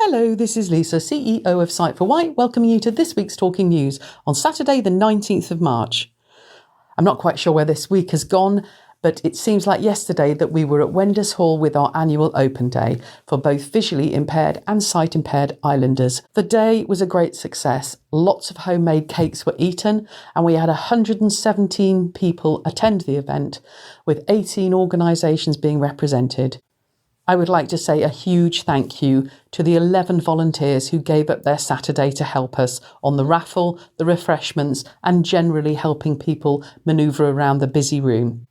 Hello, this is Lisa, CEO of Sight for White, welcoming you to this week's Talking News on Saturday the 19th of March. I'm not quite sure where this week has gone, but it seems like yesterday that we were at Wenders Hall with our annual open day for both visually impaired and sight impaired islanders. The day was a great success. Lots of homemade cakes were eaten and we had 117 people attend the event, with 18 organisations being represented. I would like to say a huge thank you to the 11 volunteers who gave up their Saturday to help us on the raffle, the refreshments, and generally helping people manoeuvre around the busy room.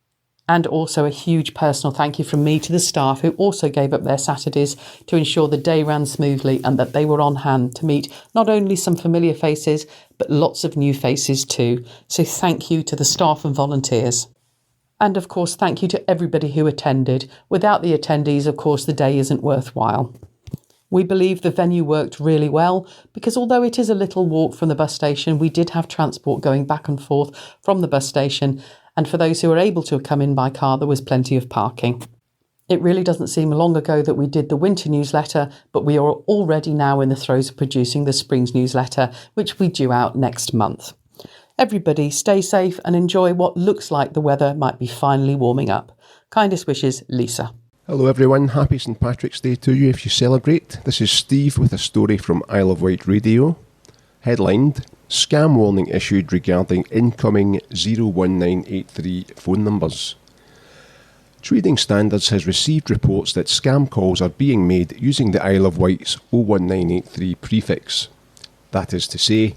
And also a huge personal thank you from me to the staff who also gave up their Saturdays to ensure the day ran smoothly and that they were on hand to meet not only some familiar faces, but lots of new faces too. So thank you to the staff and volunteers. And of course, thank you to everybody who attended. Without the attendees, of course, the day isn't worthwhile. We believe the venue worked really well because although it is a little walk from the bus station, we did have transport going back and forth from the bus station. And for those who were able to come in by car, there was plenty of parking. It really doesn't seem long ago that we did the winter newsletter, but we are already now in the throes of producing the spring's newsletter, which we due out next month. Everybody stay safe and enjoy what looks like the weather might be finally warming up. Kindest wishes, Lisa. Hello everyone, happy St Patrick's Day to you if you celebrate. This is Steve with a story from Isle of Wight Radio. Headlined, Scam Warning Issued Regarding Incoming 01983 Phone Numbers. Trading Standards has received reports that scam calls are being made using the Isle of Wight's 01983 prefix. That is to say,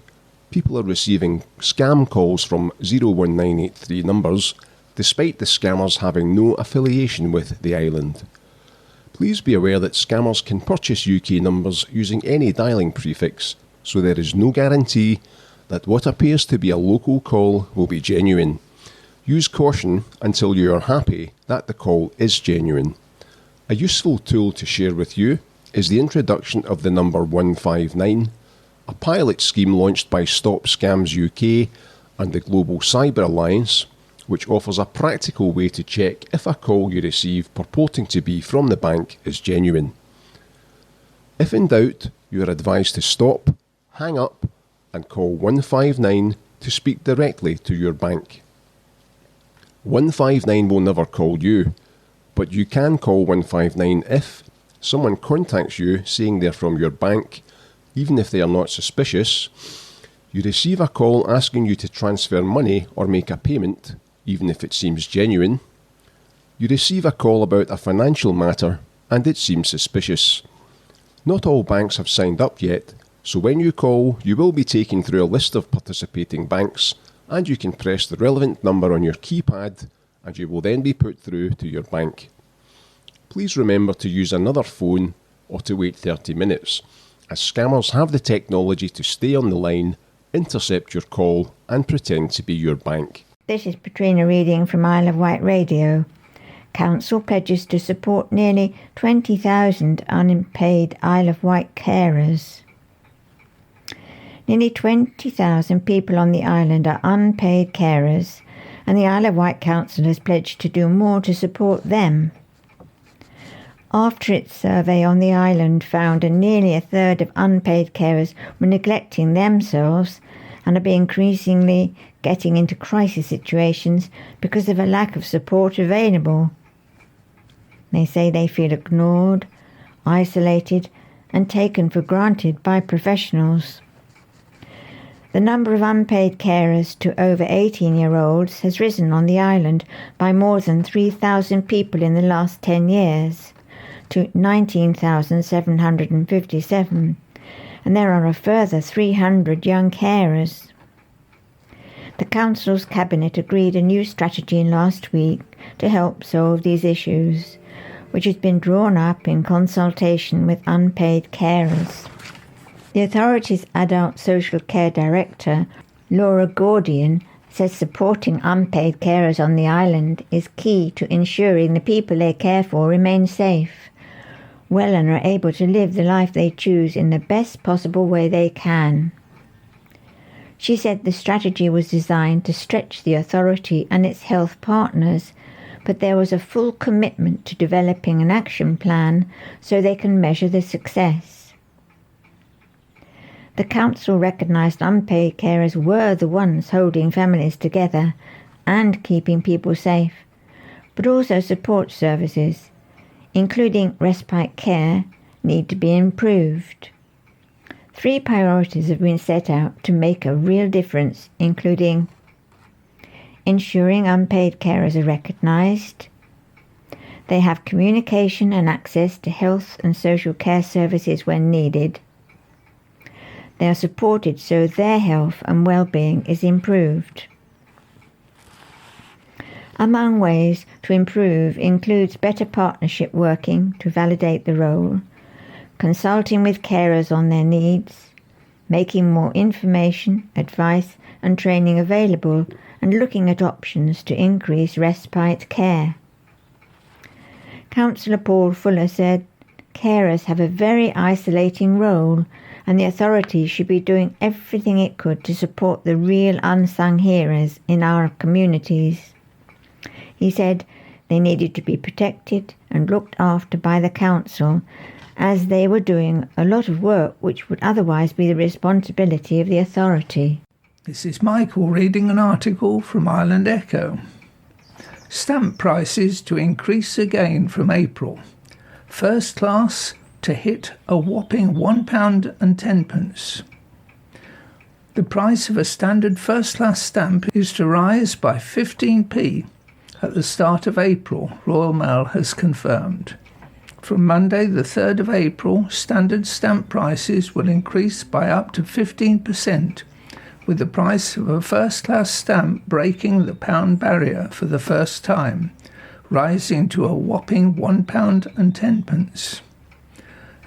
people are receiving scam calls from 01983 numbers, despite the scammers having no affiliation with the island. Please be aware that scammers can purchase UK numbers using any dialling prefix, so there is no guarantee that what appears to be a local call will be genuine. Use caution until you are happy that the call is genuine. A useful tool to share with you is the introduction of the number 159, a pilot scheme launched by Stop Scams UK and the Global Cyber Alliance, which offers a practical way to check if a call you receive purporting to be from the bank is genuine. If in doubt, you are advised to stop, hang up, and call 159 to speak directly to your bank. 159 will never call you, but you can call 159 if someone contacts you saying they're from your bank. Even if they are not suspicious, you receive a call asking you to transfer money or make a payment, even if it seems genuine. You receive a call about a financial matter and it seems suspicious. Not all banks have signed up yet, so when you call, you will be taken through a list of participating banks and you can press the relevant number on your keypad and you will then be put through to your bank. Please remember to use another phone or to wait 30 minutes. As scammers have the technology to stay on the line, intercept your call and pretend to be your bank. This is Patrina reading from Isle of Wight Radio. Council pledges to support nearly 20,000 unpaid Isle of Wight carers. Nearly 20,000 people on the island are unpaid carers, and the Isle of Wight Council has pledged to do more to support them. After its survey on the island found that nearly a third of unpaid carers were neglecting themselves and are being increasingly getting into crisis situations because of a lack of support available. They say they feel ignored, isolated, and taken for granted by professionals. The number of unpaid carers to over 18-year-olds has risen on the island by more than 3,000 people in the last 10 years. To 19,757, and there are a further 300 young carers. The Council's Cabinet agreed a new strategy last week to help solve these issues, which has been drawn up in consultation with unpaid carers. The authority's Adult Social Care Director, Laura Gordian, says supporting unpaid carers on the island is key to ensuring the people they care for remain safe, well and are able to live the life they choose in the best possible way they can. She said the strategy was designed to stretch the authority and its health partners, but there was a full commitment to developing an action plan so they can measure the success. The council recognised unpaid carers were the ones holding families together and keeping people safe, but also support services, including respite care, need to be improved. 3 priorities have been set out to make a real difference, including ensuring unpaid carers are recognised, they have communication and access to health and social care services when needed, they are supported so their health and well-being is improved. Among ways to improve includes better partnership working to validate the role, consulting with carers on their needs, making more information, advice and training available, and looking at options to increase respite care. Councillor Paul Fuller said, carers have a very isolating role and the authorities should be doing everything it could to support the real unsung heroes in our communities. He said they needed to be protected and looked after by the council as they were doing a lot of work which would otherwise be the responsibility of the authority. This is Michael reading an article from Island Echo. Stamp prices to increase again from April. First class to hit a whopping £1.10. The price of a standard first class stamp is to rise by 15p at the start of April, Royal Mail has confirmed. From Monday the 3rd of April, standard stamp prices will increase by up to 15%, with the price of a first-class stamp breaking the pound barrier for the first time, rising to a whopping £1.10.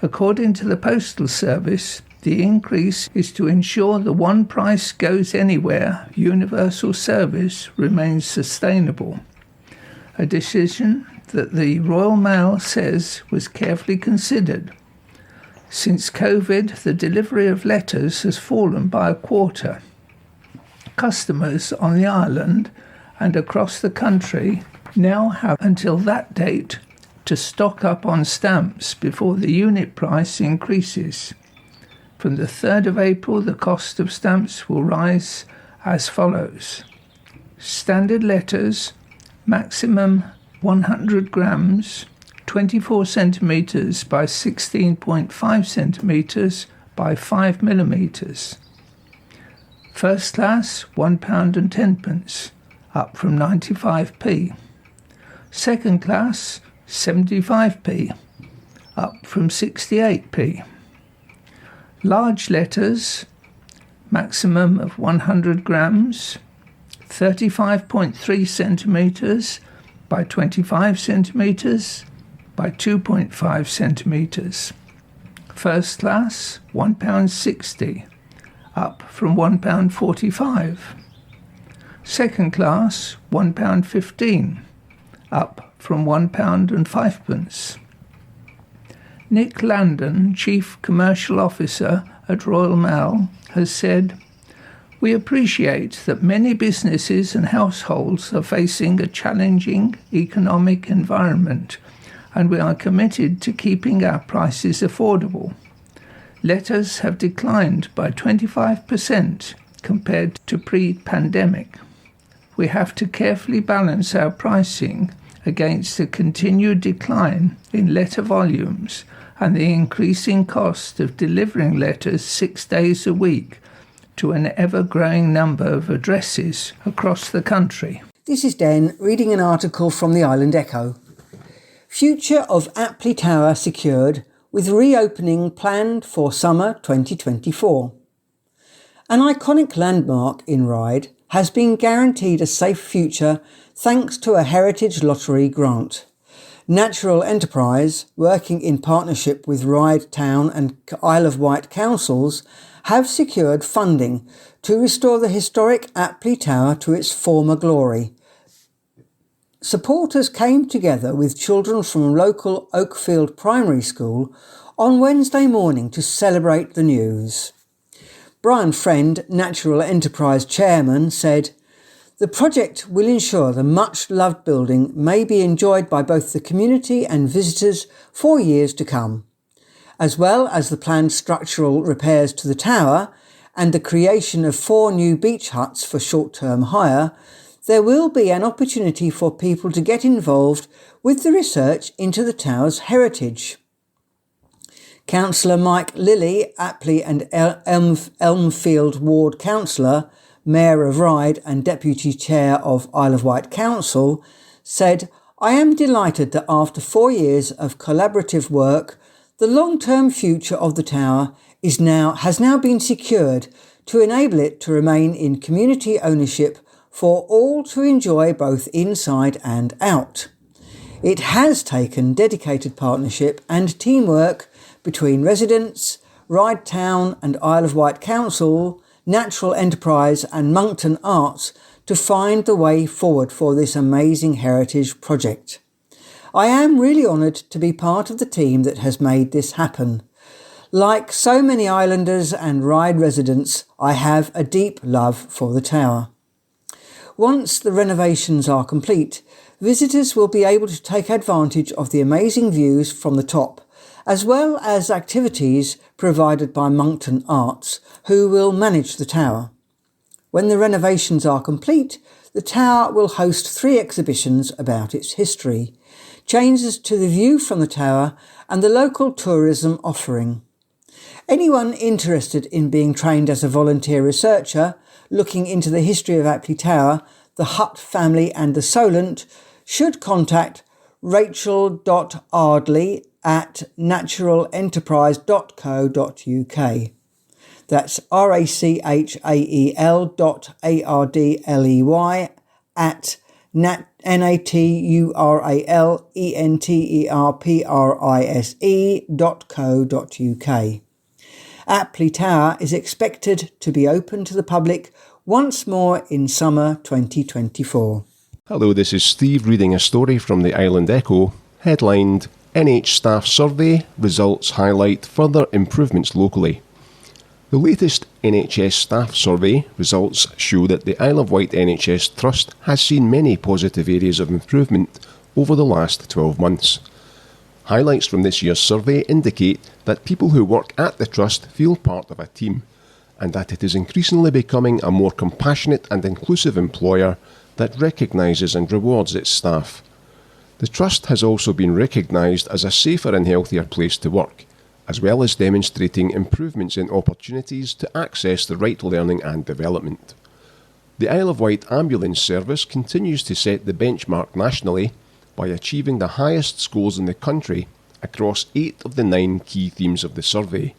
According to the Postal Service, the increase is to ensure the one price goes anywhere universal service remains sustainable, a decision that the Royal Mail says was carefully considered. Since COVID, the delivery of letters has fallen by a quarter. Customers on the island and across the country now have until that date to stock up on stamps before the unit price increases. From the 3rd of April, the cost of stamps will rise as follows. Standard letters, maximum 100 grams, 24 centimetres by 16.5 centimetres by 5 millimetres. First class, £1.10, up from 95p. Second class, 75p, up from 68p. Large letters, maximum of 100 grams, 35.3 centimetres by 25 centimetres by 2.5 centimetres. First class, £1.60, up from £1.45. Second class, £1.15, up from £1.05. Nick Landon, Chief Commercial Officer at Royal Mail, has said, "We appreciate that many businesses and households are facing a challenging economic environment, and we are committed to keeping our prices affordable. Letters have declined by 25% compared to pre-pandemic. We have to carefully balance our pricing against the continued decline in letter volumes and the increasing cost of delivering letters 6 days a week to an ever-growing number of addresses across the country." This is Den reading an article from the Island Echo. Future of Apley Tower secured with reopening planned for summer 2024. An iconic landmark in Ryde has been guaranteed a safe future thanks to a Heritage Lottery grant. Natural Enterprise, working in partnership with Ryde Town and Isle of Wight councils, have secured funding to restore the historic Apley Tower to its former glory. Supporters came together with children from local Oakfield Primary School on Wednesday morning to celebrate the news. Brian Friend, Natural Enterprise Chairman, said, "The project will ensure the much-loved building may be enjoyed by both the community and visitors for years to come. as well as the planned structural repairs to the tower and the creation of 4 new beach huts for short-term hire, there will be an opportunity for people to get involved with the research into the tower's heritage. Councillor Mike Lilly, Apley and Elmfield Ward Councillor, Mayor of Ryde and Deputy Chair of Isle of Wight Council, said, "I am delighted that after 4 years of collaborative work, the long-term future of the tower has now been secured to enable it to remain in community ownership for all to enjoy both inside and out. It has taken dedicated partnership and teamwork between residents, Ryde Town and Isle of Wight Council, Natural Enterprise and Moncton Arts to find the way forward for this amazing heritage project. I am really honoured to be part of the team that has made this happen. Like so many islanders and Ryde residents, I have a deep love for the tower." Once the renovations are complete, visitors will be able to take advantage of the amazing views from the top, as well as activities provided by Moncton Arts, who will manage the tower. When the renovations are complete, the tower will host 3 exhibitions about its history, changes to the view from the tower and the local tourism offering. Anyone interested in being trained as a volunteer researcher, looking into the history of Apley Tower, the Hutt family and the Solent, should contact rachel.ardley@naturalenterprise.co.uk. That's rachel@naturalenterprise.co.uk. Apley Tower is expected to be open to the public once more in summer 2024. Hello, this is Steve reading a story from the Island Echo, headlined NH Staff Survey Results Highlight Further Improvements Locally. The latest NHS Staff Survey results show that the Isle of Wight NHS Trust has seen many positive areas of improvement over the last 12 months. Highlights from this year's survey indicate that people who work at the Trust feel part of a team, and that it is increasingly becoming a more compassionate and inclusive employer that recognises and rewards its staff. The Trust has also been recognised as a safer and healthier place to work, as well as demonstrating improvements in opportunities to access the right learning and development. The Isle of Wight Ambulance Service continues to set the benchmark nationally by achieving the highest scores in the country across 8 of the 9 key themes of the survey.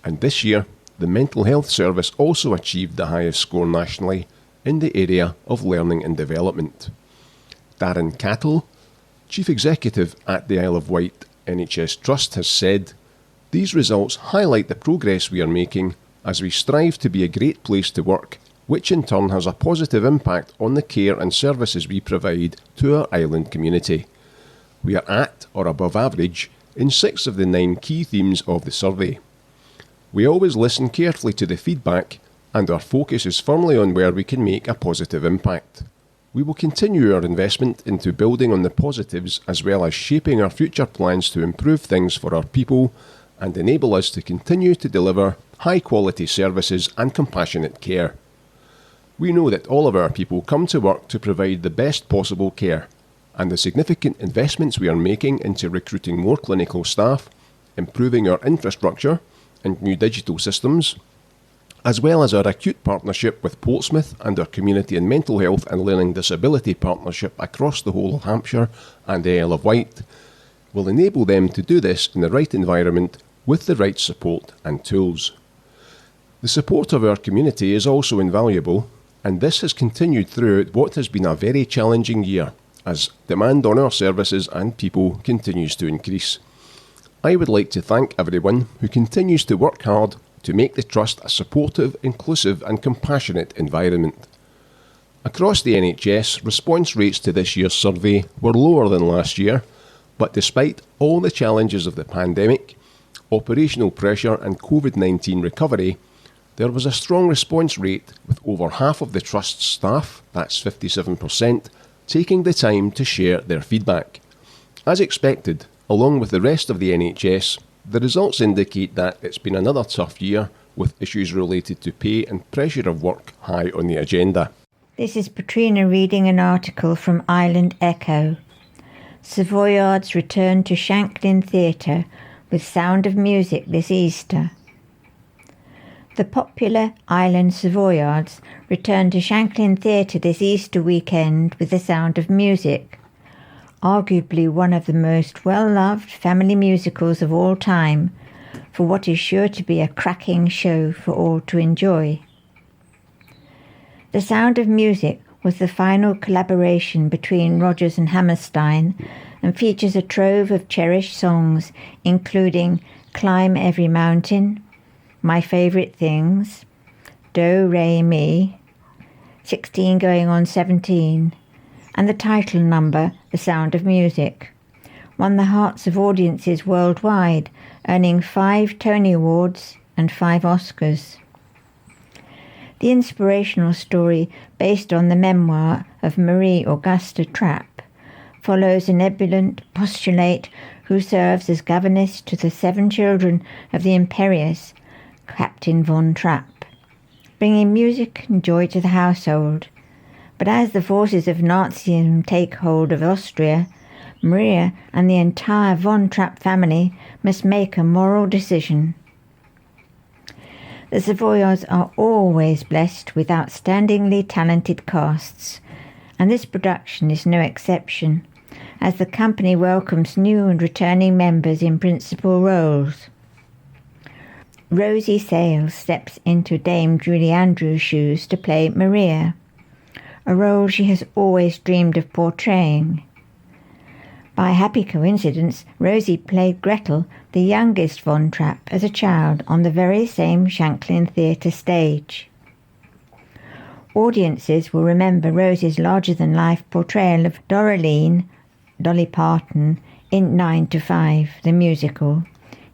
And this year, the Mental Health Service also achieved the highest score nationally in the area of learning and development. Darren Cattle, Chief Executive at the Isle of Wight NHS Trust, has said, "These results highlight the progress we are making as we strive to be a great place to work, which in turn has a positive impact on the care and services we provide to our island community. We are at or above average in 6 of the 9 key themes of the survey. We always listen carefully to the feedback, and our focus is firmly on where we can make a positive impact. We will continue our investment into building on the positives as well as shaping our future plans to improve things for our people and enable us to continue to deliver high-quality services and compassionate care. We know that all of our people come to work to provide the best possible care, and the significant investments we are making into recruiting more clinical staff, improving our infrastructure and new digital systems, as well as our acute partnership with Portsmouth and our community and mental health and learning disability partnership across the whole of Hampshire and the Isle of Wight, will enable them to do this in the right environment with the right support and tools. The support of our community is also invaluable, and this has continued throughout what has been a very challenging year as demand on our services and people continues to increase. I would like to thank everyone who continues to work hard to make the Trust a supportive, inclusive and compassionate environment. Across the NHS, response rates to this year's survey were lower than last year, but despite all the challenges of the pandemic, operational pressure and COVID-19 recovery, there was a strong response rate with over half of the Trust's staff, that's 57%, taking the time to share their feedback. As expected, along with the rest of the NHS, The results indicate that it's been another tough year, with issues related to pay and pressure of work high on the agenda. This is Patrina reading an article from Island Echo. Savoyards return to Shanklin Theatre with Sound of Music this Easter. The popular Island Savoyards return to Shanklin Theatre this Easter weekend with The Sound of Music, arguably one of the most well-loved family musicals of all time, for what is sure to be a cracking show for all to enjoy. The Sound of Music was the final collaboration between Rodgers and Hammerstein and features a trove of cherished songs including Climb Every Mountain, My Favourite Things, Do, Re, Mi, 16 Going on 17, and the title number, The Sound of Music, won the hearts of audiences worldwide, earning 5 Tony Awards and 5 Oscars. The inspirational story, based on the memoir of Marie Augusta Trapp, follows an ebullient postulate who serves as governess to the 7 children of the imperious Captain von Trapp, bringing music and joy to the household. But as the forces of Nazism take hold of Austria, Maria and the entire von Trapp family must make a moral decision. The Savoyards are always blessed with outstandingly talented casts, and this production is no exception, as the company welcomes new and returning members in principal roles. Rosie Sales steps into Dame Julie Andrews' shoes to play Maria, a role she has always dreamed of portraying. By a happy coincidence, Rosie played Gretel, the youngest von Trapp, as a child on the very same Shanklin Theatre stage. Audiences will remember Rosie's larger-than-life portrayal of Doraline, Dolly Parton, in 9 to 5, the musical,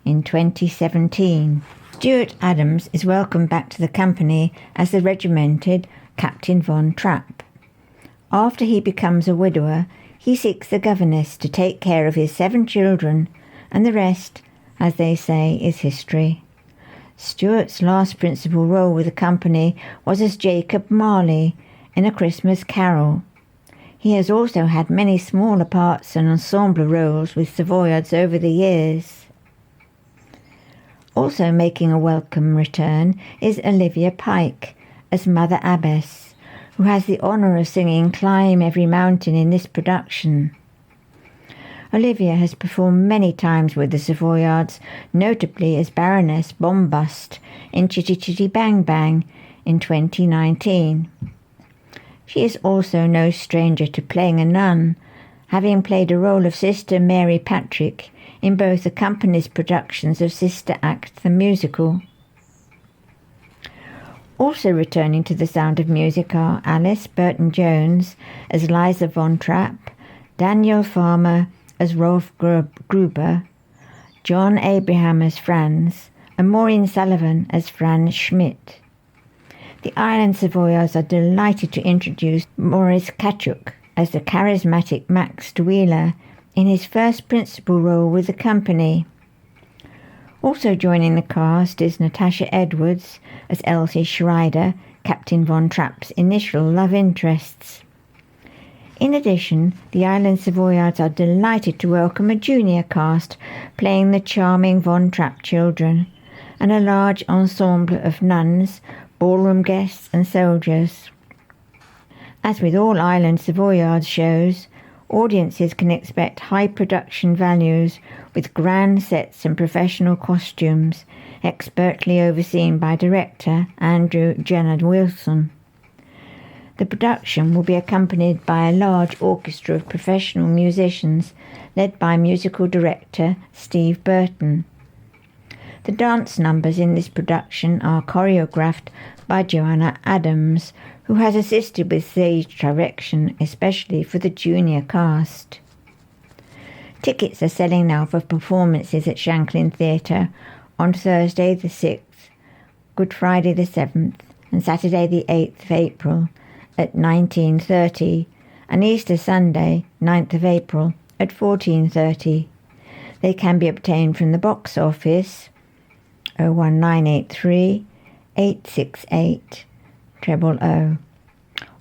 in 2017. Stuart Adams is welcomed back to the company as the regimented Captain von Trapp. After he becomes a widower, he seeks a governess to take care of his 7 children, and the rest, as they say, is history. Stuart's last principal role with the company was as Jacob Marley in A Christmas Carol. He has also had many smaller parts and ensemble roles with Savoyards over the years. Also making a welcome return is Olivia Pike as Mother Abbess, who has the honour of singing Climb Every Mountain in this production. Olivia has performed many times with the Savoyards, notably as Baroness Bombast in Chitty Chitty Bang Bang in 2019. She is also no stranger to playing a nun, having played a role of Sister Mary Patrick in both the company's productions of Sister Act the musical. Also returning to The Sound of Music are Alice Burton-Jones as Liza von Trapp, Daniel Farmer as Rolf Gruber, John Abraham as Franz, and Maureen Sullivan as Franz Schmidt. The Island Savoyards are delighted to introduce Maurice Kachuk as the charismatic Max de Wheeler in his first principal role with the company. Also joining the cast is Natasha Edwards as Elsie Schreider, Captain von Trapp's initial love interests. In addition, the Island Savoyards are delighted to welcome a junior cast playing the charming von Trapp children, and a large ensemble of nuns, ballroom guests and soldiers. As with all Island Savoyards shows, audiences can expect high production values with grand sets and professional costumes, expertly overseen by director Andrew Jennard Wilson. The production will be accompanied by a large orchestra of professional musicians led by musical director Steve Burton. The dance numbers in this production are choreographed by Joanna Adams, who has assisted with stage direction, especially for the junior cast. Tickets are selling now for performances at Shanklin Theatre on Thursday the 6th, Good Friday the 7th, and Saturday the 8th of April at 19:30, and Easter Sunday, 9th of April, at 14:30. They can be obtained from the box office 01983 868 000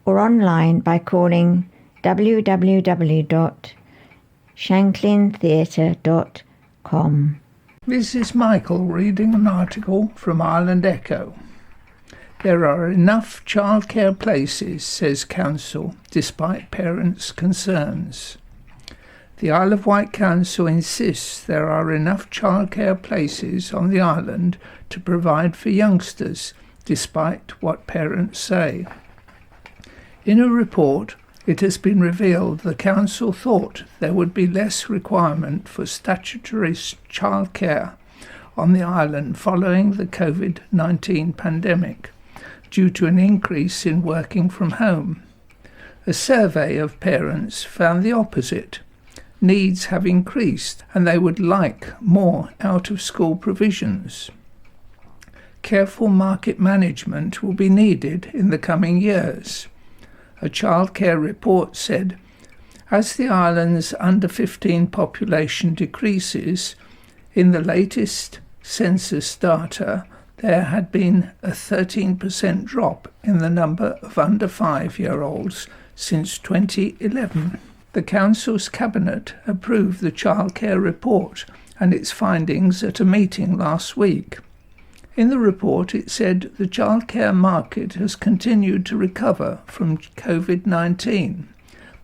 or online by calling www.shanklintheatre.com. This is Michael reading an article from Island Echo. There are enough childcare places, says Council, despite parents' concerns. The Isle of Wight Council insists there are enough childcare places on the island to provide for youngsters, despite what parents say. In a report, it has been revealed the Council thought there would be less requirement for statutory childcare on the island following the COVID-19 pandemic, due to an increase in working from home. A survey of parents found the opposite. Needs have increased and they would like more out-of-school provisions. Careful market management will be needed in the coming years. A childcare report said, as the island's under-15 population decreases, in the latest census data, there had been a 13% drop in the number of under 5-year-olds since 2011. The Council's Cabinet approved the childcare report and its findings at a meeting last week. In the report it said the childcare market has continued to recover from COVID-19,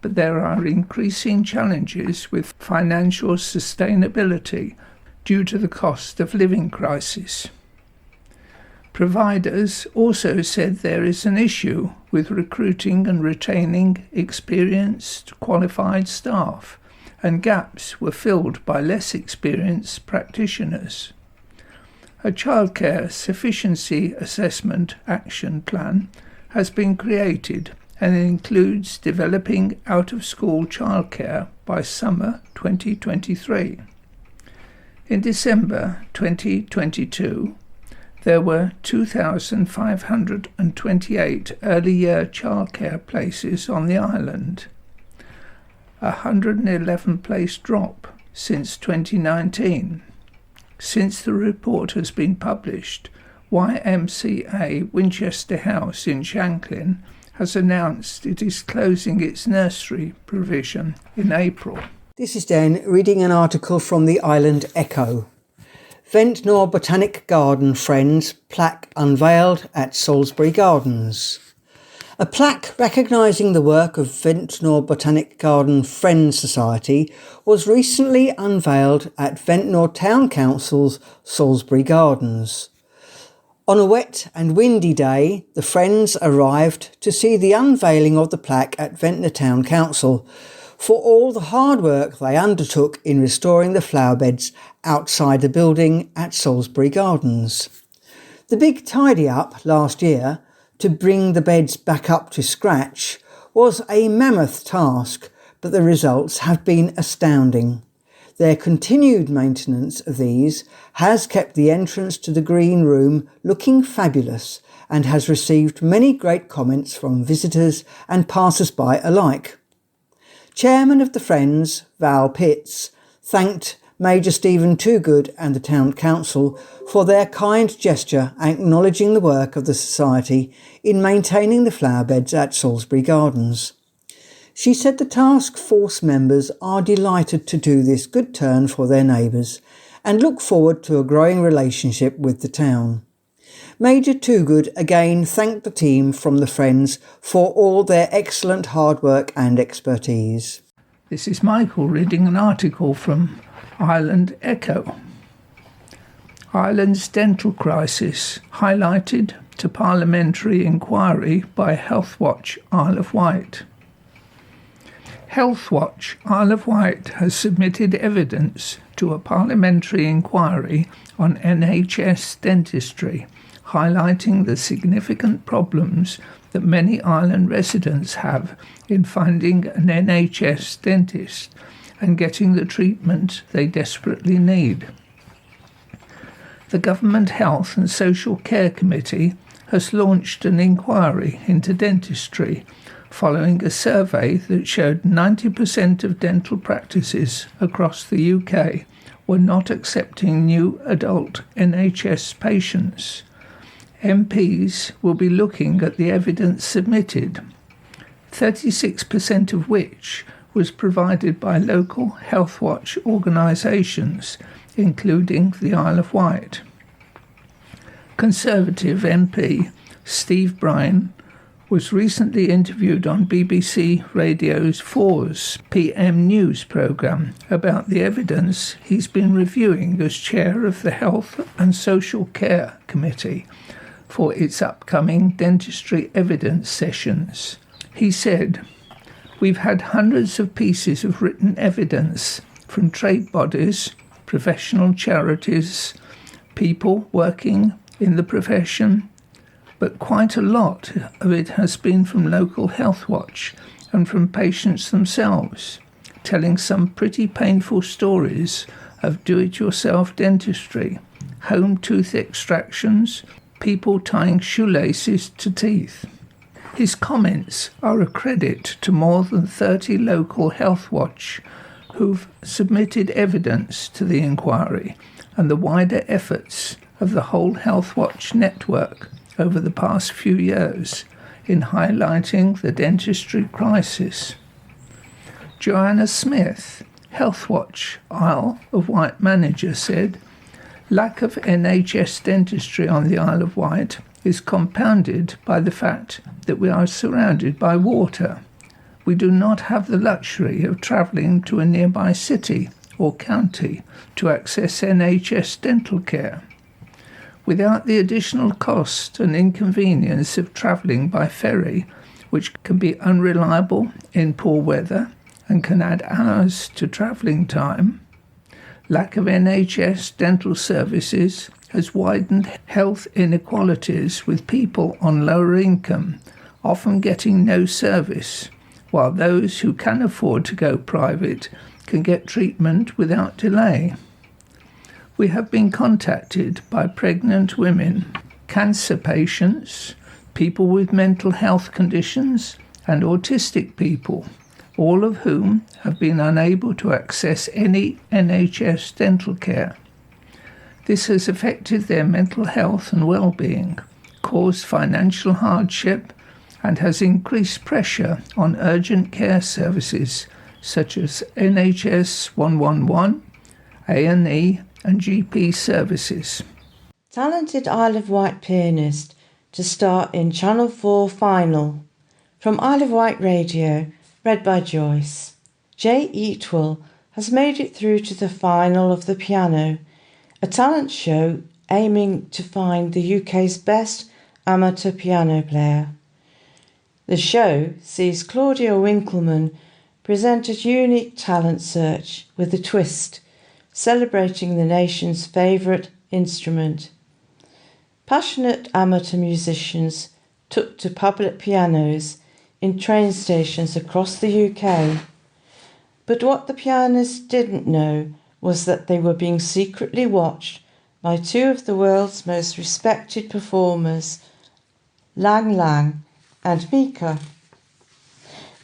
but there are increasing challenges with financial sustainability due to the cost of living crisis. Providers also said there is an issue with recruiting and retaining experienced, qualified staff, and gaps were filled by less experienced practitioners. A childcare sufficiency assessment action plan has been created and includes developing out-of-school childcare by summer 2023. In December 2022, there were 2,528 early year childcare places on the island, a 111 place drop since 2019. Since the report has been published, YMCA Winchester House in Shanklin has announced it is closing its nursery provision in April. This is Dan reading an article from the Island Echo. Ventnor Botanic Garden Friends plaque unveiled at Salisbury Gardens. A plaque recognising the work of Ventnor Botanic Garden Friends Society was recently unveiled at Ventnor Town Council's Salisbury Gardens. On a wet and windy day, the Friends arrived to see the unveiling of the plaque at Ventnor Town Council for all the hard work they undertook in restoring the flower beds outside the building at Salisbury Gardens. The big tidy-up last year to bring the beds back up to scratch was a mammoth task, but the results have been astounding. Their continued maintenance of these has kept the entrance to the green room looking fabulous and has received many great comments from visitors and passers-by alike. Chairman of the Friends, Val Pitts, thanked Major Stephen Toogood and the Town Council for their kind gesture acknowledging the work of the Society in maintaining the flower beds at Salisbury Gardens. She said the task force members are delighted to do this good turn for their neighbours and look forward to a growing relationship with the town. Major Toogood again thanked the team from the Friends for all their excellent hard work and expertise. This is Michael reading an article from Island Echo. Ireland's dental crisis highlighted to parliamentary inquiry by Healthwatch Isle of Wight. Healthwatch Isle of Wight has submitted evidence to a parliamentary inquiry on NHS dentistry, highlighting the significant problems that many island residents have in finding an NHS dentist and getting the treatment they desperately need. The Government Health and Social Care Committee has launched an inquiry into dentistry following a survey that showed 90% of dental practices across the UK were not accepting new adult NHS patients. MPs will be looking at the evidence submitted, 36% of which was provided by local Healthwatch organisations, including the Isle of Wight. Conservative MP Steve Bryan was recently interviewed on BBC Radio's 4's PM News programme about the evidence he's been reviewing as chair of the Health and Social Care Committee for its upcoming dentistry evidence sessions. He said, "We've had hundreds of pieces of written evidence from trade bodies, professional charities, people working in the profession, but quite a lot of it has been from local Healthwatch and from patients themselves, telling some pretty painful stories of do-it-yourself dentistry, home tooth extractions, people tying shoelaces to teeth." His comments are a credit to more than 30 local Healthwatch who've submitted evidence to the inquiry and the wider efforts of the whole Healthwatch network over the past few years in highlighting the dentistry crisis. Joanna Smith, Healthwatch Isle of Wight manager, said, "Lack of NHS dentistry on the Isle of Wight is compounded by the fact that we are surrounded by water. We do not have the luxury of travelling to a nearby city or county to access NHS dental care. Without the additional cost and inconvenience of travelling by ferry, which can be unreliable in poor weather and can add hours to travelling time, lack of NHS dental services has widened health inequalities, with people on lower income often getting no service, while those who can afford to go private can get treatment without delay. We have been contacted by pregnant women, cancer patients, people with mental health conditions, and autistic people, all of whom have been unable to access any NHS dental care. This has affected their mental health and well-being, caused financial hardship, and has increased pressure on urgent care services such as NHS 111, A&E, and GP services. Talented Isle of Wight pianist to start in Channel 4 final. From Isle of Wight Radio, read by Joyce. Jay Eatwell has made it through to the final of the piano, a talent show aiming to find the UK's best amateur piano player. The show sees Claudia Winkleman present a unique talent search with a twist, celebrating the nation's favourite instrument. Passionate amateur musicians took to public pianos in train stations across the UK. But what the pianists didn't know was that they were being secretly watched by two of the world's most respected performers, Lang Lang and Mika.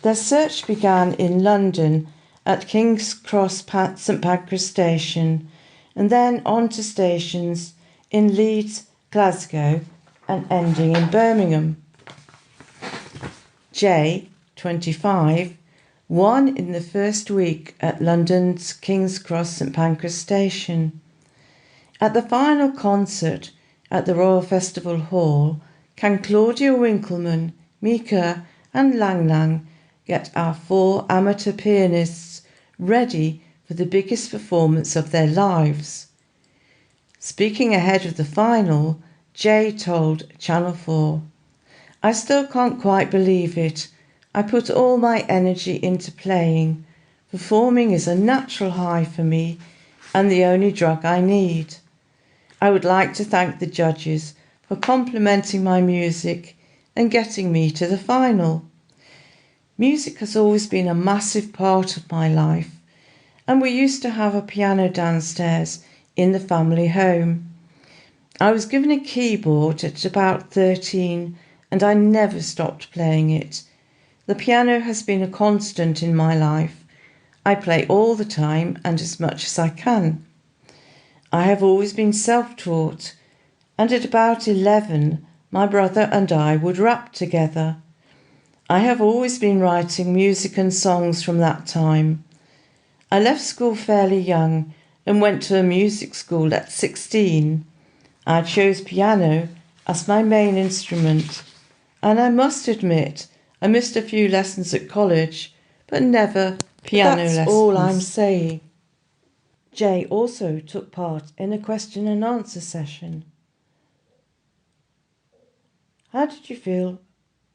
Their search began in London at King's Cross St Pancras Station, and then on to stations in Leeds, Glasgow, and ending in Birmingham. Jay, 25, won in the first week at London's King's Cross St Pancras Station. At the final concert at the Royal Festival Hall, can Claudia Winkleman, Mika, and Lang Lang get our four amateur pianists ready for the biggest performance of their lives? Speaking ahead of the final, Jay told Channel 4, "I still can't quite believe it. I put all my energy into playing. Performing is a natural high for me and the only drug I need. I would like to thank the judges for complimenting my music and getting me to the final. Music has always been a massive part of my life, and we used to have a piano downstairs in the family home. I was given a keyboard at about 13 and I never stopped playing it. The piano has been a constant in my life. I play all the time and as much as I can. I have always been self-taught, and at about 11, my brother and I would rap together. I have always been writing music and songs from that time. I left school fairly young and went to a music school at 16. I chose piano as my main instrument, and I must admit I missed a few lessons at college, but never piano lessons. That's all I'm saying. Jay also took part in a question and answer session. How did you feel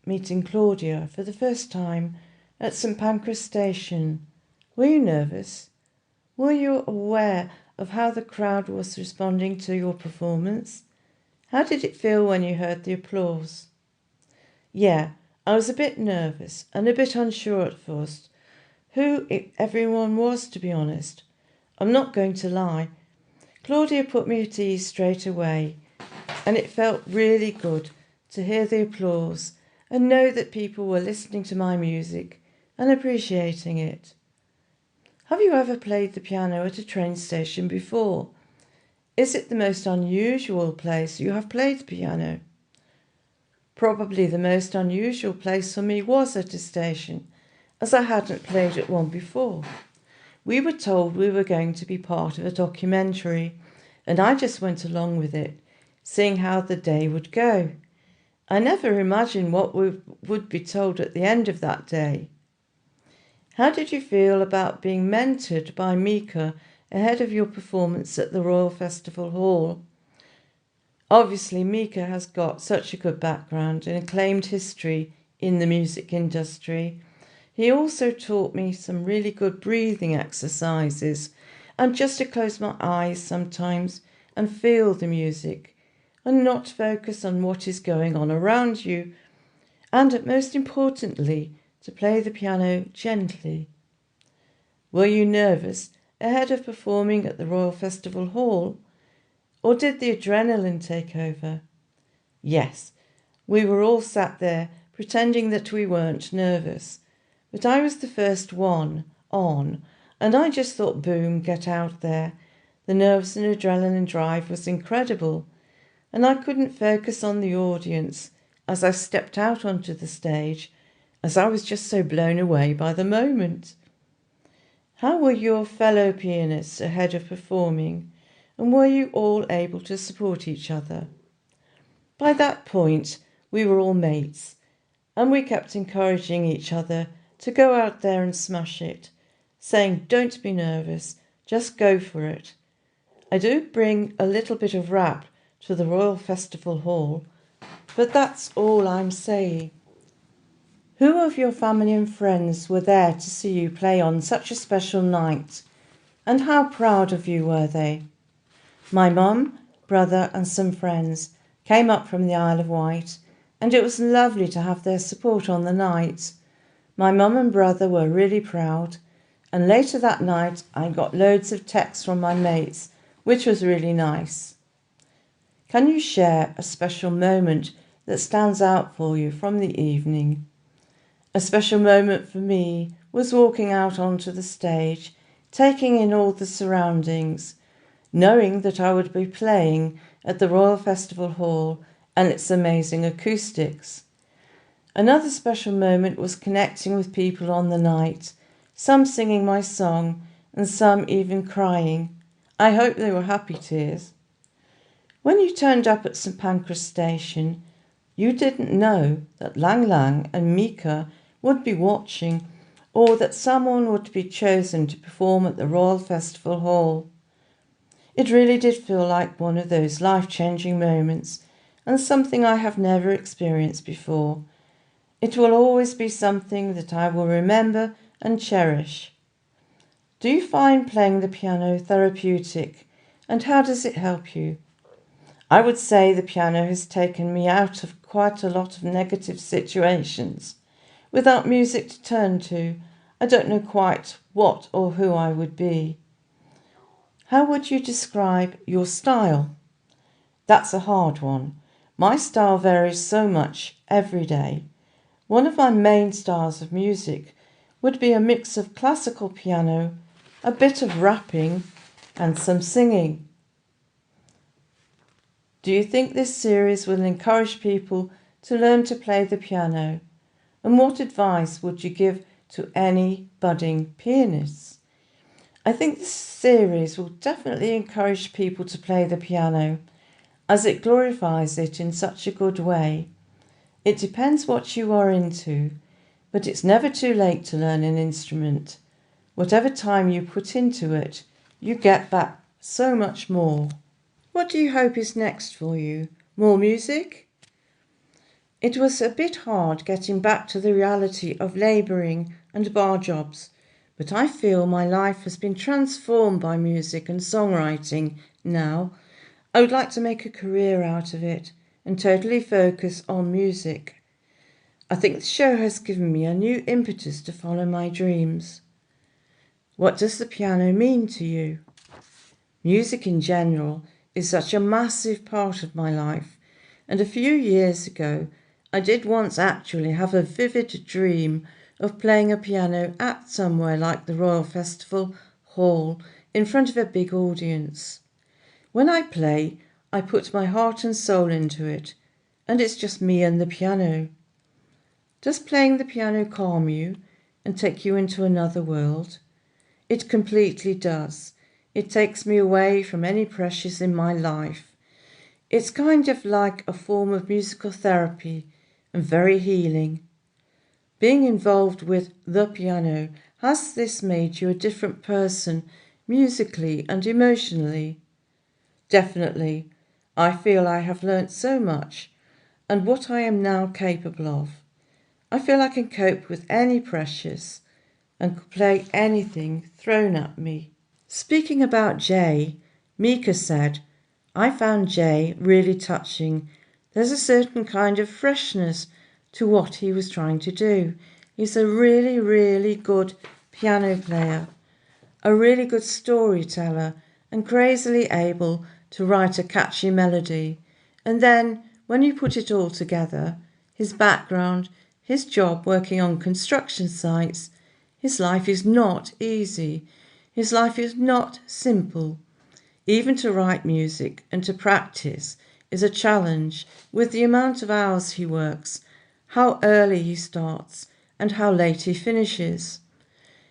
meeting Claudia for the first time at St Pancras Station? Were you nervous? Were you aware of how the crowd was responding to your performance? How did it feel when you heard the applause? Yeah, I was a bit nervous and a bit unsure at first who everyone was, to be honest. I'm not going to lie. Claudia put me at ease straight away, and it felt really good to hear the applause and know that people were listening to my music and appreciating it. Have you ever played the piano at a train station before? Is it the most unusual place you have played the piano? Probably the most unusual place for me was at a station, as I hadn't played at one before. We were told we were going to be part of a documentary, and I just went along with it, seeing how the day would go. I never imagined what we would be told at the end of that day. How did you feel about being mentored by Mika ahead of your performance at the Royal Festival Hall? Obviously, Mika has got such a good background and acclaimed history in the music industry. He also taught me some really good breathing exercises and just to close my eyes sometimes and feel the music and not focus on what is going on around you, and most importantly, to play the piano gently. Were you nervous ahead of performing at the Royal Festival Hall, or did the adrenaline take over? Yes, we were all sat there pretending that we weren't nervous, but I was the first one on, and I just thought, boom, get out there. The nerves and adrenaline drive was incredible, and I couldn't focus on the audience as I stepped out onto the stage, as I was just so blown away by the moment. How were your fellow pianists ahead of performing, and were you all able to support each other? By that point, we were all mates, and we kept encouraging each other to go out there and smash it, saying, don't be nervous, just go for it. I do bring a little bit of rap to the Royal Festival Hall, but that's all I'm saying. Who of your family and friends were there to see you play on such a special night, and how proud of you were they? My mum, brother and some friends came up from the Isle of Wight, and it was lovely to have their support on the night. My mum and brother were really proud, and later that night I got loads of texts from my mates, which was really nice. Can you share a special moment that stands out for you from the evening? A special moment for me was walking out onto the stage, taking in all the surroundings, knowing that I would be playing at the Royal Festival Hall and its amazing acoustics. Another special moment was connecting with people on the night, some singing my song and some even crying. I hope they were happy tears. When you turned up at St Pancras Station, you didn't know that Lang Lang and Mika would be watching, or that someone would be chosen to perform at the Royal Festival Hall. It really did feel like one of those life-changing moments, and something I have never experienced before. It will always be something that I will remember and cherish. Do you find playing the piano therapeutic, and how does it help you? I would say the piano has taken me out of quite a lot of negative situations. Without music to turn to, I don't know quite what or who I would be. How would you describe your style? That's a hard one. My style varies so much every day. One of my main styles of music would be a mix of classical piano, a bit of rapping, and some singing. Do you think this series will encourage people to learn to play the piano? And what advice would you give to any budding pianists? I think this series will definitely encourage people to play the piano, as it glorifies it in such a good way. It depends what you are into, but it's never too late to learn an instrument. Whatever time you put into it, you get back so much more. What do you hope is next for you? More music? It was a bit hard getting back to the reality of labouring and bar jobs, but I feel my life has been transformed by music and songwriting now. I would like to make a career out of it and totally focus on music. I think the show has given me a new impetus to follow my dreams. What does the piano mean to you? Music in general is such a massive part of my life, and a few years ago I did once actually have a vivid dream of playing a piano at somewhere like the Royal Festival Hall in front of a big audience. When I play, I put my heart and soul into it, and it's just me and the piano. Does playing the piano calm you and take you into another world? It completely does. It takes me away from any pressures in my life. It's kind of like a form of musical therapy and very healing. Being involved with the piano, has this made you a different person musically and emotionally? Definitely. I feel I have learnt so much and what I am now capable of. I feel I can cope with any pressures and could play anything thrown at me. Speaking about Jay, Mika said, I found Jay really touching. There's a certain kind of freshness to what he was trying to do. He's a really, really good piano player, a really good storyteller, and crazily able to write a catchy melody. And then, when you put it all together, his background, his job working on construction sites, his life is not easy. His life is not simple. Even to write music and to practice is a challenge with the amount of hours he works, how early he starts and how late he finishes.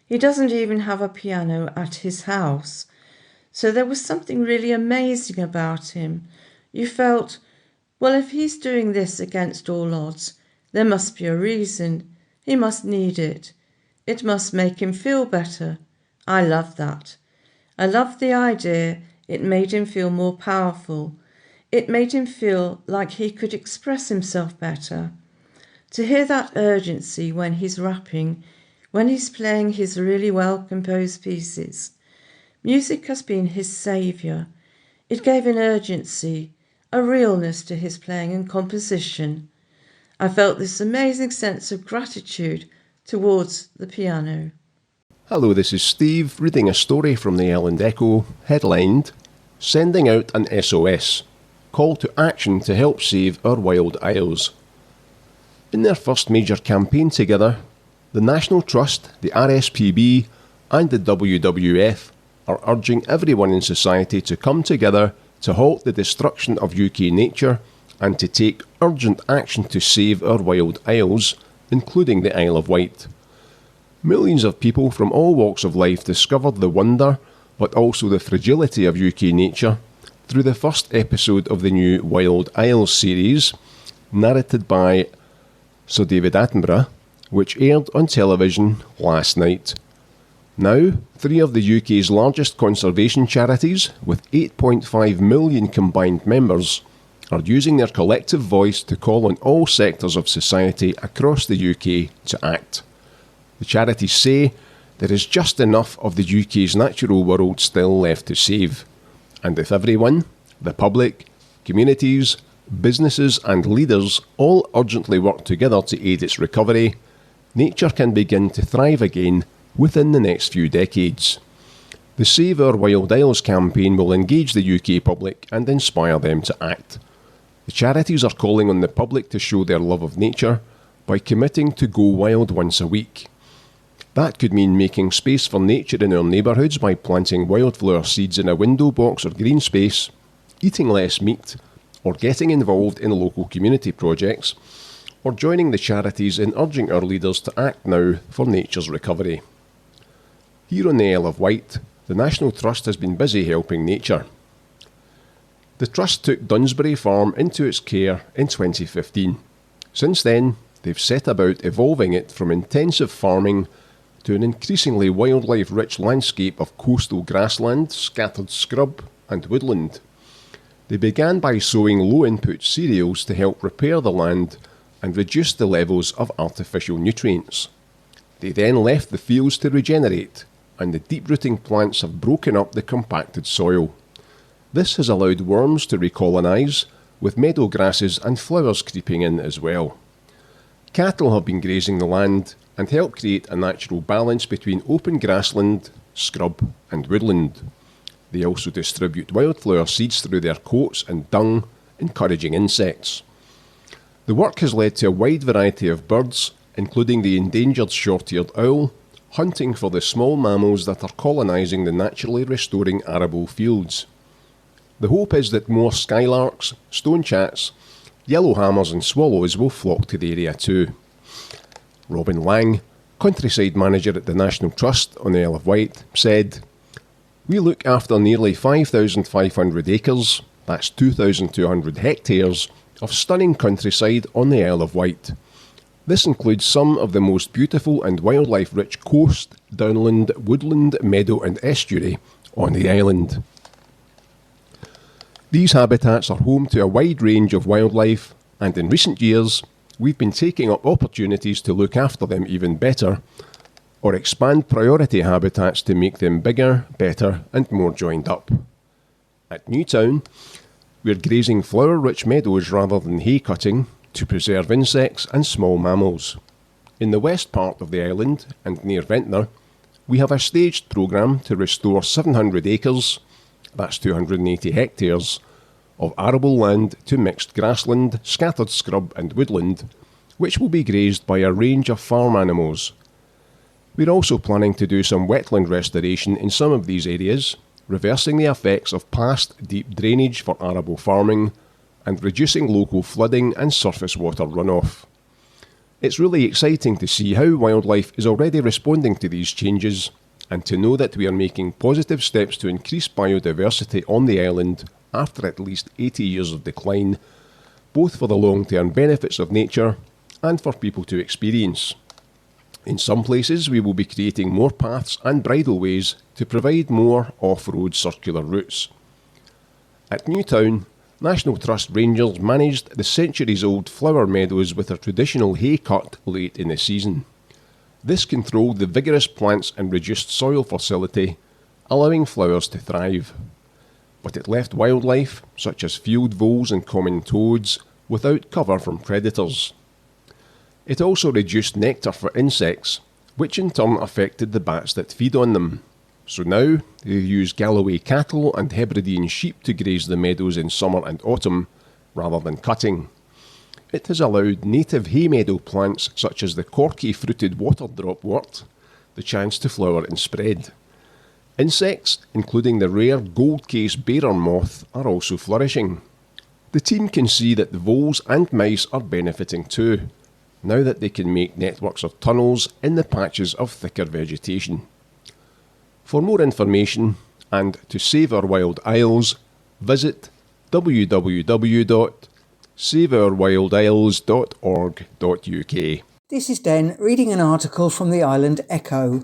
He doesn't even have a piano at his house. So there was something really amazing about him. You felt, well, if he's doing this against all odds, there must be a reason. He must need it. It must make him feel better. I love that. I love the idea it made him feel more powerful. It made him feel like he could express himself better. To hear that urgency when he's rapping, when he's playing his really well-composed pieces. Music has been his saviour. It gave an urgency, a realness to his playing and composition. I felt this amazing sense of gratitude towards the piano. Hello, this is Steve reading a story from the Island Echo, headlined, Sending Out an SOS, Call to Action to Help Save Our Wild Isles. In their first major campaign together, the National Trust, the RSPB and the WWF are urging everyone in society to come together to halt the destruction of UK nature and to take urgent action to save our wild isles, including the Isle of Wight. Millions of people from all walks of life discovered the wonder, but also the fragility of UK nature through the first episode of the new Wild Isles series, narrated by Sir David Attenborough, which aired on television last night. Now, 3 of the UK's largest conservation charities, with 8.5 million combined members, are using their collective voice to call on all sectors of society across the UK to act. The charities say there is just enough of the UK's natural world still left to save, and if everyone, the public, communities, businesses and leaders all urgently work together to aid its recovery, nature can begin to thrive again within the next few decades. The Save Our Wild Isles campaign will engage the UK public and inspire them to act. The charities are calling on the public to show their love of nature by committing to go wild once a week. That could mean making space for nature in our neighbourhoods by planting wildflower seeds in a window box or green space, eating less meat, or getting involved in local community projects, or joining the charities in urging our leaders to act now for nature's recovery. Here on the Isle of Wight, the National Trust has been busy helping nature. The Trust took Dunsbury Farm into its care in 2015. Since then, they've set about evolving it from intensive farming to an increasingly wildlife-rich landscape of coastal grassland, scattered scrub and woodland. They began by sowing low-input cereals to help repair the land and reduce the levels of artificial nutrients. They then left the fields to regenerate, and the deep-rooting plants have broken up the compacted soil. This has allowed worms to recolonise, with meadow grasses and flowers creeping in as well. Cattle have been grazing the land and help create a natural balance between open grassland, scrub and woodland. They also distribute wildflower seeds through their coats and dung, encouraging insects. The work has led to a wide variety of birds, including the endangered short-eared owl, hunting for the small mammals that are colonising the naturally restoring arable fields. The hope is that more skylarks, stonechats, yellowhammers and swallows will flock to the area too. Robin Lang, countryside manager at the National Trust on the Isle of Wight, said, "We look after nearly 5,500 acres, that's 2,200 hectares, of stunning countryside on the Isle of Wight. This includes some of the most beautiful and wildlife-rich coast, downland, woodland, meadow and estuary on the island. These habitats are home to a wide range of wildlife, and in recent years, we've been taking up opportunities to look after them even better, or expand priority habitats to make them bigger, better and more joined up. At Newtown, we're grazing flower-rich meadows rather than hay cutting to preserve insects and small mammals. In the west part of the island and near Ventnor, we have a staged programme to restore 700 acres, that's 280 hectares, of arable land to mixed grassland, scattered scrub and woodland, which will be grazed by a range of farm animals. We're also planning to do some wetland restoration in some of these areas, reversing the effects of past deep drainage for arable farming and reducing local flooding and surface water runoff. It's really exciting to see how wildlife is already responding to these changes, and to know that we are making positive steps to increase biodiversity on the island after at least 80 years of decline, both for the long-term benefits of nature and for people to experience. In some places we will be creating more paths and bridleways to provide more off-road circular routes. At Newtown, National Trust rangers managed the centuries-old flower meadows with a traditional hay cut late in the season. This controlled the vigorous plants and reduced soil fertility, allowing flowers to thrive. But it left wildlife, such as field voles and common toads, without cover from predators. It also reduced nectar for insects, which in turn affected the bats that feed on them. So now they use Galloway cattle and Hebridean sheep to graze the meadows in summer and autumn, rather than cutting. It has allowed native hay meadow plants such as the corky-fruited waterdropwort the chance to flower and spread. Insects, including the rare gold-case bearer moth, are also flourishing. The team can see that the voles and mice are benefiting too, now that they can make networks of tunnels in the patches of thicker vegetation. For more information and to save our wild isles, visit www.saveourwildisles.org.uk. This is Den reading an article from the Island Echo.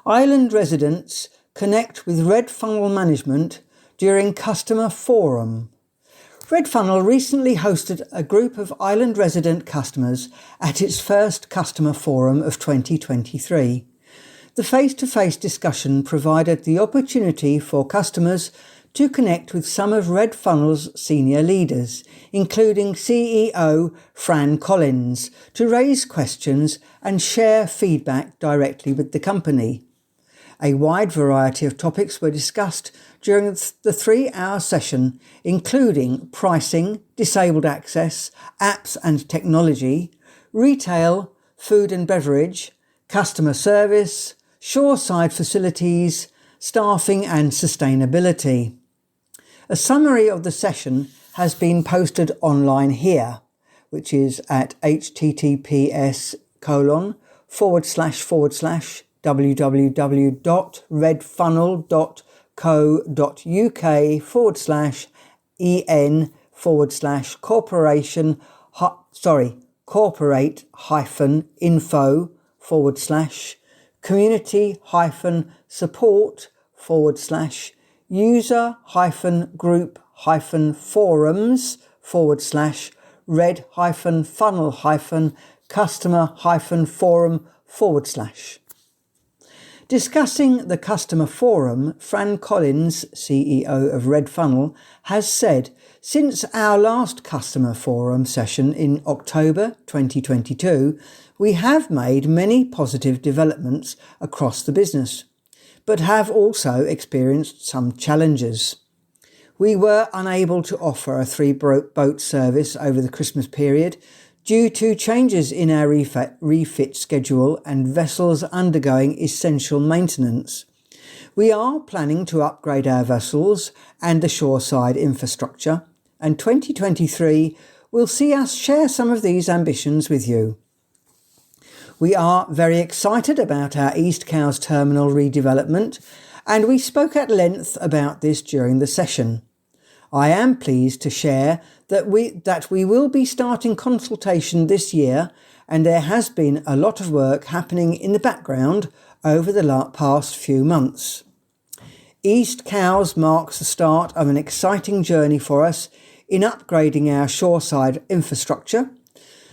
Island residents connect with Red Funnel Management during Customer Forum. Red Funnel recently hosted a group of island resident customers at its first Customer Forum of 2023. The face-to-face discussion provided the opportunity for customers to connect with some of Red Funnel's senior leaders, including CEO Fran Collins, to raise questions and share feedback directly with the company. A wide variety of topics were discussed during the 3-hour session, including pricing, disabled access, apps and technology, retail, food and beverage, customer service, shoreside facilities, staffing and sustainability. A summary of the session has been posted online here, which is at https://www.redfunnel.co.uk/customer-forum/. Discussing the customer forum, Fran Collins, CEO of Red Funnel, has said, since our last customer forum session in October 2022, we have made many positive developments across the business, but have also experienced some challenges. We were unable to offer a 3-boat service over the Christmas period due to changes in our refit schedule and vessels undergoing essential maintenance. We are planning to upgrade our vessels and the shoreside infrastructure, and 2023 will see us share some of these ambitions with you. We are very excited about our East Cowes Terminal redevelopment, and we spoke at length about this during the session. I am pleased to share that we will be starting consultation this year, and there has been a lot of work happening in the background over the past few months. East Cowes marks the start of an exciting journey for us in upgrading our shoreside infrastructure,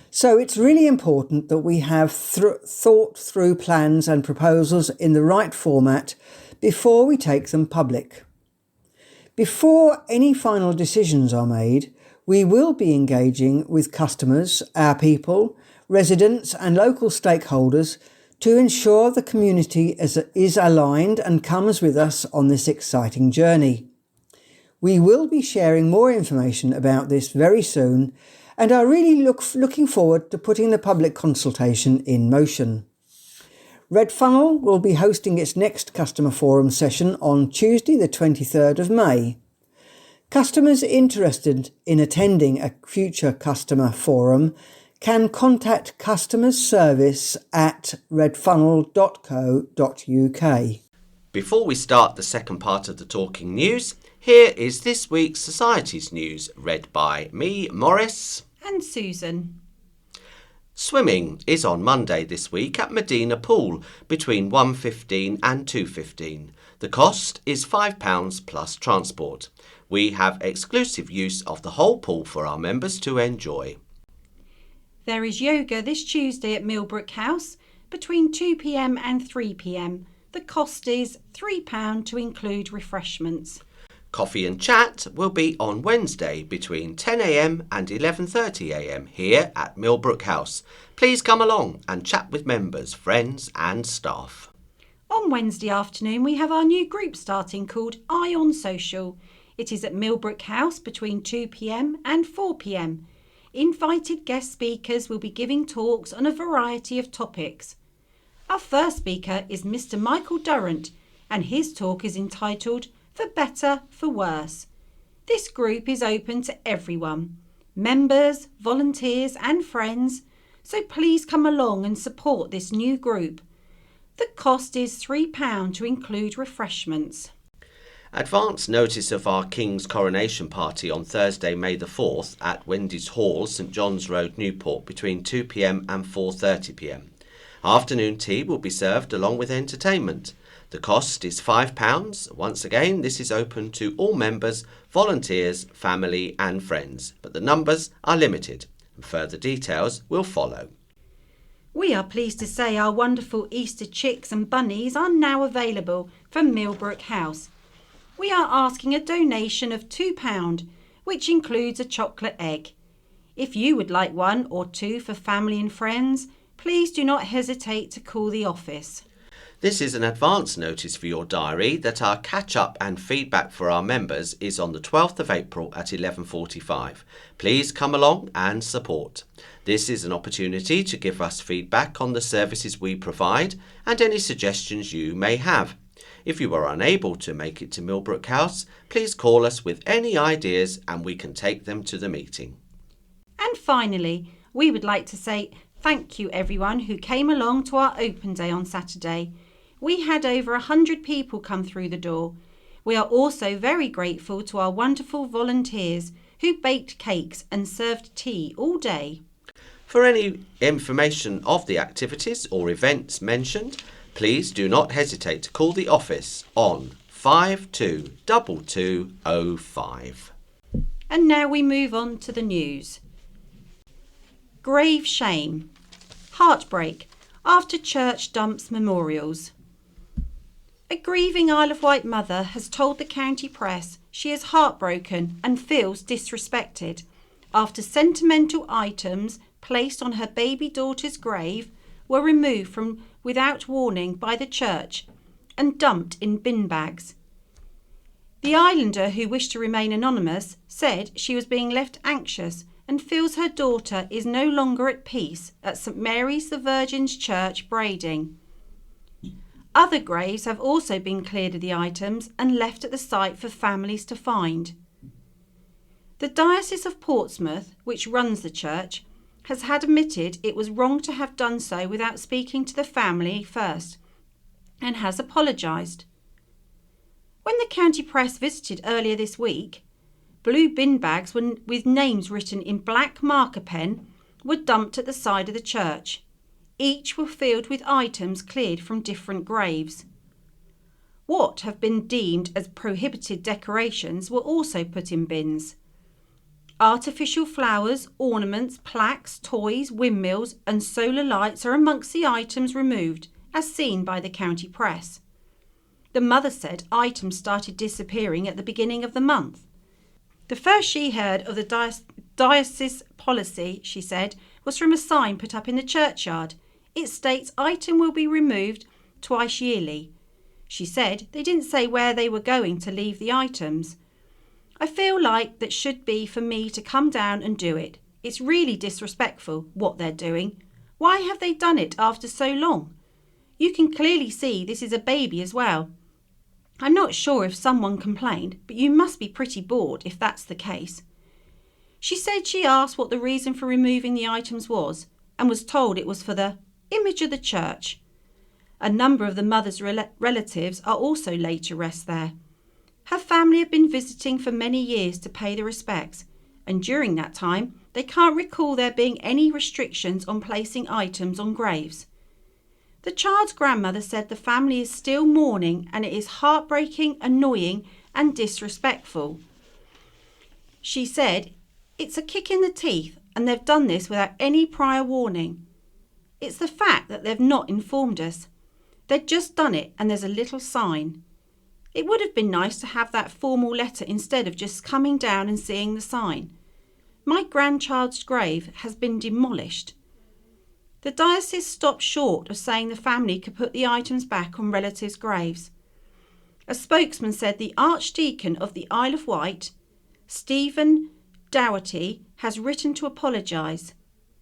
so it's really important that we have thought through plans and proposals in the right format before we take them public. Before any final decisions are made, we will be engaging with customers, our people, residents and local stakeholders to ensure the community is aligned and comes with us on this exciting journey. We will be sharing more information about this very soon and are really looking forward to putting the public consultation in motion. Red Funnel will be hosting its next customer forum session on Tuesday the 23rd of May. Customers interested in attending a future customer forum can contact customer service at redfunnel.co.uk. Before we start the second part of the Talking News, here is this week's Society's News, read by me, Morris. And Susan. Swimming is on Monday this week at Medina Pool between 1:15 and 2:15. The cost is £5 plus transport. We have exclusive use of the whole pool for our members to enjoy. There is yoga this Tuesday at Millbrook House between 2 p.m. and 3 p.m. The cost is £3 to include refreshments. Coffee and chat will be on Wednesday between 10 a.m. and 11:30 a.m. here at Millbrook House. Please come along and chat with members, friends and staff. On Wednesday afternoon we have our new group starting called Eye on Social. It is at Millbrook House between 2 p.m. and 4 p.m. Invited guest speakers will be giving talks on a variety of topics. Our first speaker is Mr. Michael Durrant, and his talk is entitled For Better, for Worse. This group is open to everyone, members, volunteers and friends, so please come along and support this new group. The cost is £3 to include refreshments. Advance notice of our King's coronation party on Thursday, May the 4th at Wendy's Hall, St John's Road, Newport between 2 p.m. and 4:30 p.m. Afternoon tea will be served along with entertainment. The cost is £5. Once again, this is open to all members, volunteers, family and friends, but the numbers are limited and further details will follow. We are pleased to say our wonderful Easter chicks and bunnies are now available from Millbrook House. We are asking a donation of £2, which includes a chocolate egg. If you would like one or two for family and friends, please do not hesitate to call the office. This is an advance notice for your diary that our catch-up and feedback for our members is on the 12th of April at 11:45. Please come along and support. This is an opportunity to give us feedback on the services we provide and any suggestions you may have. If you are unable to make it to Millbrook House, please call us with any ideas and we can take them to the meeting. And finally, we would like to say thank you everyone who came along to our open day on Saturday. We had over 100 people come through the door. We are also very grateful to our wonderful volunteers who baked cakes and served tea all day. For any information of the activities or events mentioned, please do not hesitate to call the office on 522205. And now we move on to the news. Grave shame. Heartbreak after church dumps memorials. A grieving Isle of Wight mother has told the county press she is heartbroken and feels disrespected after sentimental items placed on her baby daughter's grave were removed from without warning by the church and dumped in bin bags. The islander, who wished to remain anonymous, said she was being left anxious and feels her daughter is no longer at peace at St Mary's the Virgin's Church, Brading. Other graves have also been cleared of the items and left at the site for families to find. The Diocese of Portsmouth, which runs the church, has had admitted it was wrong to have done so without speaking to the family first, and has apologised. When the county press visited earlier this week, blue bin bags with names written in black marker pen were dumped at the side of the church. Each were filled with items cleared from different graves. What have been deemed as prohibited decorations were also put in bins. Artificial flowers, ornaments, plaques, toys, windmills and solar lights are amongst the items removed, as seen by the county press. The mother said items started disappearing at the beginning of the month. The first she heard of the diocese policy, she said, was from a sign put up in the churchyard. It states item will be removed twice yearly. She said they didn't say where they were going to leave the items. I feel like that should be for me to come down and do it. It's really disrespectful what they're doing. Why have they done it after so long? You can clearly see this is a baby as well. I'm not sure if someone complained, but you must be pretty bored if that's the case. She said she asked what the reason for removing the items was and was told it was for the image of the church. A number of the mother's relatives are also laid to rest there. Her family have been visiting for many years to pay their respects, and during that time they can't recall there being any restrictions on placing items on graves. The child's grandmother said the family is still mourning and it is heartbreaking, annoying and disrespectful. She said, "It's a kick in the teeth and they've done this without any prior warning. It's the fact that they've not informed us. They'd just done it and there's a little sign. It would have been nice to have that formal letter instead of just coming down and seeing the sign. My grandchild's grave has been demolished." The diocese stopped short of saying the family could put the items back on relatives' graves. A spokesman said the Archdeacon of the Isle of Wight, Stephen Dougherty, has written to apologise.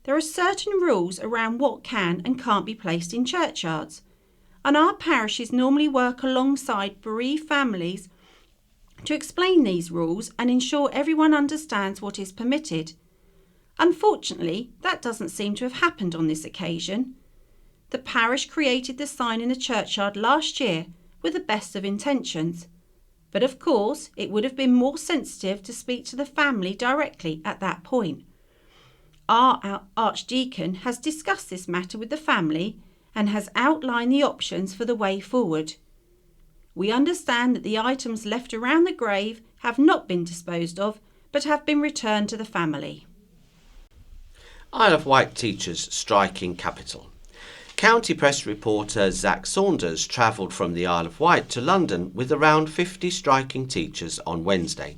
There are certain rules around what can and can't be placed in churchyards, and our parishes normally work alongside bereaved families to explain these rules and ensure everyone understands what is permitted. Unfortunately, that doesn't seem to have happened on this occasion. The parish created the sign in the churchyard last year with the best of intentions, but of course it would have been more sensitive to speak to the family directly at that point. Our Archdeacon has discussed this matter with the family and has outlined the options for the way forward. We understand that the items left around the grave have not been disposed of, but have been returned to the family. Isle of Wight teachers striking capital. County Press reporter Zach Saunders travelled from the Isle of Wight to London with around 50 striking teachers on Wednesday.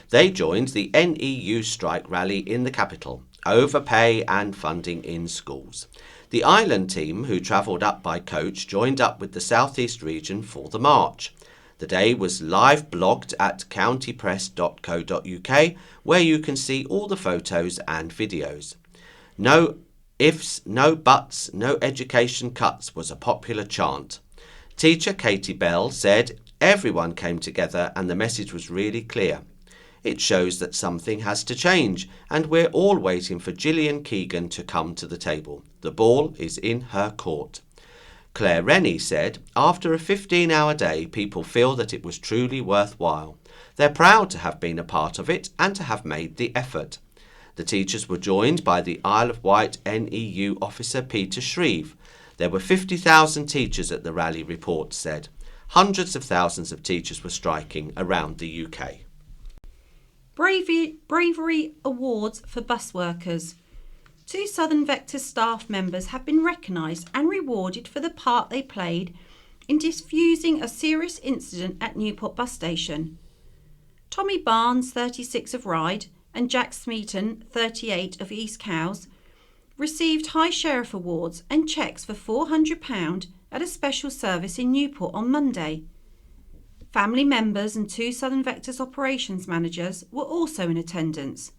They joined the NEU strike rally in the capital, over pay and funding in schools. The island team, who travelled up by coach, joined up with the South East region for the march. The day was live blogged at countypress.co.uk, where you can see all the photos and videos. No ifs, no buts, no education cuts was a popular chant. Teacher Katie Bell said everyone came together and the message was really clear. It shows that something has to change, and we're all waiting for Gillian Keegan to come to the table. The ball is in her court. Claire Rennie said, after a 15-hour day, people feel that it was truly worthwhile. They're proud to have been a part of it and to have made the effort. The teachers were joined by the Isle of Wight NEU officer Peter Shreve. There were 50,000 teachers at the rally, reports said. Hundreds of thousands of teachers were striking around the UK. Bravery Awards for bus workers. 2 Southern Vector staff members have been recognised and rewarded for the part they played in diffusing a serious incident at Newport bus station. Tommy Barnes, 36 of Ryde, and Jack Smeaton, 38 of East Cowes, received High Sheriff Awards and cheques for £400 at a special service in Newport on Monday. Family members and 2 Southern Vector's operations managers were also in attendance.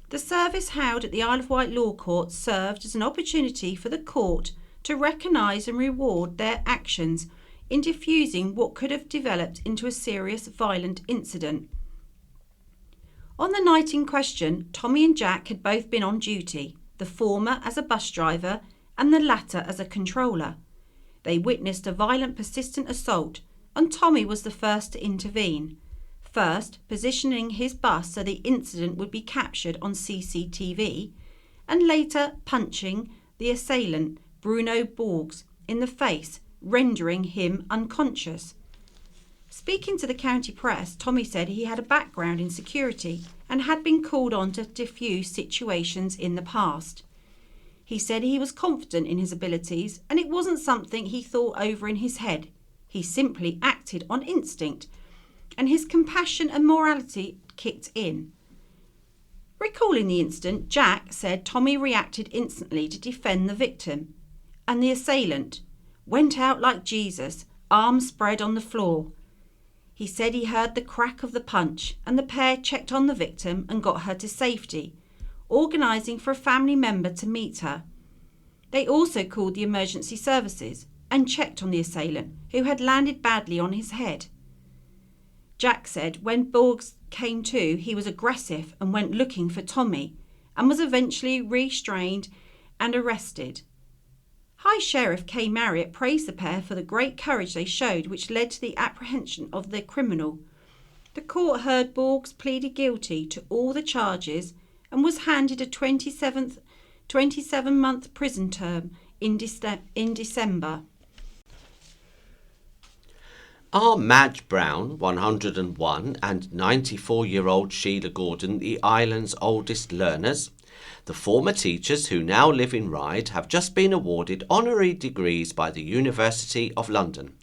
The service held at the Isle of Wight Law Court served as an opportunity for the court to recognise and reward their actions in diffusing what could have developed into a serious violent incident. On the night in question, Tommy and Jack had both been on duty, the former as a bus driver and the latter as a controller. They witnessed a violent, persistent assault, and Tommy was the first to intervene, first positioning his bus so the incident would be captured on CCTV, and later punching the assailant, Bruno Borgs, in the face, rendering him unconscious. Speaking to the county press, Tommy said he had a background in security and had been called on to defuse situations in the past. He said he was confident in his abilities and it wasn't something he thought over in his head. He simply acted on instinct, and his compassion and morality kicked in. Recalling the incident, Jack said Tommy reacted instantly to defend the victim, and the assailant went out like Jesus, arms spread on the floor. He said he heard the crack of the punch, and the pair checked on the victim and got her to safety, organising for a family member to meet her. They also called the emergency services and checked on the assailant, who had landed badly on his head. Jack said when Borgs came to, he was aggressive and went looking for Tommy, and was eventually restrained and arrested. High Sheriff Kay Marriott praised the pair for the great courage they showed, which led to the apprehension of the criminal. The court heard Borgs pleaded guilty to all the charges and was handed a 27-month prison term in December. Are Madge Brown, 101, and 94-year-old Sheila Gordon the island's oldest learners? The former teachers who now live in Ryde have just been awarded honorary degrees by the University of London.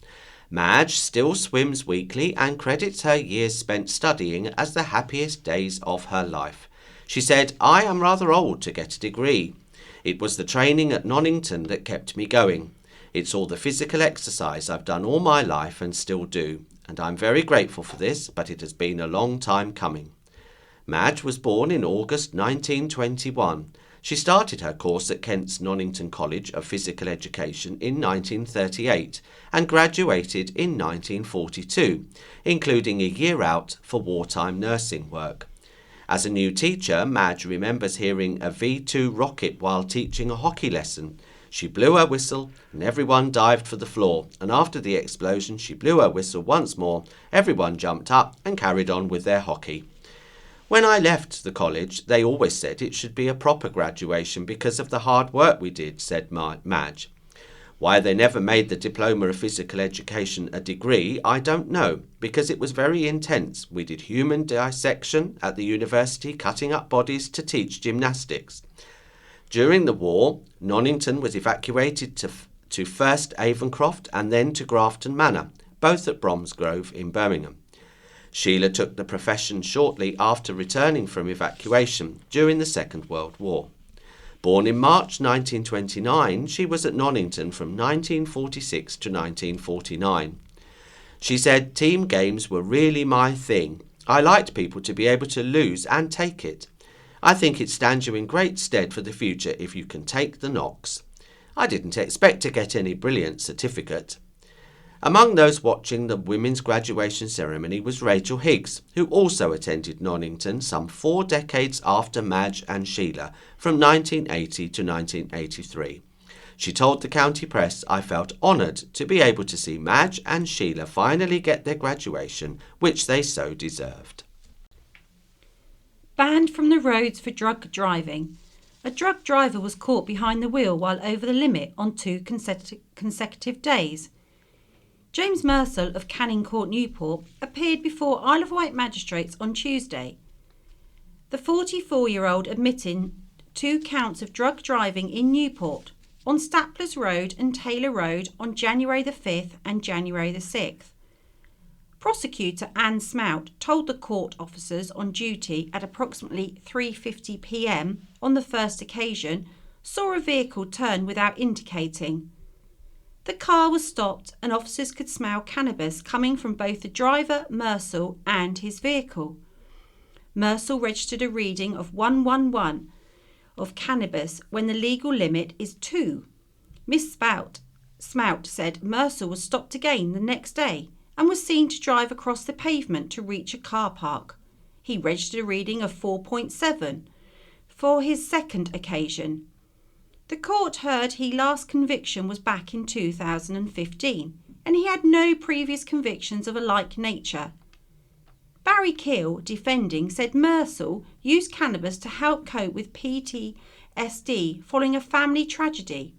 Madge still swims weekly and credits her years spent studying as the happiest days of her life. She said, "I am rather old to get a degree. It was the training at Nonnington that kept me going. It's all the physical exercise I've done all my life and still do, and I'm very grateful for this, but it has been a long time coming." Madge was born in August 1921. She started her course at Kent's Nonnington College of Physical Education in 1938 and graduated in 1942, including a year out for wartime nursing work. As a new teacher, Madge remembers hearing a V2 rocket while teaching a hockey lesson. She blew her whistle and everyone dived for the floor, and after the explosion she blew her whistle once more. Everyone jumped up and carried on with their hockey. When I left the college, they always said it should be a proper graduation because of the hard work we did, said Madge. Why they never made the Diploma of Physical Education a degree, I don't know, because it was very intense. We did human dissection at the university, cutting up bodies to teach gymnastics. During the war, Nonnington was evacuated to first Avencroft and then to Grafton Manor, both at Bromsgrove in Birmingham. Sheila took the profession shortly after returning from evacuation during the Second World War. Born in March 1929, she was at Nonnington from 1946 to 1949. She said, "Team games were really my thing. I liked people to be able to lose and take it. I think it stands you in great stead for the future if you can take the knocks. I didn't expect to get any brilliant certificate." Among those watching the women's graduation ceremony was Rachel Higgs, who also attended Nonnington some 4 decades after Madge and Sheila, from 1980 to 1983. She told the county press, "I felt honoured to be able to see Madge and Sheila finally get their graduation, which they so deserved." Banned from the roads for drug driving. A drug driver was caught behind the wheel while over the limit on 2 consecutive days. James Mersall of Canning Court, Newport, appeared before Isle of Wight magistrates on Tuesday. The 44-year-old admitting 2 counts of drug driving in Newport, on Staplers Road and Taylor Road on January the 5th and January the 6th. Prosecutor Anne Smout told the court officers on duty at approximately 3:50 p.m. on the first occasion saw a vehicle turn without indicating. The car was stopped and officers could smell cannabis coming from both the driver, Mersall, and his vehicle. Mersall registered a reading of 111 of cannabis when the legal limit is 2. Miss Smout said Mersall was stopped again the next day and was seen to drive across the pavement to reach a car park. He registered a reading of 4.7 for his second occasion. The court heard his last conviction was back in 2015 and he had no previous convictions of a like nature. Barry Keel, defending, said Mersall used cannabis to help cope with PTSD following a family tragedy.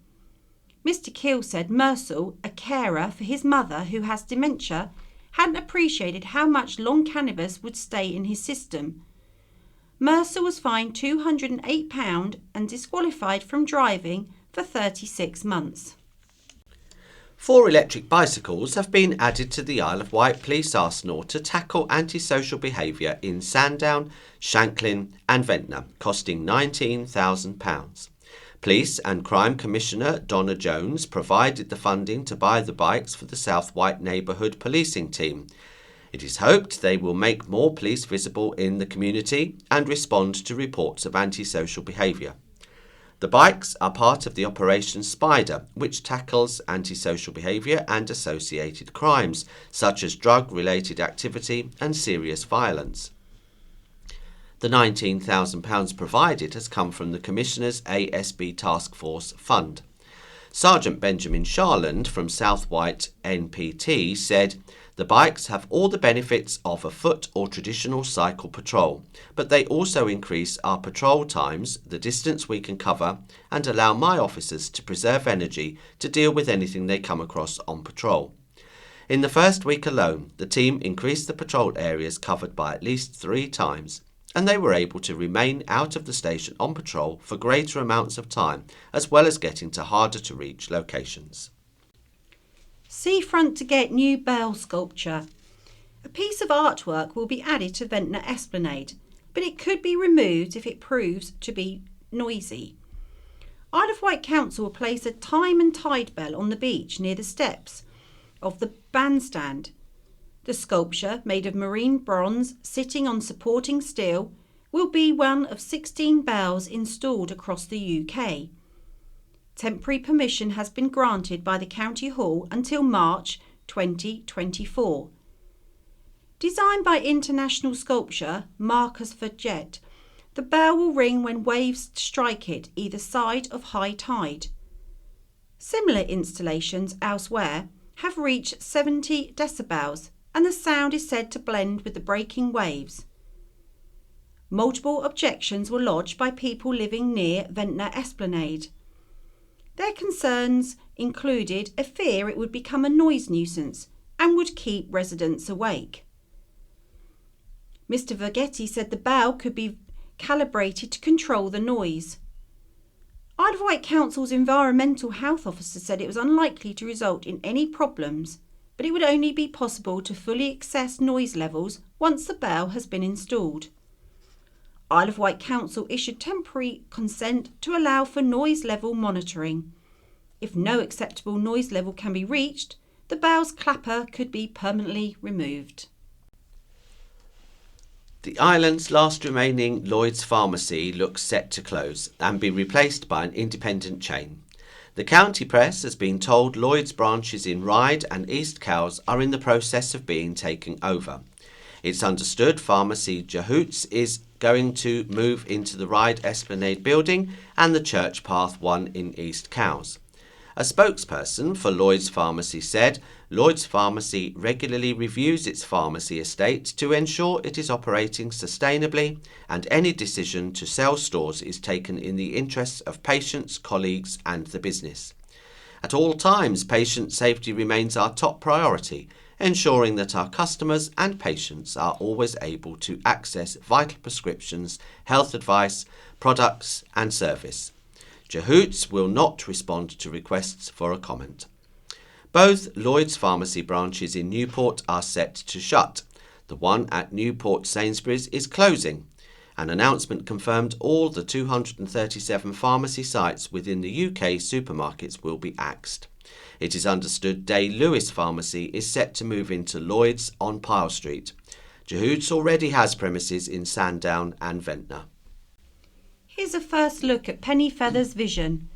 Mr. Keel said Mersall, a carer for his mother who has dementia, hadn't appreciated how much long cannabis would stay in his system. Mersall was fined £208 and disqualified from driving for 36 months. 4 electric bicycles have been added to the Isle of Wight police arsenal to tackle antisocial behaviour in Sandown, Shanklin and Ventnor, costing £19,000. Police and Crime Commissioner Donna Jones provided the funding to buy the bikes for the South Wight Neighbourhood Policing Team. It is hoped they will make more police visible in the community and respond to reports of antisocial behaviour. The bikes are part of the Operation Spider, which tackles antisocial behaviour and associated crimes, such as drug-related activity and serious violence. The £19,000 provided has come from the Commissioner's ASB Task Force Fund. Sergeant Benjamin Sharland from South Wight NPT said, "The bikes have all the benefits of a foot or traditional cycle patrol, but they also increase our patrol times, the distance we can cover, and allow my officers to preserve energy to deal with anything they come across on patrol." In the first week alone, the team increased the patrol areas covered by at least 3 times, and they were able to remain out of the station on patrol for greater amounts of time, as well as getting to harder to reach locations. Seafront to get new bell sculpture. A piece of artwork will be added to Ventnor Esplanade, but it could be removed if it proves to be noisy. Isle of Wight Council will place a time and tide bell on the beach near the steps of the bandstand. The sculpture, made of marine bronze sitting on supporting steel, will be one of 16 bells installed across the UK. Temporary permission has been granted by the County Hall until March 2024. Designed by international sculptor Marcus Vergette, the bell will ring when waves strike it either side of high tide. Similar installations elsewhere have reached 70 decibels, and the sound is said to blend with the breaking waves. Multiple objections were lodged by people living near Ventnor Esplanade. Their concerns included a fear it would become a noise nuisance and would keep residents awake. Mr. Vergetti said the bell could be calibrated to control the noise. Isle of Wight Council's Environmental Health Officer said it was unlikely to result in any problems, but it would only be possible to fully assess noise levels once the bell has been installed. Isle of Wight Council issued temporary consent to allow for noise level monitoring. If no acceptable noise level can be reached, the bell's clapper could be permanently removed. The island's last remaining Lloyd's pharmacy looks set to close and be replaced by an independent chain. The county press has been told Lloyd's branches in Ryde and East Cowes are in the process of being taken over. It's understood pharmacy Jahoots is going to move into the Ryde Esplanade building and the Church Path one in East Cowes. A spokesperson for Lloyd's Pharmacy said Lloyd's Pharmacy regularly reviews its pharmacy estate to ensure it is operating sustainably, and any decision to sell stores is taken in the interests of patients, colleagues and the business. At all times, patient safety remains our top priority, ensuring that our customers and patients are always able to access vital prescriptions, health advice, products and service. Jahoots will not respond to requests for a comment. Both Lloyd's Pharmacy branches in Newport are set to shut. The one at Newport Sainsbury's is closing. An announcement confirmed all the 237 pharmacy sites within the UK supermarkets will be axed. It is understood Day Lewis Pharmacy is set to move into Lloyd's on Pyle Street. Jahoots already has premises in Sandown and Ventnor. Here's a first look at Pennyfeather's vision.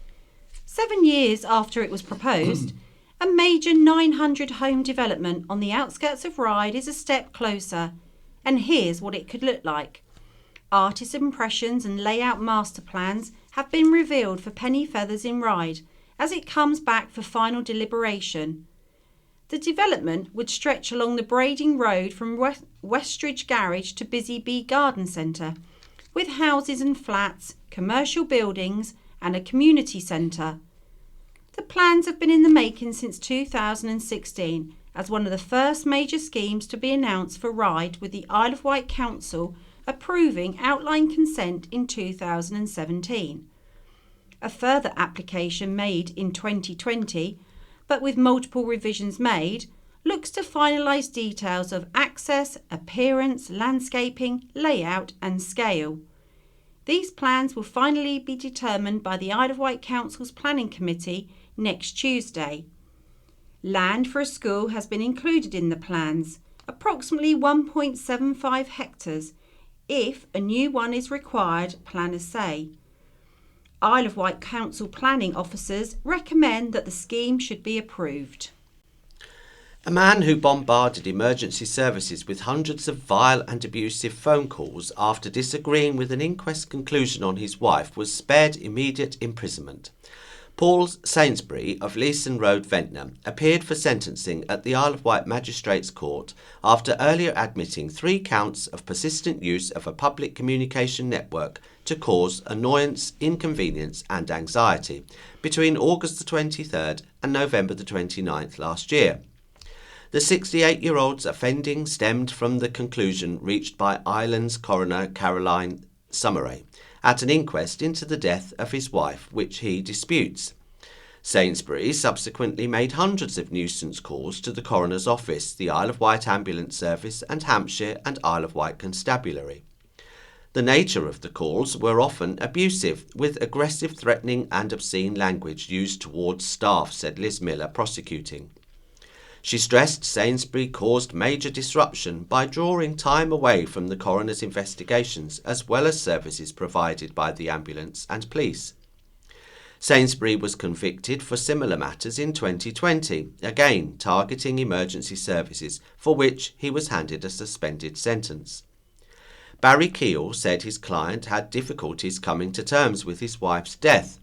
7 years after it was proposed, a major 900-home development on the outskirts of Ryde is a step closer, and here's what it could look like. Artist impressions and layout master plans have been revealed for Pennyfeathers in Ryde as it comes back for final deliberation. The development would stretch along the Brading Road from Westridge Garage to Busy Bee Garden Centre, with houses and flats, commercial buildings and a community centre. The plans have been in the making since 2016 as one of the first major schemes to be announced for Ryde, with the Isle of Wight Council approving outline consent in 2017. A further application made in 2020, but with multiple revisions made, looks to finalise details of access, appearance, landscaping, layout and scale. These plans will finally be determined by the Isle of Wight Council's Planning Committee next Tuesday. Land for a school has been included in the plans, approximately 1.75 hectares. If a new one is required, planners say. Isle of Wight Council planning officers recommend that the scheme should be approved. A man who bombarded emergency services with hundreds of vile and abusive phone calls after disagreeing with an inquest conclusion on his wife was spared immediate imprisonment. Paul Sainsbury of Leeson Road, Ventnor, appeared for sentencing at the Isle of Wight Magistrates Court after earlier admitting 3 counts of persistent use of a public communication network to cause annoyance, inconvenience and anxiety between August the 23rd and November the 29th last year. The 68-year-old's offending stemmed from the conclusion reached by Islands coroner Caroline Summeray at an inquest into the death of his wife, which he disputes. Sainsbury subsequently made hundreds of nuisance calls to the coroner's office, the Isle of Wight Ambulance Service and Hampshire and Isle of Wight Constabulary. The nature of the calls were often abusive, with aggressive, threatening and obscene language used towards staff, said Liz Miller, prosecuting. She stressed Sainsbury caused major disruption by drawing time away from the coroner's investigations as well as services provided by the ambulance and police. Sainsbury was convicted for similar matters in 2020, again targeting emergency services, for which he was handed a suspended sentence. Barry Keel said his client had difficulties coming to terms with his wife's death.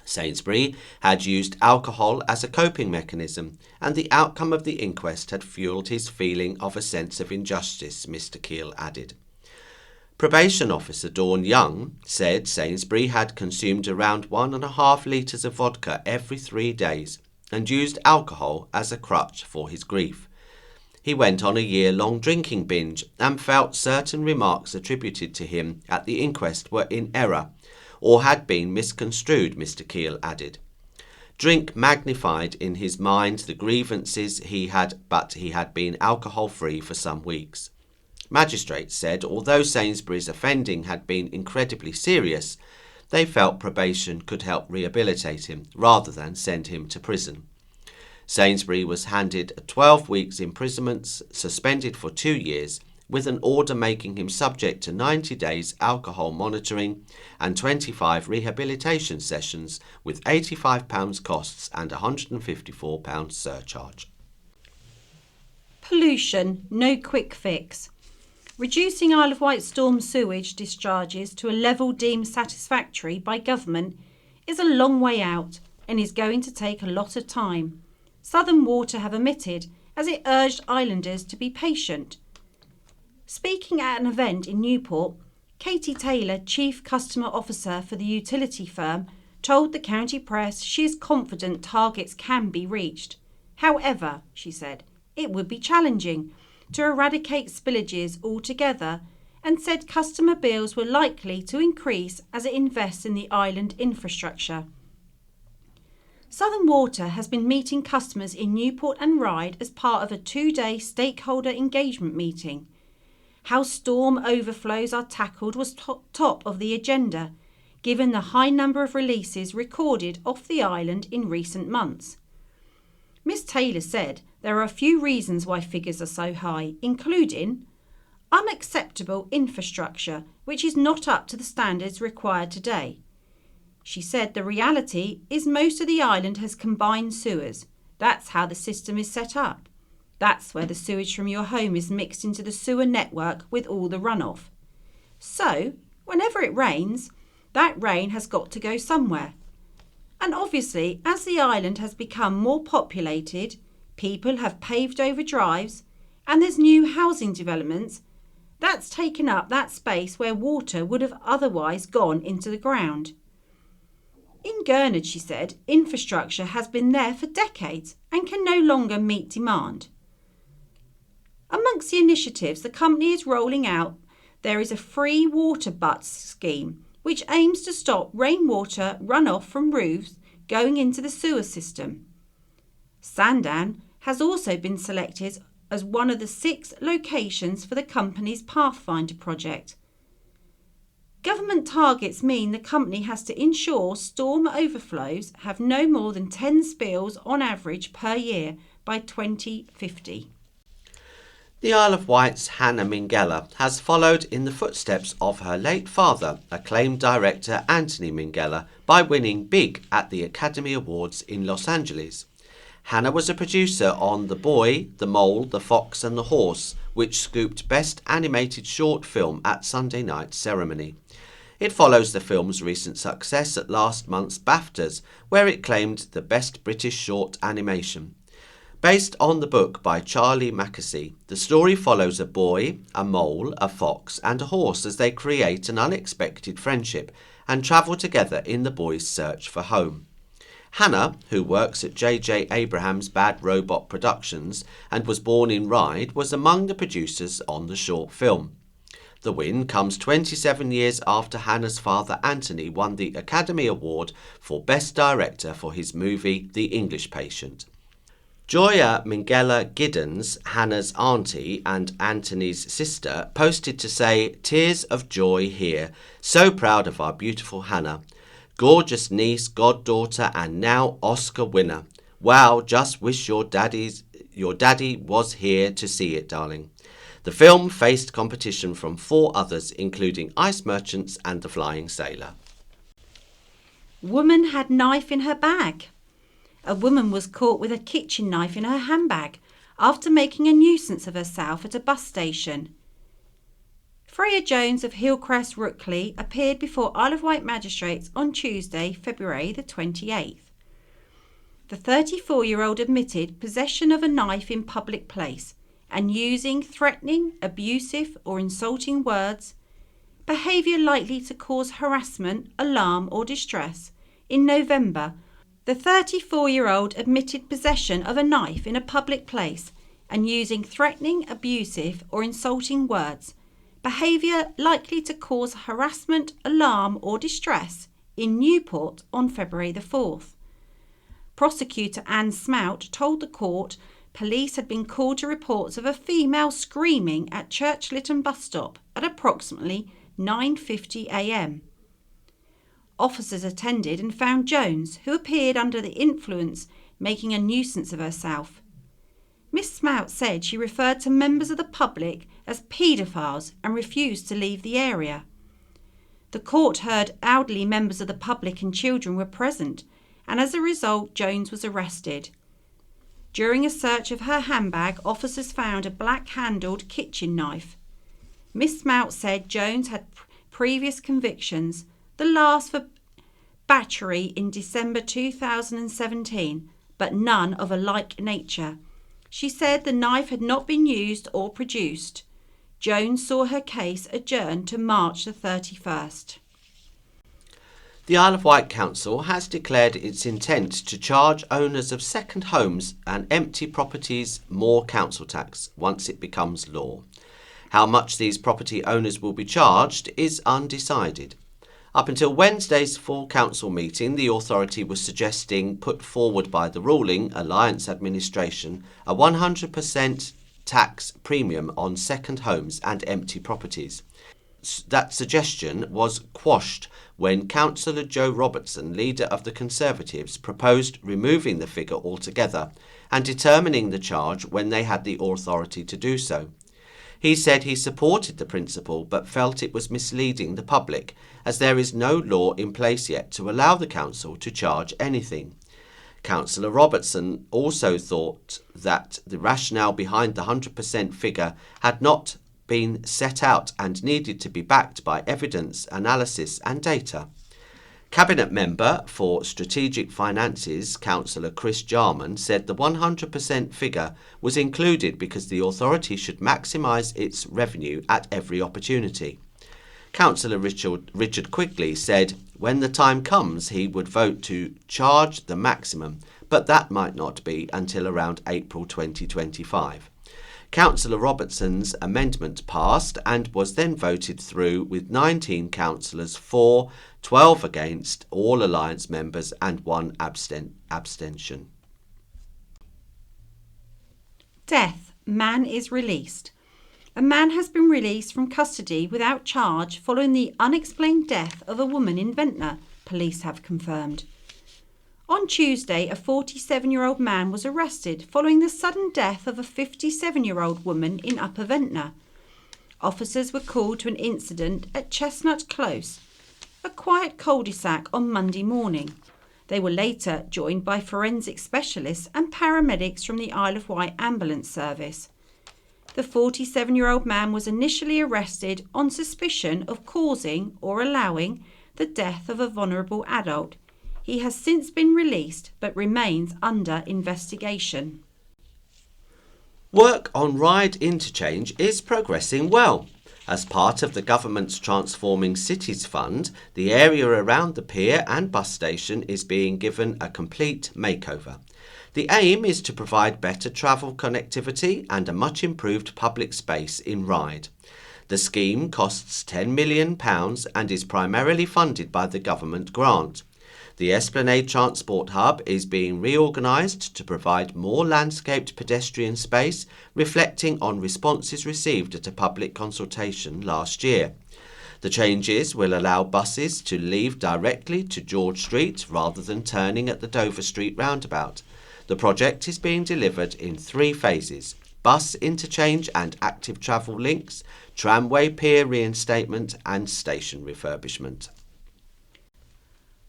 Sainsbury had used alcohol as a coping mechanism, and the outcome of the inquest had fuelled his feeling of a sense of injustice, Mr. Keel added. Probation officer Dawn Young said Sainsbury had consumed around 1.5 litres of vodka every 3 days and used alcohol as a crutch for his grief. He went on a year-long drinking binge and felt certain remarks attributed to him at the inquest were in error or had been misconstrued, Mr. Keel added. Drink magnified in his mind the grievances he had, but he had been alcohol-free for some weeks. Magistrates said although Sainsbury's offending had been incredibly serious, they felt probation could help rehabilitate him rather than send him to prison. Sainsbury was handed 12 weeks imprisonment, suspended for 2 years, with an order making him subject to 90 days alcohol monitoring and 25 rehabilitation sessions with £85 costs and £154 surcharge. Pollution, no quick fix. Reducing Isle of Wight storm sewage discharges to a level deemed satisfactory by government is a long way out and is going to take a lot of time. Southern Water have admitted, as it urged islanders to be patient. Speaking at an event in Newport, Katie Taylor, Chief Customer Officer for the utility firm, told the county press she is confident targets can be reached. However, she said, it would be challenging to eradicate spillages altogether, and said customer bills were likely to increase as it invests in the island infrastructure. Southern Water has been meeting customers in Newport and Ryde as part of a 2-day stakeholder engagement meeting. How storm overflows are tackled was top of the agenda, given the high number of releases recorded off the island in recent months. Ms Taylor said there are a few reasons why figures are so high, including unacceptable infrastructure, which is not up to the standards required today. She said the reality is most of the island has combined sewers. That's how the system is set up. That's where the sewage from your home is mixed into the sewer network with all the runoff. So, whenever it rains, that rain has got to go somewhere. And obviously, as the island has become more populated, people have paved over drives, and there's new housing developments, that's taken up that space where water would have otherwise gone into the ground. In Gurnard, she said, infrastructure has been there for decades and can no longer meet demand. Amongst the initiatives the company is rolling out, there is a free water butts scheme, which aims to stop rainwater runoff from roofs going into the sewer system. Sandown has also been selected as one of the 6 locations for the company's Pathfinder project. Government targets mean the company has to ensure storm overflows have no more than 10 spills on average per year by 2050. The Isle of Wight's Hannah Minghella has followed in the footsteps of her late father, acclaimed director Anthony Minghella, by winning big at the Academy Awards in Los Angeles. Hannah was a producer on The Boy, The Mole, The Fox and the Horse, which scooped Best Animated Short Film at Sunday night's ceremony. It follows the film's recent success at last month's BAFTAs, where it claimed the Best British Short Animation. Based on the book by Charlie Mackesy, the story follows a boy, a mole, a fox and a horse as they create an unexpected friendship and travel together in the boy's search for home. Hannah, who works at J.J. Abrams' Bad Robot Productions and was born in Ryde, was among the producers on the short film. The win comes 27 years after Hannah's father Anthony won the Academy Award for Best Director for his movie The English Patient. Joya Minghella Giddens, Hannah's auntie and Anthony's sister, posted to say, "Tears of joy here. So proud of our beautiful Hannah. Gorgeous niece, goddaughter and now Oscar winner. Wow, just wish your daddy was here to see it, darling." The film faced competition from 4 others, including Ice Merchants and The Flying Sailor. Woman had knife in her bag. A woman was caught with a kitchen knife in her handbag after making a nuisance of herself at a bus station. Freya Jones of Hillcrest Rookley appeared before Isle of Wight magistrates on Tuesday, February the 28th. The 34-year-old admitted possession of a knife in public place and using threatening, abusive or insulting words, behaviour likely to cause harassment, alarm or distress. In November, the 34-year-old admitted possession of a knife in a public place and using threatening, abusive or insulting words, behaviour likely to cause harassment, alarm or distress in Newport on February the 4th. Prosecutor Anne Smout told the court police had been called to reports of a female screaming at Church Lytton bus stop at approximately 9:50 a.m. Officers attended and found Jones, who appeared under the influence, making a nuisance of herself. Miss Smout said she referred to members of the public as paedophiles and refused to leave the area. The court heard elderly members of the public and children were present, and as a result, Jones was arrested. During a search of her handbag, officers found a black-handled kitchen knife. Miss Smout said Jones had previous convictions, the last for battery in December 2017, but none of a like nature. She said the knife had not been used or produced. Jones saw her case adjourned to March the 31st. The Isle of Wight Council has declared its intent to charge owners of second homes and empty properties more council tax once it becomes law. How much these property owners will be charged is undecided. Up until Wednesday's full council meeting, the authority was suggesting put forward by the ruling Alliance administration a 100% tax premium on second homes and empty properties. That suggestion was quashed when Councillor Joe Robertson, leader of the Conservatives, proposed removing the figure altogether and determining the charge when they had the authority to do so. He said he supported the principle but felt it was misleading the public, as there is no law in place yet to allow the council to charge anything. Councillor Robertson also thought that the rationale behind the 100% figure had not been set out and needed to be backed by evidence, analysis and data. Cabinet member for Strategic Finances, Councillor Chris Jarman, said the 100% figure was included because the authority should maximise its revenue at every opportunity. Councillor Richard Quigley said when the time comes he would vote to charge the maximum, but that might not be until around April 2025. Councillor Robertson's amendment passed and was then voted through with 19 councillors for, 12 against, all Alliance members and 1 abstention. Death. Man is released. A man has been released from custody without charge following the unexplained death of a woman in Ventnor, police have confirmed. On Tuesday, a 47-year-old man was arrested following the sudden death of a 57-year-old woman in Upper Ventnor. Officers were called to an incident at Chestnut Close, a quiet cul-de-sac, on Monday morning. They were later joined by forensic specialists and paramedics from the Isle of Wight Ambulance Service. The 47-year-old man was initially arrested on suspicion of causing or allowing the death of a vulnerable adult. He has since been released but remains under investigation. Work on Ryde Interchange is progressing well. As part of the government's Transforming Cities Fund, the area around the pier and bus station is being given a complete makeover. The aim is to provide better travel connectivity and a much improved public space in Ryde. The scheme costs £10 million and is primarily funded by the government grant. The Esplanade Transport Hub is being reorganised to provide more landscaped pedestrian space, reflecting on responses received at a public consultation last year. The changes will allow buses to leave directly to George Street rather than turning at the Dover Street roundabout. The project is being delivered in 3 phases: bus interchange and active travel links, tramway pier reinstatement and station refurbishment.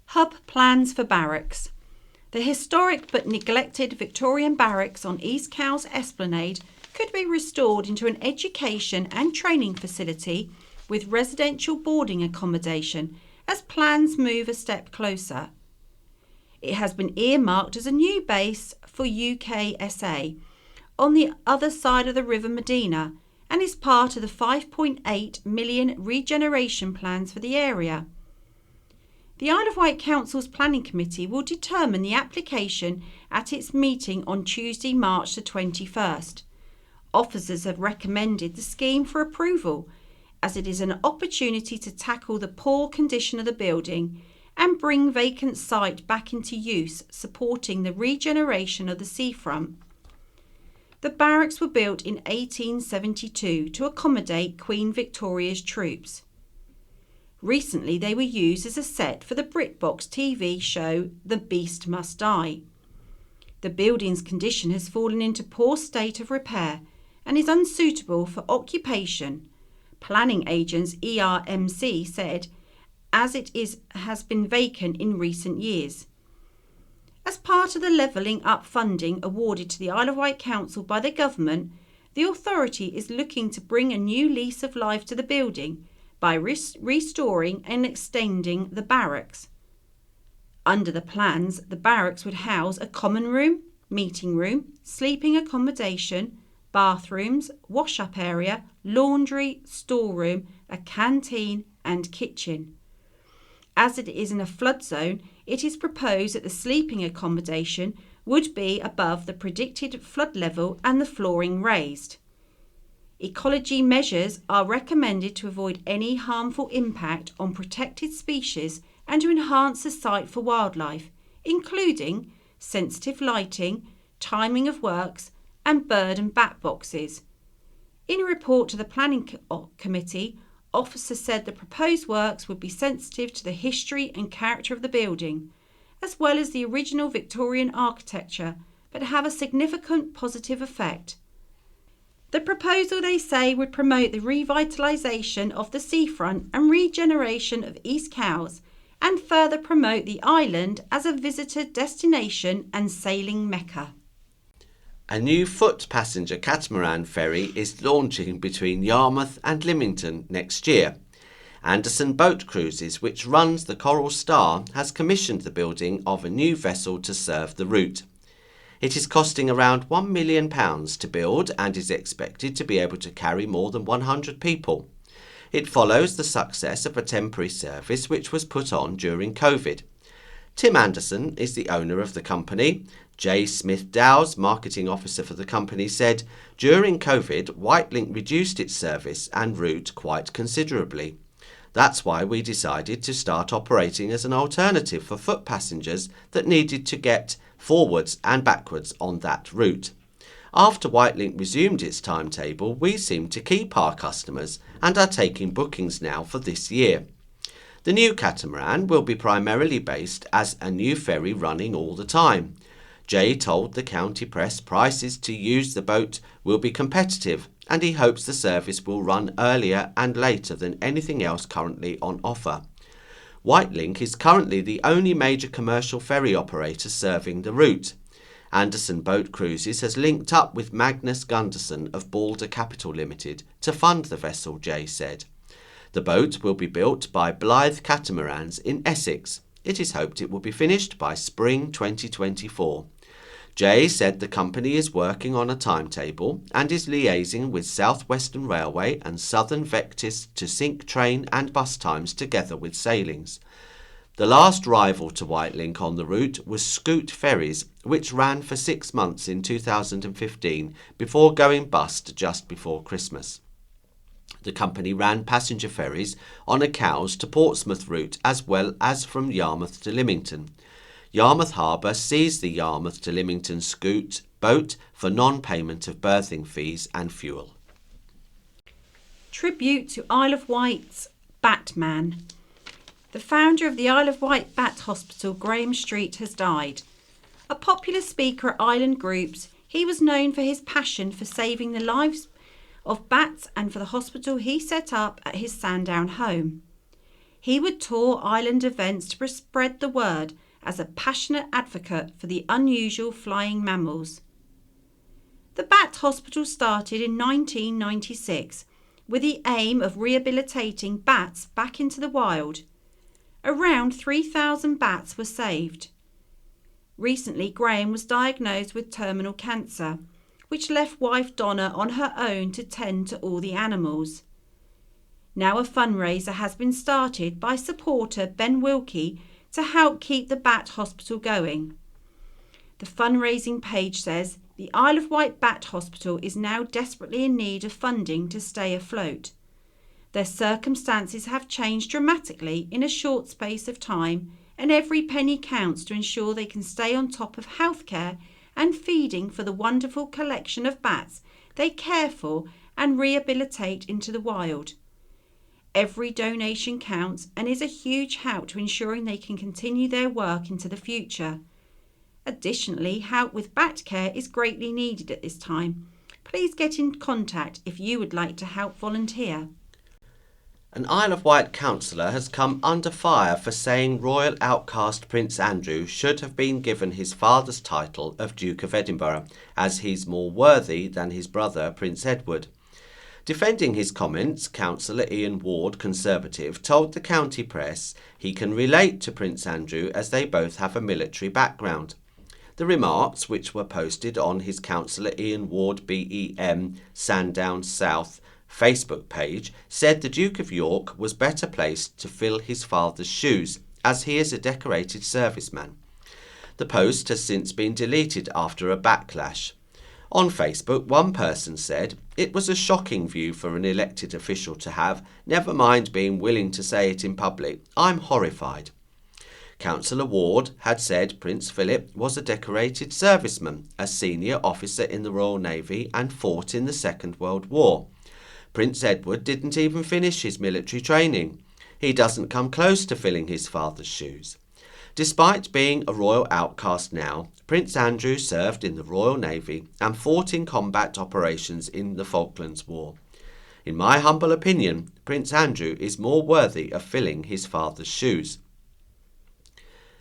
Hub plans for barracks. The historic but neglected Victorian barracks on East Cowes Esplanade could be restored into an education and training facility with residential boarding accommodation as plans move a step closer. It has been earmarked as a new base for UKSA on the other side of the River Medina and is part of the £5.8 million regeneration plans for the area. The Isle of Wight Council's Planning Committee will determine the application at its meeting on Tuesday, March the 21st. Officers have recommended the scheme for approval as it is an opportunity to tackle the poor condition of the building and bring vacant site back into use, supporting the regeneration of the seafront. The barracks were built in 1872 to accommodate Queen Victoria's troops. Recently, they were used as a set for the BritBox TV show The Beast Must Die. The building's condition has fallen into poor state of repair and is unsuitable for occupation. Planning agents ERMC said, as it has been vacant in recent years. As part of the levelling up funding awarded to the Isle of Wight Council by the government, the authority is looking to bring a new lease of life to the building by restoring and extending the barracks. Under the plans, the barracks would house a common room, meeting room, sleeping accommodation, bathrooms, wash-up area, laundry, storeroom, a canteen and kitchen. As it is in a flood zone, it is proposed that the sleeping accommodation would be above the predicted flood level and the flooring raised. Ecology measures are recommended to avoid any harmful impact on protected species and to enhance the site for wildlife, including sensitive lighting, timing of works, and bird and bat boxes. In a report to the Planning Committee, officers said the proposed works would be sensitive to the history and character of the building, as well as the original Victorian architecture, but have a significant positive effect. The proposal, they say, would promote the revitalisation of the seafront and regeneration of East Cowes, and further promote the island as a visitor destination and sailing mecca. A new foot passenger catamaran ferry is launching between Yarmouth and Lymington next year. Anderson Boat Cruises, which runs the Coral Star, has commissioned the building of a new vessel to serve the route. It is costing around £1 million to build and is expected to be able to carry more than 100 people. It follows the success of a temporary service which was put on during COVID. Tim Anderson is the owner of the company. Jay Smith-Dowes, marketing officer for the company, said, during COVID, Whitelink reduced its service and route quite considerably. That's why we decided to start operating as an alternative for foot passengers that needed to get forwards and backwards on that route. After Whitelink resumed its timetable, we seemed to keep our customers and are taking bookings now for this year. The new catamaran will be primarily based as a new ferry running all the time. Jay told the county press prices to use the boat will be competitive and he hopes the service will run earlier and later than anything else currently on offer. Whitelink is currently the only major commercial ferry operator serving the route. Anderson Boat Cruises has linked up with Magnus Gunderson of Balder Capital Limited to fund the vessel, Jay said. The boat will be built by Blythe Catamarans in Essex. It is hoped it will be finished by spring 2024. Jay said the company is working on a timetable and is liaising with South Western Railway and Southern Vectis to sync train and bus times together with sailings. The last rival to Whitelink on the route was Scoot Ferries, which ran for 6 months in 2015 before going bust just before Christmas. The company ran passenger ferries on a Cowes to Portsmouth route as well as from Yarmouth to Lymington. Yarmouth Harbour seized the Yarmouth to Lymington Scoot boat for non-payment of berthing fees and fuel. Tribute to Isle of Wight's Batman. The founder of the Isle of Wight Bat Hospital, Graham Street, has died. A popular speaker at island groups, he was known for his passion for saving the lives of bats and for the hospital he set up at his Sandown home. He would tour island events to spread the word as a passionate advocate for the unusual flying mammals. The Bat Hospital started in 1996 with the aim of rehabilitating bats back into the wild. Around 3,000 bats were saved. Recently, Graham was diagnosed with terminal cancer, which left wife Donna on her own to tend to all the animals. Now a fundraiser has been started by supporter Ben Wilkie to help keep the Bat Hospital going. The fundraising page says the Isle of Wight Bat Hospital is now desperately in need of funding to stay afloat. Their circumstances have changed dramatically in a short space of time, and every penny counts to ensure they can stay on top of healthcare and feeding for the wonderful collection of bats they care for and rehabilitate into the wild. Every donation counts and is a huge help to ensuring they can continue their work into the future. Additionally, help with bat care is greatly needed at this time. Please get in contact if you would like to help volunteer. An Isle of Wight councillor has come under fire for saying royal outcast Prince Andrew should have been given his father's title of Duke of Edinburgh, as he's more worthy than his brother Prince Edward. Defending his comments, Councillor Ian Ward, Conservative, told the county press he can relate to Prince Andrew as they both have a military background. The remarks, which were posted on his Councillor Ian Ward BEM Sandown South Facebook page, said the Duke of York was better placed to fill his father's shoes, as he is a decorated serviceman. The post has since been deleted after a backlash. On Facebook, one person said, "It was a shocking view for an elected official to have, never mind being willing to say it in public. I'm horrified." Councillor Ward had said Prince Philip was a decorated serviceman, a senior officer in the Royal Navy, and fought in the Second World War. Prince Edward didn't even finish his military training. He doesn't come close to filling his father's shoes. Despite being a royal outcast now, Prince Andrew served in the Royal Navy and fought in combat operations in the Falklands War. In my humble opinion, Prince Andrew is more worthy of filling his father's shoes.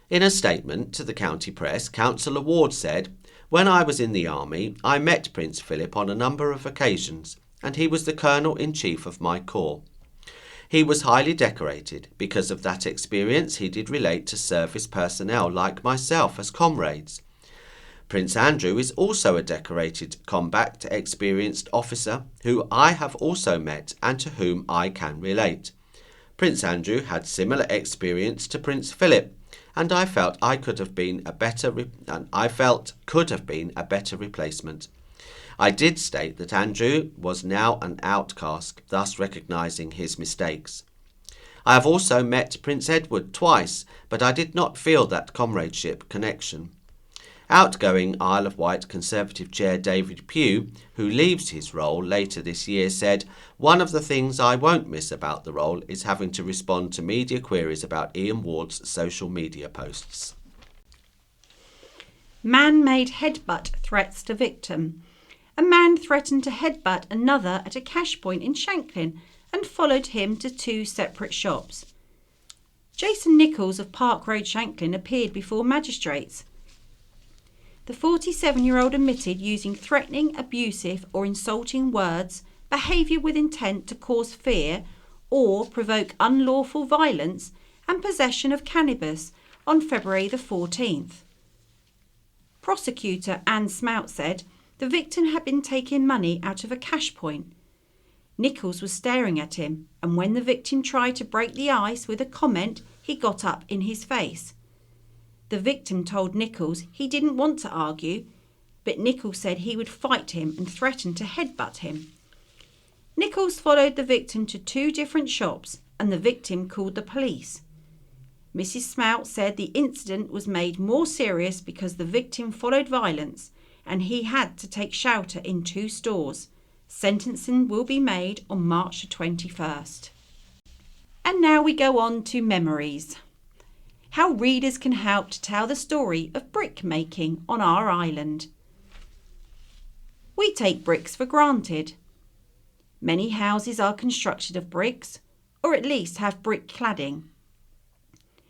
In a statement to the county press, Councillor Ward said, "When I was in the army, I met Prince Philip on a number of occasions, and he was the Colonel-in-Chief of my corps. He was highly decorated. Because of that experience, he did relate to service personnel like myself as comrades. Prince Andrew is also a decorated, combat experienced officer who I have also met and to whom I can relate. Prince Andrew had similar experience to Prince Philip, and I felt could have been a better replacement. I did state that Andrew was now an outcast, thus recognising his mistakes. I have also met Prince Edward twice, but I did not feel that comradeship connection." Outgoing Isle of Wight Conservative Chair David Pugh, who leaves his role later this year, said, "One of the things I won't miss about the role is having to respond to media queries about Ian Ward's social media posts." Man-made headbutt threats to victim. A man threatened to headbutt another at a cash point in Shanklin and followed him to two separate shops. Jason Nichols of Park Road, Shanklin, appeared before magistrates. The 47-year-old admitted using threatening, abusive or insulting words, behaviour with intent to cause fear or provoke unlawful violence, and possession of cannabis on February the 14th. Prosecutor Anne Smout said the victim had been taking money out of a cash point. Nichols was staring at him, and when the victim tried to break the ice with a comment, he got up in his face. The victim told Nichols he didn't want to argue, but Nichols said he would fight him and threatened to headbutt him. Nichols followed the victim to two different shops, and the victim called the police. Mrs. Smout said the incident was made more serious because the victim followed violence and he had to take shelter in two stores. Sentencing will be made on March 21st. And now we go on to memories. How readers can help to tell the story of brick making on our island. We take bricks for granted. Many houses are constructed of bricks, or at least have brick cladding.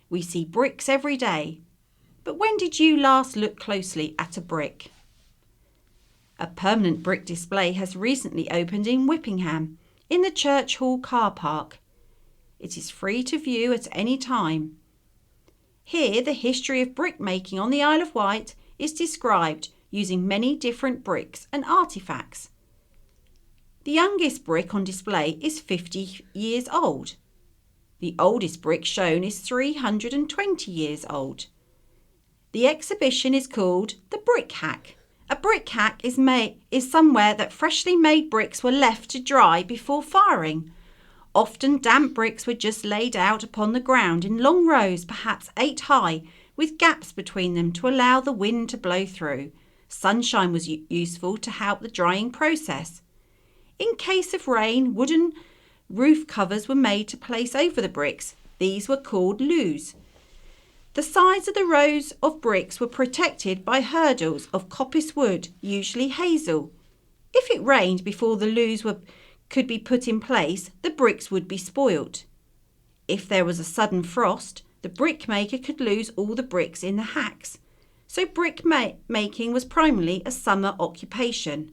We see bricks every day, but when did you last look closely at a brick? A permanent brick display has recently opened in Whippingham, in the Church Hall car park. It is free to view at any time. Here, the history of brick making on the Isle of Wight is described using many different bricks and artefacts. The youngest brick on display is 50 years old. The oldest brick shown is 320 years old. The exhibition is called the Brick Hack. A brick hack is somewhere that freshly made bricks were left to dry before firing. Often damp bricks were just laid out upon the ground in long rows, perhaps 8 high, with gaps between them to allow the wind to blow through. Sunshine was useful to help the drying process. In case of rain, wooden roof covers were made to place over the bricks. These were called loos. The sides of the rows of bricks were protected by hurdles of coppice wood, usually hazel. If it rained before the loos could be put in place, the bricks would be spoilt. If there was a sudden frost, the brickmaker could lose all the bricks in the hacks. So brick making was primarily a summer occupation.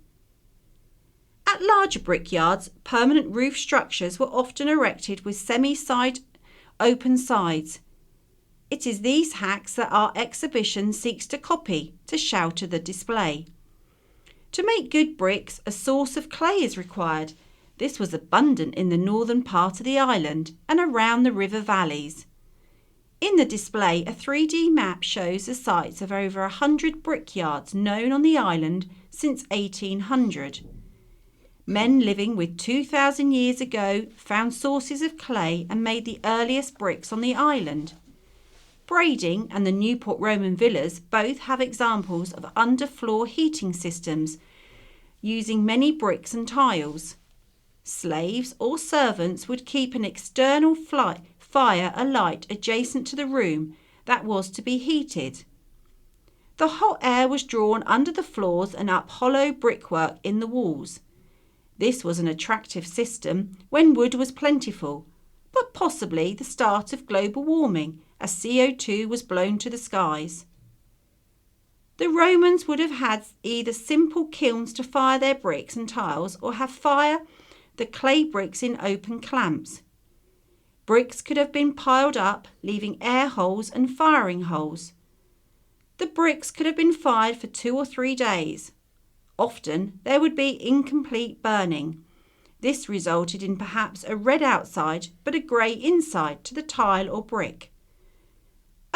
At larger brickyards, permanent roof structures were often erected with semi-side open sides. It is these hacks that our exhibition seeks to copy to shelter the display. To make good bricks, a source of clay is required. This was abundant in the northern part of the island and around the river valleys. In the display, a 3D map shows the sites of over 100 brickyards known on the island since 1800. Men living with 2,000 years ago found sources of clay and made the earliest bricks on the island. Brading and the Newport Roman villas both have examples of underfloor heating systems using many bricks and tiles. Slaves or servants would keep an external fire alight adjacent to the room that was to be heated. The hot air was drawn under the floors and up hollow brickwork in the walls. This was an attractive system when wood was plentiful, but possibly the start of global warming as CO2 was blown to the skies. The Romans would have had either simple kilns to fire their bricks and tiles or have fire the clay bricks in open clamps. Bricks could have been piled up, leaving air holes and firing holes. The bricks could have been fired for 2 or 3 days. Often there would be incomplete burning. This resulted in perhaps a red outside but a grey inside to the tile or brick.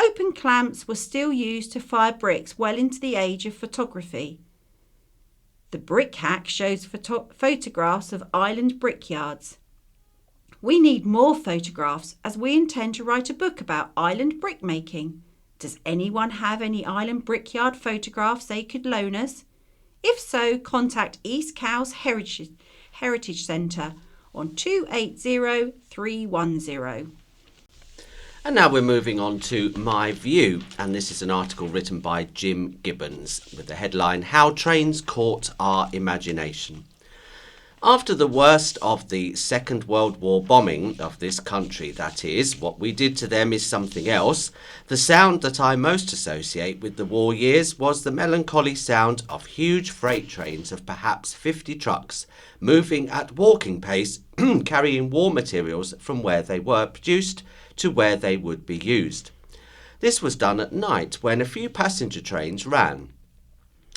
Open clamps were still used to fire bricks well into the age of photography. The brick hack shows photographs of island brickyards. We need more photographs as we intend to write a book about island brickmaking. Does anyone have any island brickyard photographs they could loan us? If so, contact East Cowes Heritage Centre on 280 310. And now we're moving on to My View, and this is an article written by Jim Gibbons with the headline, How Trains Caught Our Imagination. After the worst of the Second World War bombing of this country, that is, what we did to them is something else, the sound that I most associate with the war years was the melancholy sound of huge freight trains of perhaps 50 trucks moving at walking pace, carrying war materials from where they were produced to where they would be used. This was done at night when a few passenger trains ran.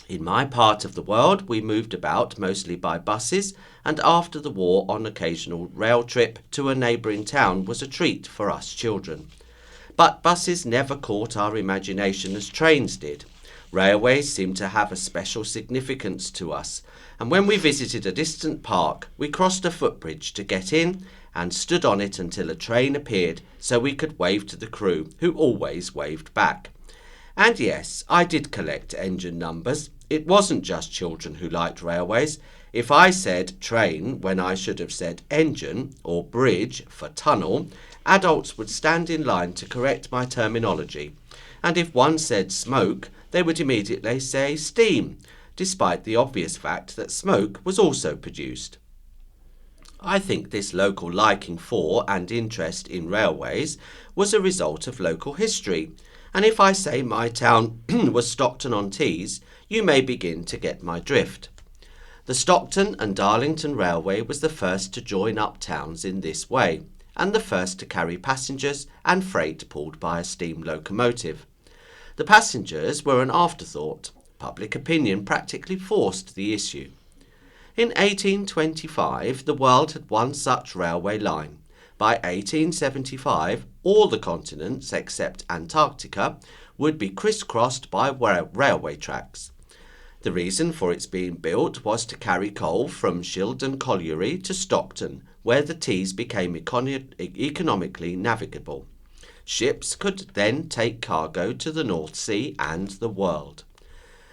In my part of the world, we moved about mostly by buses, and after the war, on occasional rail trip to a neighbouring town was a treat for us children. But buses never caught our imagination as trains did. Railways seemed to have a special significance to us, and when we visited a distant park, we crossed a footbridge to get in and stood on it until a train appeared so we could wave to the crew, who always waved back. And yes, I did collect engine numbers. It wasn't just children who liked railways. If I said train when I should have said engine or bridge for tunnel, adults would stand in line to correct my terminology. And if one said smoke, they would immediately say steam, despite the obvious fact that smoke was also produced. I think this local liking for and interest in railways was a result of local history. And if I say my town was Stockton-on-Tees, you may begin to get my drift. The Stockton and Darlington Railway was the first to join up towns in this way, and the first to carry passengers and freight pulled by a steam locomotive. The passengers were an afterthought. Public opinion practically forced the issue. In 1825, the world had one such railway line. By 1875, all the continents, except Antarctica, would be crisscrossed by railway tracks. The reason for its being built was to carry coal from Shildon Colliery to Stockton, where the Tees became economically navigable. Ships could then take cargo to the North Sea and the world.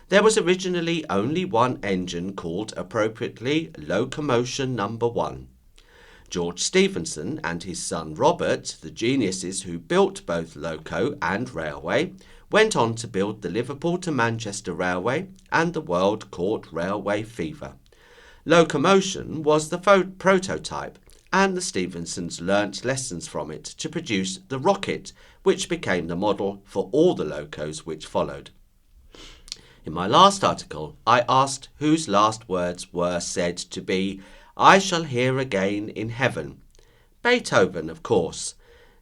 There was originally only one engine called, appropriately, Locomotion Number 1. George Stephenson and his son Robert, the geniuses who built both loco and railway, went on to build the Liverpool to Manchester Railway and the world caught railway fever. Locomotion was the prototype, and the Stephensons learnt lessons from it to produce the rocket, which became the model for all the locos which followed. In my last article, I asked whose last words were said to be, "I shall hear again in heaven." Beethoven, of course.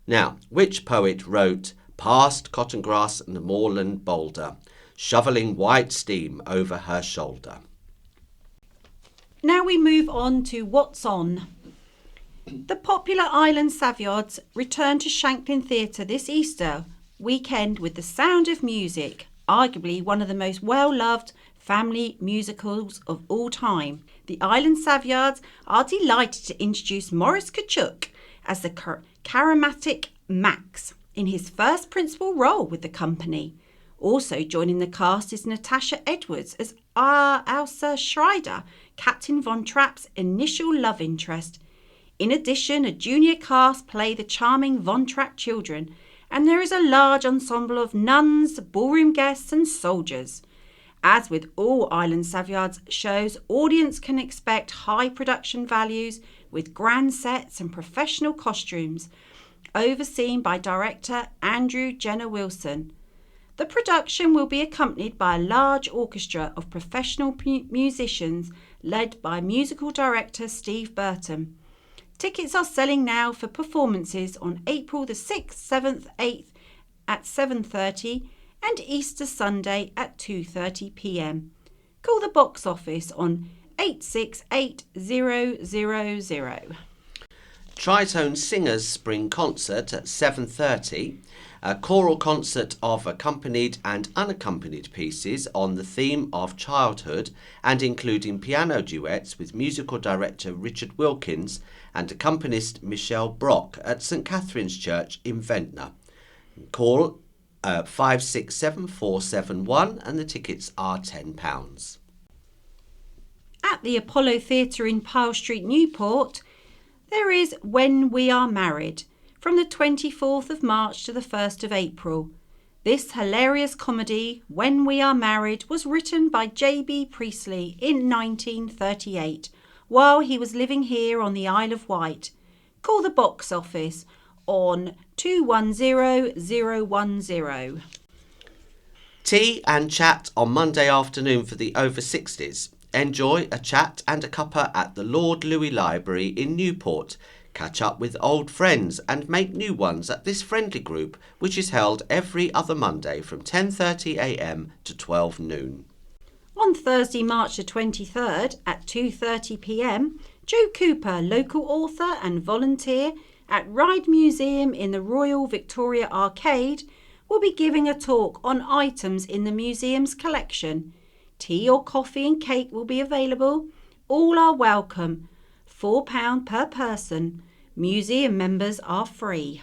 Now, which poet wrote, "Past cotton grass and moorland boulder, shovelling white steam over her shoulder"? Now we move on to What's On. The popular Island Savoyards return to Shanklin Theatre this Easter weekend with The Sound of Music, arguably one of the most well-loved family musicals of all time. The Island Savoyards are delighted to introduce Maurice Kachuk as the charismatic Max in his first principal role with the company. Also joining the cast is Natasha Edwards as Elsa Schreider, Captain Von Trapp's initial love interest. In addition, a junior cast play the charming Von Trapp children, and there is a large ensemble of nuns, ballroom guests and soldiers. As with all Island Savoyards shows, audience can expect high production values with grand sets and professional costumes, overseen by director Andrew Jenner Wilson. The production will be accompanied by a large orchestra of professional musicians led by musical director Steve Burton. Tickets are selling now for performances on April the 6th, 7th, 8th at 7:30 and Easter Sunday at 2:30 p.m. Call the box office on 868000. Tritone Singers Spring Concert at 7:30, a choral concert of accompanied and unaccompanied pieces on the theme of childhood and including piano duets with musical director Richard Wilkins and accompanist Michelle Brock at St Catherine's Church in Ventnor. Call 567471 and the tickets are £10. At the Apollo Theatre in Pyle Street, Newport, there is When We Are Married, from the 24th of March to the 1st of April. This hilarious comedy, When We Are Married, was written by J.B. Priestley in 1938, while he was living here on the Isle of Wight. Call the box office on 210010. Tea and chat on Monday afternoon for the over 60s. Enjoy a chat and a cuppa at the Lord Louis Library in Newport. Catch up with old friends and make new ones at this friendly group, which is held every other Monday from 10:30 a.m. to 12 noon. On Thursday, March the 23rd at 2:30 p.m, Joe Cooper, local author and volunteer at Ryde Museum in the Royal Victoria Arcade, will be giving a talk on items in the museum's collection. Tea or coffee and cake will be available. All are welcome. £4 per person. Museum members are free.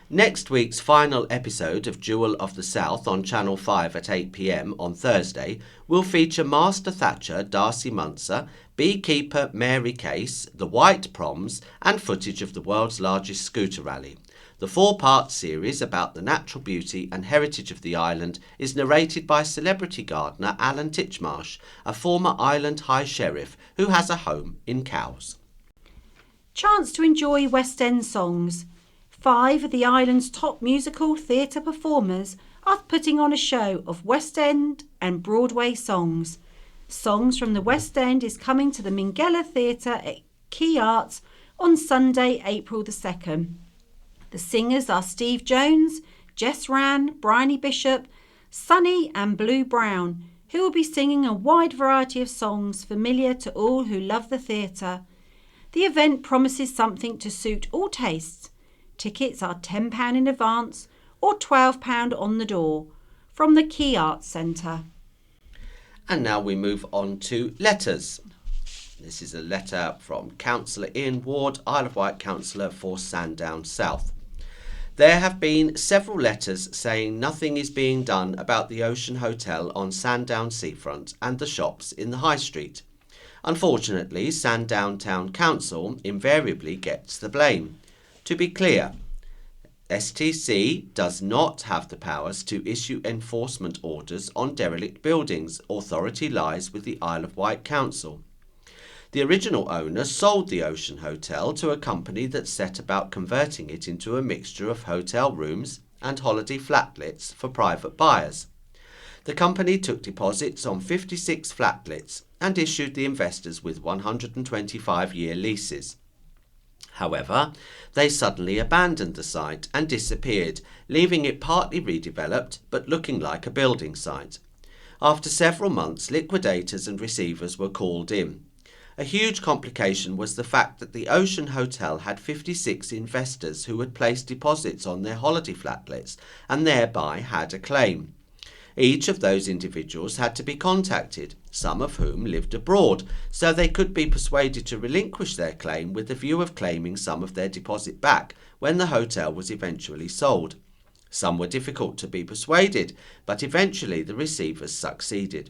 Next week's final episode of Jewel of the South on Channel 5 at 8 p.m. on Thursday will feature Master Thatcher, Darcy Muncer, beekeeper Mary Case, the White Proms and footage of the world's largest scooter rally. The 4-part series about the natural beauty and heritage of the island is narrated by celebrity gardener Alan Titchmarsh, a former island High Sheriff who has a home in Cowes. Chance to enjoy West End songs. 5 of the island's top musical theatre performers are putting on a show of West End and Broadway songs. Songs from the West End is coming to the Minghella Theatre at Key Arts on Sunday, April the 2nd. The singers are Steve Jones, Jess Rann, Bryony Bishop, Sonny and Blue Brown, who will be singing a wide variety of songs familiar to all who love the theatre. The event promises something to suit all tastes. Tickets are £10 in advance or £12 on the door from the Key Arts Centre. And now we move on to letters. This is a letter from Councillor Ian Ward, Isle of Wight Councillor for Sandown South. There have been several letters saying nothing is being done about the Ocean Hotel on Sandown Seafront and the shops in the High Street. Unfortunately, Sandown Town Council invariably gets the blame. To be clear, STC does not have the powers to issue enforcement orders on derelict buildings. Authority lies with the Isle of Wight Council. The original owner sold the Ocean Hotel to a company that set about converting it into a mixture of hotel rooms and holiday flatlets for private buyers. The company took deposits on 56 flatlets and issued the investors with 125-year leases. However, they suddenly abandoned the site and disappeared, leaving it partly redeveloped but looking like a building site. After several months, liquidators and receivers were called in. A huge complication was the fact that the Ocean Hotel had 56 investors who had placed deposits on their holiday flatlets and thereby had a claim. Each of those individuals had to be contacted, some of whom lived abroad, so they could be persuaded to relinquish their claim with the view of claiming some of their deposit back when the hotel was eventually sold. Some were difficult to be persuaded, but eventually the receivers succeeded.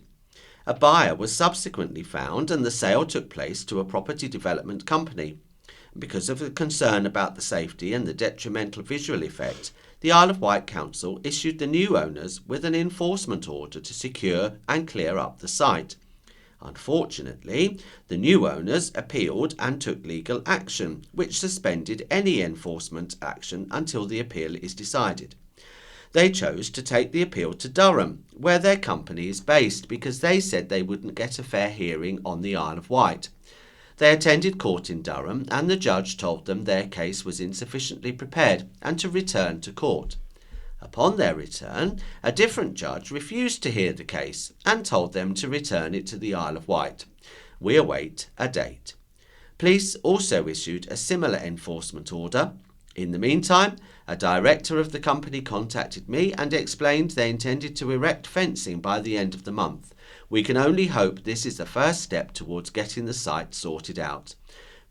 A buyer was subsequently found and the sale took place to a property development company. Because of the concern about the safety and the detrimental visual effect, the Isle of Wight Council issued the new owners with an enforcement order to secure and clear up the site. Unfortunately, the new owners appealed and took legal action, which suspended any enforcement action until the appeal is decided. They chose to take the appeal to Durham, where their company is based, because they said they wouldn't get a fair hearing on the Isle of Wight. They attended court in Durham and the judge told them their case was insufficiently prepared and to return to court. Upon their return, a different judge refused to hear the case and told them to return it to the Isle of Wight. We await a date. Police also issued a similar enforcement order. In the meantime, a director of the company contacted me and explained they intended to erect fencing by the end of the month. We can only hope this is the first step towards getting the site sorted out.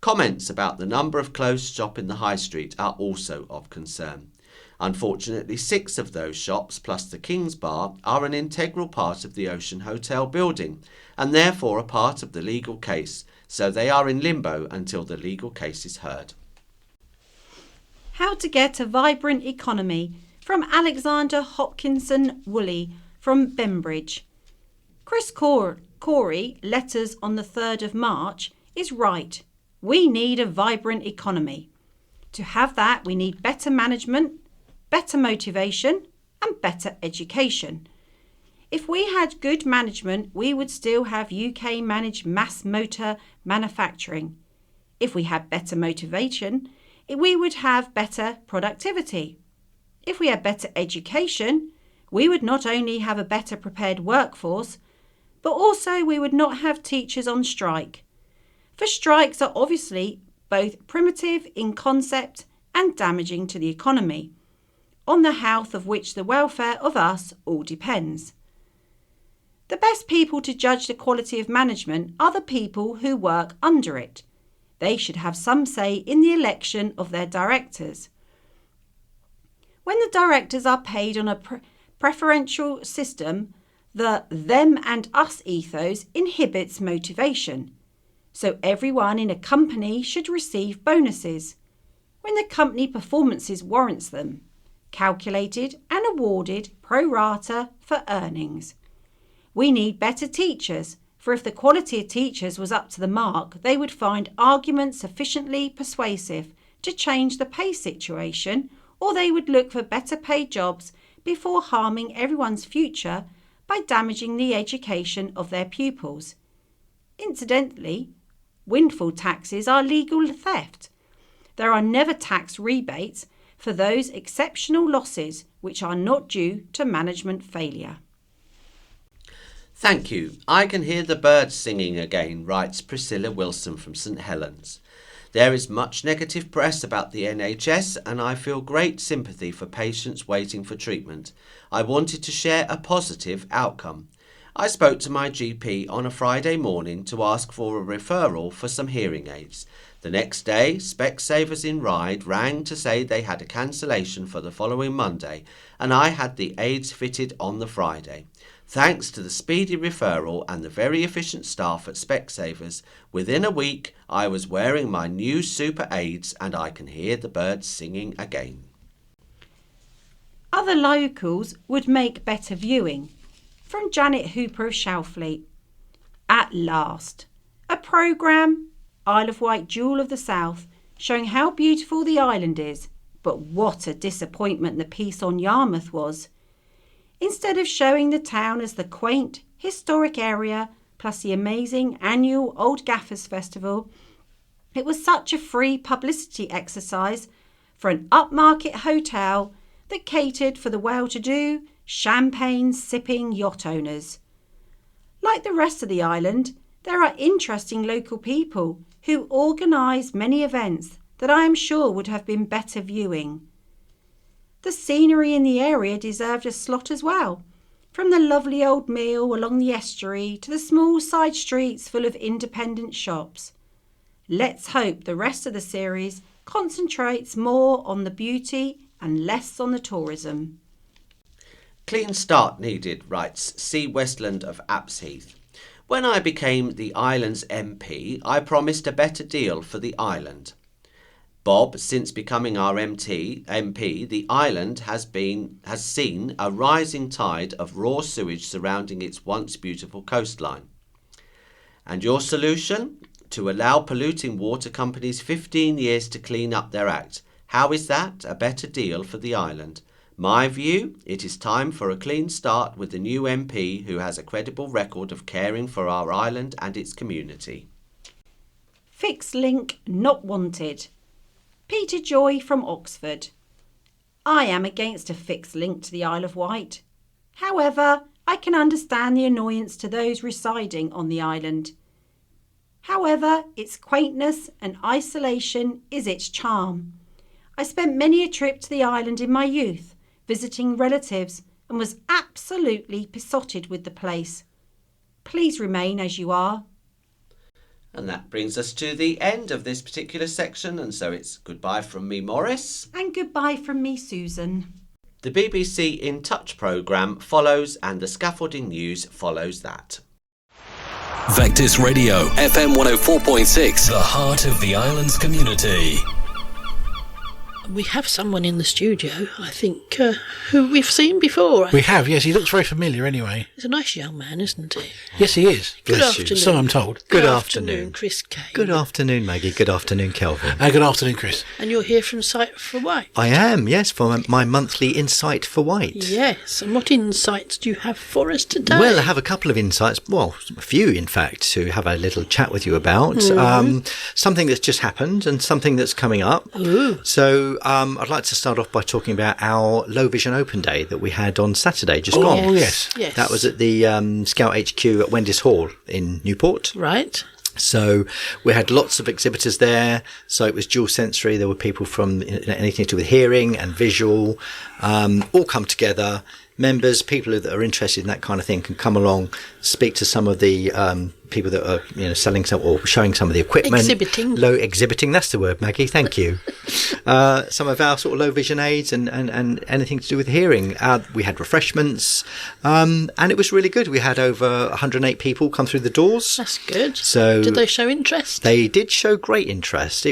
Comments about the number of closed shops in the high street are also of concern. Unfortunately, 6 of those shops, plus the King's Bar, are an integral part of the Ocean Hotel building and therefore a part of the legal case, so they are in limbo until the legal case is heard. How to get a vibrant economy, from Alexander Hopkinson Woolley from Bembridge. Chris Corey, letters on the 3rd of March, is right. We need a vibrant economy. To have that, we need better management, better motivation, and better education. If we had good management, we would still have UK-managed mass motor manufacturing. If we had better motivation, we would have better productivity. If we had better education, we would not only have a better prepared workforce, but also we would not have teachers on strike. For strikes are obviously both primitive in concept and damaging to the economy, on the health of which the welfare of us all depends. The best people to judge the quality of management are the people who work under it. They should have some say in the election of their directors. When the directors are paid on a preferential system, the them and us ethos inhibits motivation. So everyone in a company should receive bonuses when the company performances warrants them, calculated and awarded pro rata for earnings. We need better teachers, for if the quality of teachers was up to the mark, they would find arguments sufficiently persuasive to change the pay situation, or they would look for better paid jobs before harming everyone's future by damaging the education of their pupils. Incidentally, windfall taxes are legal theft. There are never tax rebates for those exceptional losses which are not due to management failure. Thank you. I can hear the birds singing again, writes Priscilla Wilson from St Helens. There is much negative press about the NHS and I feel great sympathy for patients waiting for treatment. I wanted to share a positive outcome. I spoke to my GP on a Friday morning to ask for a referral for some hearing aids. The next day, Specsavers in Ryde rang to say they had a cancellation for the following Monday and I had the aids fitted on the Friday. Thanks to the speedy referral and the very efficient staff at Specsavers, within a week I was wearing my new Super Aids and I can hear the birds singing again. Other locals would make better viewing. From Janet Hooper of Shalfleet. At last, a programme, Isle of Wight Jewel of the South, showing how beautiful the island is, but what a disappointment the piece on Yarmouth was. Instead of showing the town as the quaint, historic area, plus the amazing annual Old Gaffers Festival, it was such a free publicity exercise for an upmarket hotel that catered for the well-to-do, champagne-sipping yacht owners. Like the rest of the island, there are interesting local people who organise many events that I am sure would have been better viewing. The scenery in the area deserved a slot as well, from the lovely old mill along the estuary to the small side streets full of independent shops. Let's hope the rest of the series concentrates more on the beauty and less on the tourism. Clean start needed, writes C. Westland of Apsheath. When I became the island's MP, I promised a better deal for the island. Bob, since becoming our MP, the island has seen a rising tide of raw sewage surrounding its once beautiful coastline. And your solution? To allow polluting water companies 15 years to clean up their act. How is that a better deal for the island? My view, it is time for a clean start with the new MP who has a credible record of caring for our island and its community. Fixed link not wanted. Peter Joy from Oxford. I am against a fixed link to the Isle of Wight. However, I can understand the annoyance to those residing on the island. However, its quaintness and isolation is its charm. I spent many a trip to the island in my youth, visiting relatives, and was absolutely besotted with the place. Please remain as you are. And that brings us to the end of this particular section, and so it's goodbye from me, Morris. And goodbye from me, Susan. The BBC In Touch programme follows, and the Scaffolding News follows that. Vectis Radio, FM 104.6, the heart of the island's community. We have someone in the studio, I think, who we've seen before. We have, yes. He looks very familiar anyway. He's a nice young man, isn't he? Yes, he is. Good afternoon. So I'm told. Good afternoon, Chris Kane. Good afternoon, Maggie. Good afternoon, Kelvin. Good afternoon, Chris. And you're here from Sight for Wight. I am, yes, for my monthly Insight for Wight. Yes, and what insights do you have for us today? Well, I have a couple of insights, well, a few, in fact, to have a little chat with you about. Something that's just happened and something that's coming up. Ooh. So I'd like to start off by talking about our Low Vision Open Day that we had on Saturday, just gone. Oh, yes. That was at the Scout HQ at Wendy's Hall in Newport. Right. So we had lots of exhibitors there. So it was dual sensory. There were people from anything to do with hearing and visual, all come together. Members, people that are interested in that kind of thing can come along, speak to some of the people that are selling some or showing some of the equipment. Exhibiting, that's the word, Maggie, thank you. Some of our sort of low vision aids and anything to do with hearing. We had refreshments, and it was really good. We had over 108 people come through the doors. That's good. So did they show interest? They did show great interest.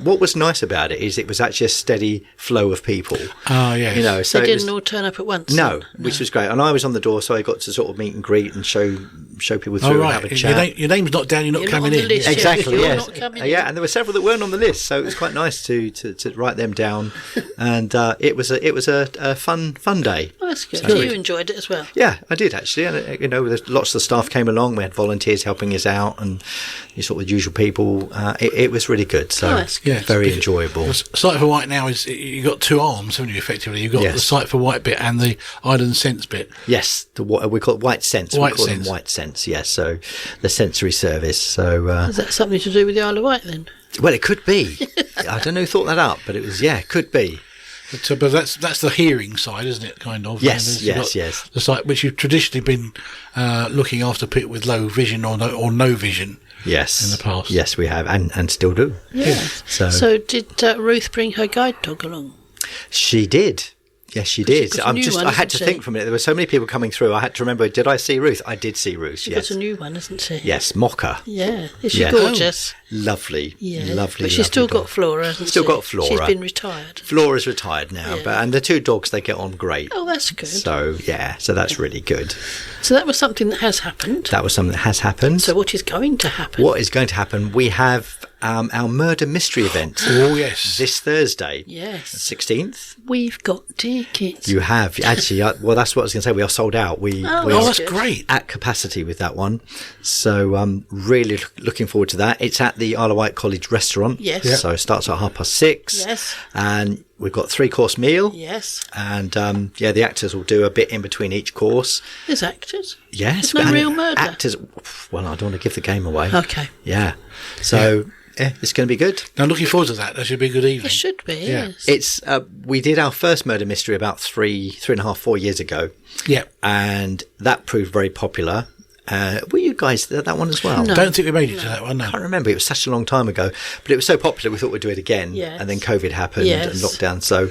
What was nice about it is it was actually a steady flow of people. Oh, yes. So they didn't all turn up at once. No, which was great. And I was on the door, so I got to sort of meet and greet and show people through and have a chat. Your name's not down, you're not coming in. List, exactly, yes. Yeah, and there were several that weren't on the list, so it was quite nice to write them down. And it was a fun day. Oh, that's good. So you enjoyed it as well? Yeah, I did actually. And lots of the staff came along. We had volunteers helping us out, and sort of the usual people. It was really good. So that's good. Very enjoyable. Sight for Wight now is you've got two arms, haven't you? Effectively, you've got the Sight for Wight bit and the Island Sense bit. Yes, we call it Wight Sense. We call them Wight Sense. Yes, so the sensory service. So is that something to do with the Isle of Wight then? Well, it could be. I don't know who thought that up, but it was could be. But that's the hearing side, isn't it? Kind of. Yes. The site which you've traditionally been looking after people with low vision or no vision. Yes. In the past. Yes, we have, and still do. Yeah. So did Ruth bring her guide dog along? She did. Yes, she She's did. got a new one, I had to hasn't think she? for a minute. There were so many people coming through. I had to remember, did I see Ruth? I did see Ruth, She's yes. got a new one, hasn't she? Yes, Mocha. Yeah. Is she Yeah. gorgeous? Lovely. Yeah. Lovely. But she's still lovely got dog. Flora, hasn't Still she? got Flora. She's been retired. Flora's retired now, Yeah. and the two dogs, they get on great. Oh, that's good. So, yeah, so that's really good. So that was something that has happened. That was something that has happened. So what is going to happen? What is going to happen? We have our murder mystery event. Oh, yes. This Thursday. Yes. 16th. We've got tickets. You have. Actually, well, that's what I was going to say. We are sold out. We Oh, are that's great. at capacity with that one. So really looking forward to that. It's at the Isle of Wight College restaurant. Yes. Yeah. So it starts at 6:30. Yes. And we've got 3-course meal. Yes. And the actors will do a bit in between each course. There's actors. Yes. There's no and real murder. Actors. Well, I don't want to give the game away. Okay. Yeah. So it's going to be good. Now, looking forward to that. That should be a good evening. It should be, Yeah. yes. It's we did our first murder mystery about 3.5, 4 years ago. Yeah. And that proved very popular. Were you guys at that one as well? No. Don't think we made it to that one, I no. can't remember. It was such a long time ago. But it was so popular, we thought we'd do it again. Yes. And then COVID happened Yes. and lockdown. So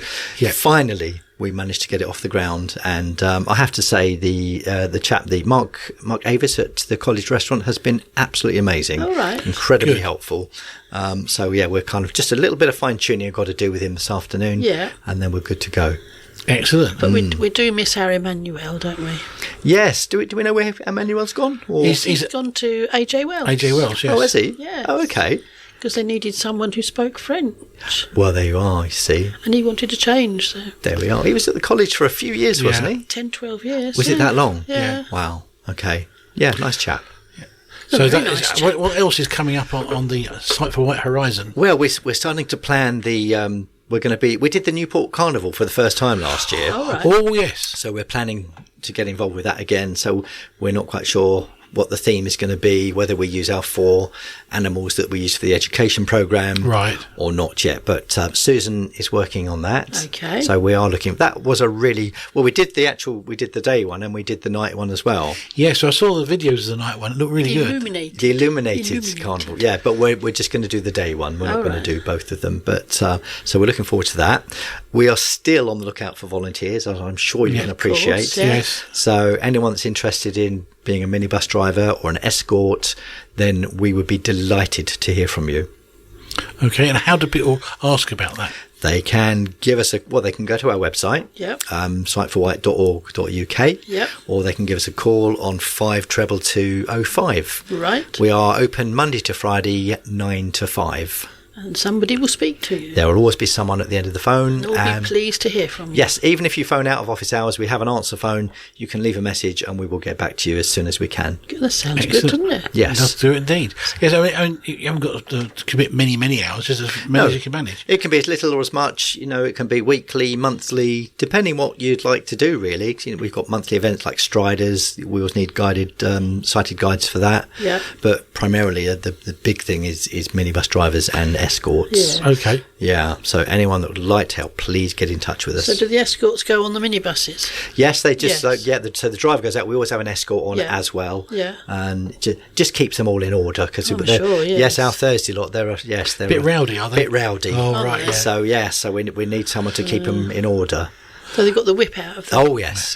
finally, we managed to get it off the ground. And I have to say, the chap, Mark Avis at the college restaurant has been absolutely amazing. All right. Incredibly Good. helpful. So, we're kind of just a little bit of fine-tuning I've got to do with him this afternoon. Yeah. And then we're good to go. Excellent. But we do miss Harry Manuel, don't we? Yes. Do we know where Emmanuel's gone? Or? He's gone to AJ Wells. AJ Wells, yes. Oh, is he? Yes. Oh, okay. Because they needed someone who spoke French. Well, there you are, you see. And he wanted to change, so There we are. He was at the college for a few years, wasn't he? 10, 12 years. Was it that long? Yeah. Wow. Okay. Yeah, nice chap. So Very that nice is, chap. what else is coming up on the site for White Horizon? Well, we're starting to plan the. We did the Newport Carnival for the first time last year. All right. Oh, yes. So we're planning to get involved with that again. So we're not quite sure what the theme is going to be, whether we use our 4 animals that we use for the education program, Right. or not yet. But Susan is working on that. Okay. So we are looking. That was a really we did the day one and we did the night one as well. Yeah, so I saw the videos of the night one. It looked really good. Illuminated. The illuminated carnival, yeah, but we're just going to do the day one. We're not going to do both of them, but so we're looking forward to that. We are still on the lookout for volunteers, as I'm sure you can appreciate. course, yeah. Yes. So anyone that's interested in being a minibus driver or an escort, then we would be delighted to hear from you. Okay, and how do people ask about that? They can give us they can go to our website, Yep. siteforwhite.org.uk, Yep. or they can give us a call on 52205. Right. We are open Monday to Friday, 9 to 5. And somebody will speak to you. There will always be someone at the end of the phone. We'll be pleased to hear from you. Yes, even if you phone out of office hours, we have an answer phone. You can leave a message and we will get back to you as soon as we can. That sounds Excellent. good, doesn't it? Yes. It does do it indeed. Yes, I mean, you haven't got to commit many hours, just as many as you can manage. It can be as little or as much. It can be weekly, monthly, depending what you'd like to do, really. We've got monthly events like Striders. We always need sighted guides for that. Yeah. But primarily, the big thing is minibus drivers and escorts. Yeah. Okay. Yeah. So anyone that would like to help, please get in touch with us. So do the escorts go on the minibuses? Yes, they just Yes. so the driver goes out. We always have an escort on Yeah. as well. Yeah. And just keeps them all in order because I'm sure, yes. our Thursday lot they're Bit rowdy, are they? Bit rowdy. Oh, right, yeah. So so we need someone to keep them in order. So they've got the whip out of them? Oh yes.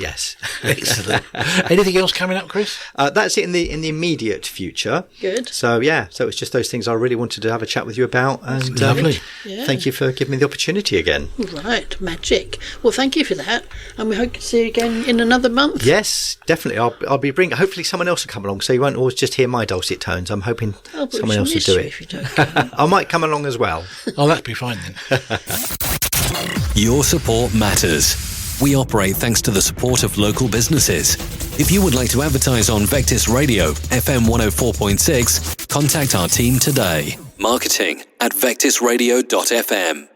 Excellent. Anything else coming up, Chris? That's it in the immediate future. Good. So so it's just those things I really wanted to have a chat with you about. And Lovely. Yeah. Thank you for giving me the opportunity again. Right, magic. Well, thank you for that. And we hope to see you again in another month. Yes, definitely. I'll be bringing. Hopefully, someone else will come along, so you won't always just hear my dulcet tones. I'm hoping Oh, but we someone shall else will miss do you it. if you don't come. I might come along as well. Oh, that'd be fine then. Your support matters. We operate thanks to the support of local businesses. If you would like to advertise on Vectis Radio, FM 104.6, contact our team today. marketing@vectisradio.fm.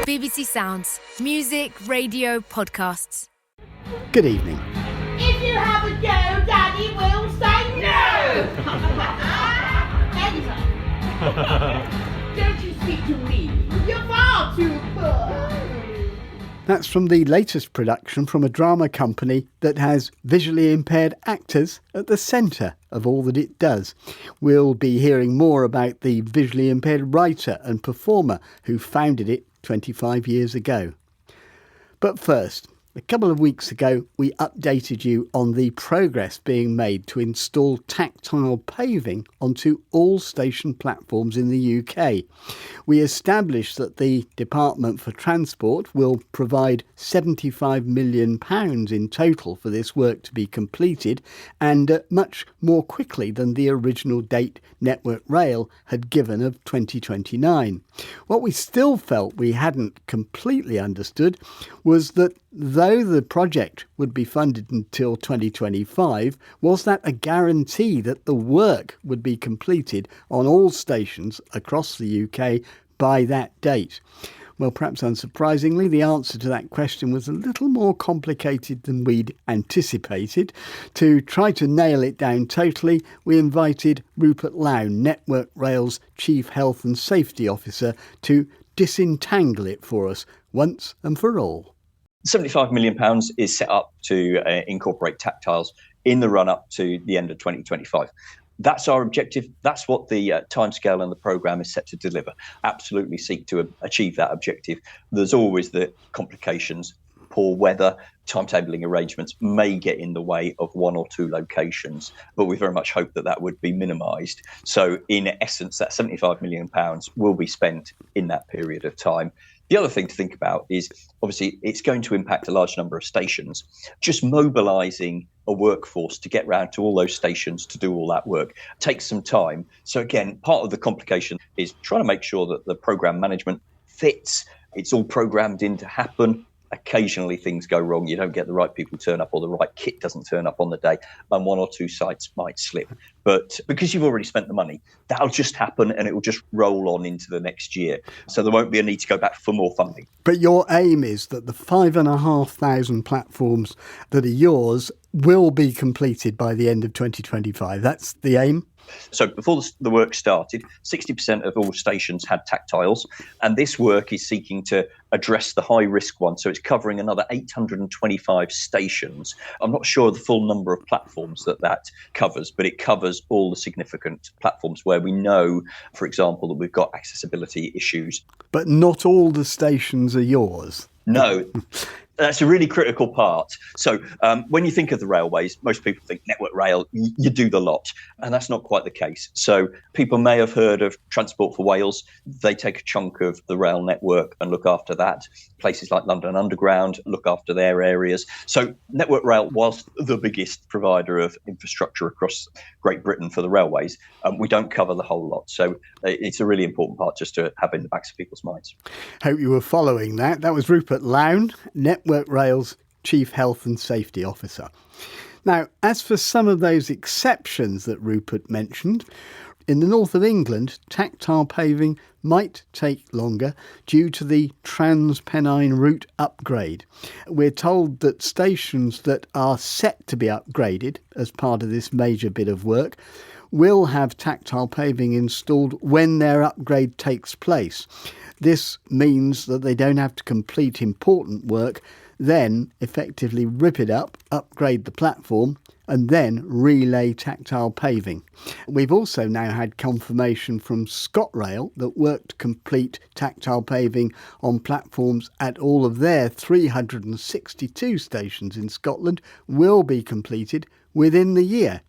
BBC Sounds. Music, radio, podcasts. Good evening. If you have a go, Daddy will say no! Don't you speak to me. You're far too poor. That's from the latest production from a drama company that has visually impaired actors at the centre of all that it does. We'll be hearing more about the visually impaired writer and performer who founded it 25 years ago. But first, a couple of weeks ago, we updated you on the progress being made to install tactile paving onto all station platforms in the UK. We established that the Department for Transport will provide £75 million in total for this work to be completed, and much more quickly than the original date Network Rail had given of 2029. What we still felt we hadn't completely understood was that though the project would be funded until 2025, was that a guarantee that the work would be completed on all stations across the UK by that date? Well, perhaps unsurprisingly, the answer to that question was a little more complicated than we'd anticipated. To try to nail it down totally, we invited Rupert Lown, Network Rail's Chief Health and Safety Officer, to disentangle it for us once and for all. £75 million is set up to incorporate tactiles in the run-up to the end of 2025. That's our objective. That's what the timescale and the programme is set to deliver. Absolutely seek to achieve that objective. There's always the complications. Poor weather, timetabling arrangements may get in the way of one or two locations, but we very much hope that that would be minimised. So in essence, that £75 million will be spent in that period of time. The other thing to think about is, obviously, it's going to impact a large number of stations. Just mobilising a workforce to get round to all those stations to do all that work takes some time. So again, part of the complication is trying to make sure that the programme management fits. It's all programmed in to happen. Occasionally things go wrong. You don't get the right people turn up, or the right kit doesn't turn up on the day, and one or two sites might slip. But because you've already spent the money, that'll just happen, and it will just roll on into the next year. So there won't be a need to go back for more funding. But your aim is that the 5,500 platforms that are yours will be completed by the end of 2025. That's the aim? So before the work started, 60% of all stations had tactiles, and this work is seeking to address the high-risk ones. So it's covering another 825 stations. I'm not sure of the full number of platforms that covers, but it covers all the significant platforms where we know, for example, that we've got accessibility issues. But not all the stations are yours. No. That's a really critical part. So when you think of the railways, most people think Network Rail, you do the lot. And that's not quite the case. So people may have heard of Transport for Wales. They take a chunk of the rail network and look after that. Places like London Underground look after their areas. So Network Rail, whilst the biggest provider of infrastructure across Great Britain for the railways, we don't cover the whole lot. So it's a really important part just to have in the backs of people's minds. Hope you were following that. That was Rupert Lown, Network Rail's Chief Health and Safety Officer. Now, as for some of those exceptions that Rupert mentioned, in the north of England, tactile paving might take longer due to the Transpennine route upgrade. We're told that stations that are set to be upgraded as part of this major bit of work will have tactile paving installed when their upgrade takes place. This means that they don't have to complete important work, then effectively rip it up, upgrade the platform, and then relay tactile paving. We've also now had confirmation from ScotRail that work to complete tactile paving on platforms at all of their 362 stations in Scotland will be completed within the year.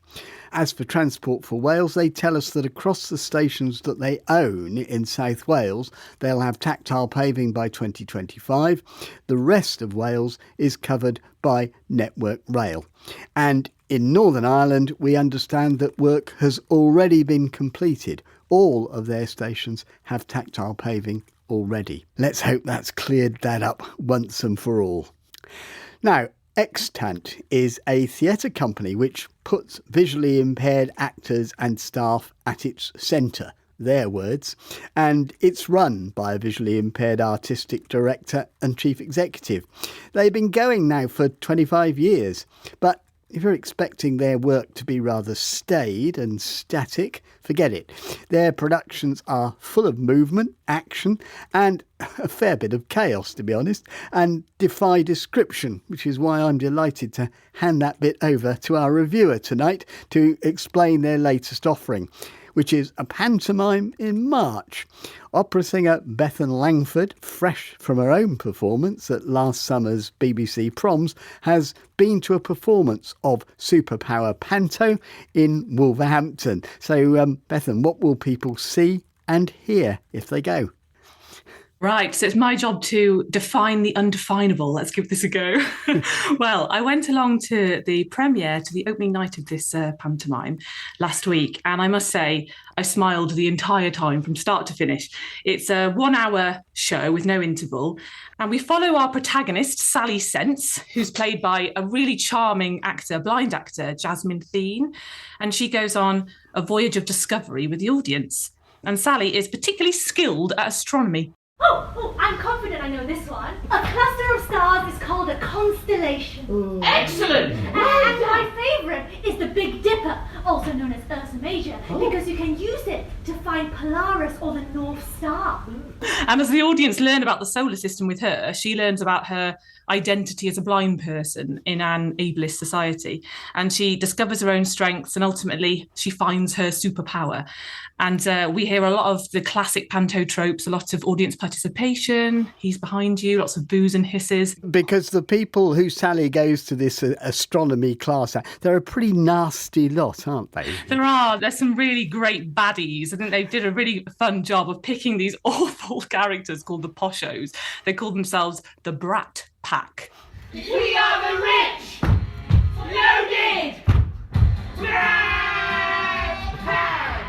As for Transport for Wales, they tell us that across the stations that they own in South Wales, they'll have tactile paving by 2025. The rest of Wales is covered by Network Rail. And in Northern Ireland, we understand that work has already been completed. All of their stations have tactile paving already. Let's hope that's cleared that up once and for all. Now, Extant is a theatre company which puts visually impaired actors and staff at its centre, their words, and it's run by a visually impaired artistic director and chief executive. They've been going now for 25 years, but if you're expecting their work to be rather staid and static, forget it. Their productions are full of movement, action and a fair bit of chaos, to be honest, and defy description, which is why I'm delighted to hand that bit over to our reviewer tonight to explain their latest offering. which is a pantomime in March. Opera singer Bethan Langford, fresh from her own performance at last summer's BBC Proms, has been to a performance of Superpower Panto in Wolverhampton. So, Bethan, what will people see and hear if they go? Right, so it's my job to define the undefinable. Let's give this a go. Well, I went along to the premiere, to the opening night of this pantomime last week, and I must say I smiled the entire time from start to finish. It's a 1 hour show with no interval, and we follow our protagonist, Sally Sense, who's played by a really charming actor, blind actor, Jasmine Thien, and she goes on a voyage of discovery with the audience. And Sally is particularly skilled at astronomy. Oh, I'm confident I know this one. A cluster of stars is called a constellation. Ooh. Excellent! And my favourite is the Big Dipper, also known as Ursa Major, because you can use it to find Polaris or the North Star. And as the audience learn about the solar system with her, she learns about her identity as a blind person in an ableist society. And she discovers her own strengths and ultimately she finds her superpower. And we hear a lot of the classic panto tropes, a lot of audience participation, he's behind you, lots of boos and hisses. Because the people who Sally goes to this astronomy class at, they're a pretty nasty lot, aren't they? There's some really great baddies. I think they did a really fun job of picking these awful characters called the Poshos. They call themselves the Brat Pack. We are the rich, loaded, Brat Pack.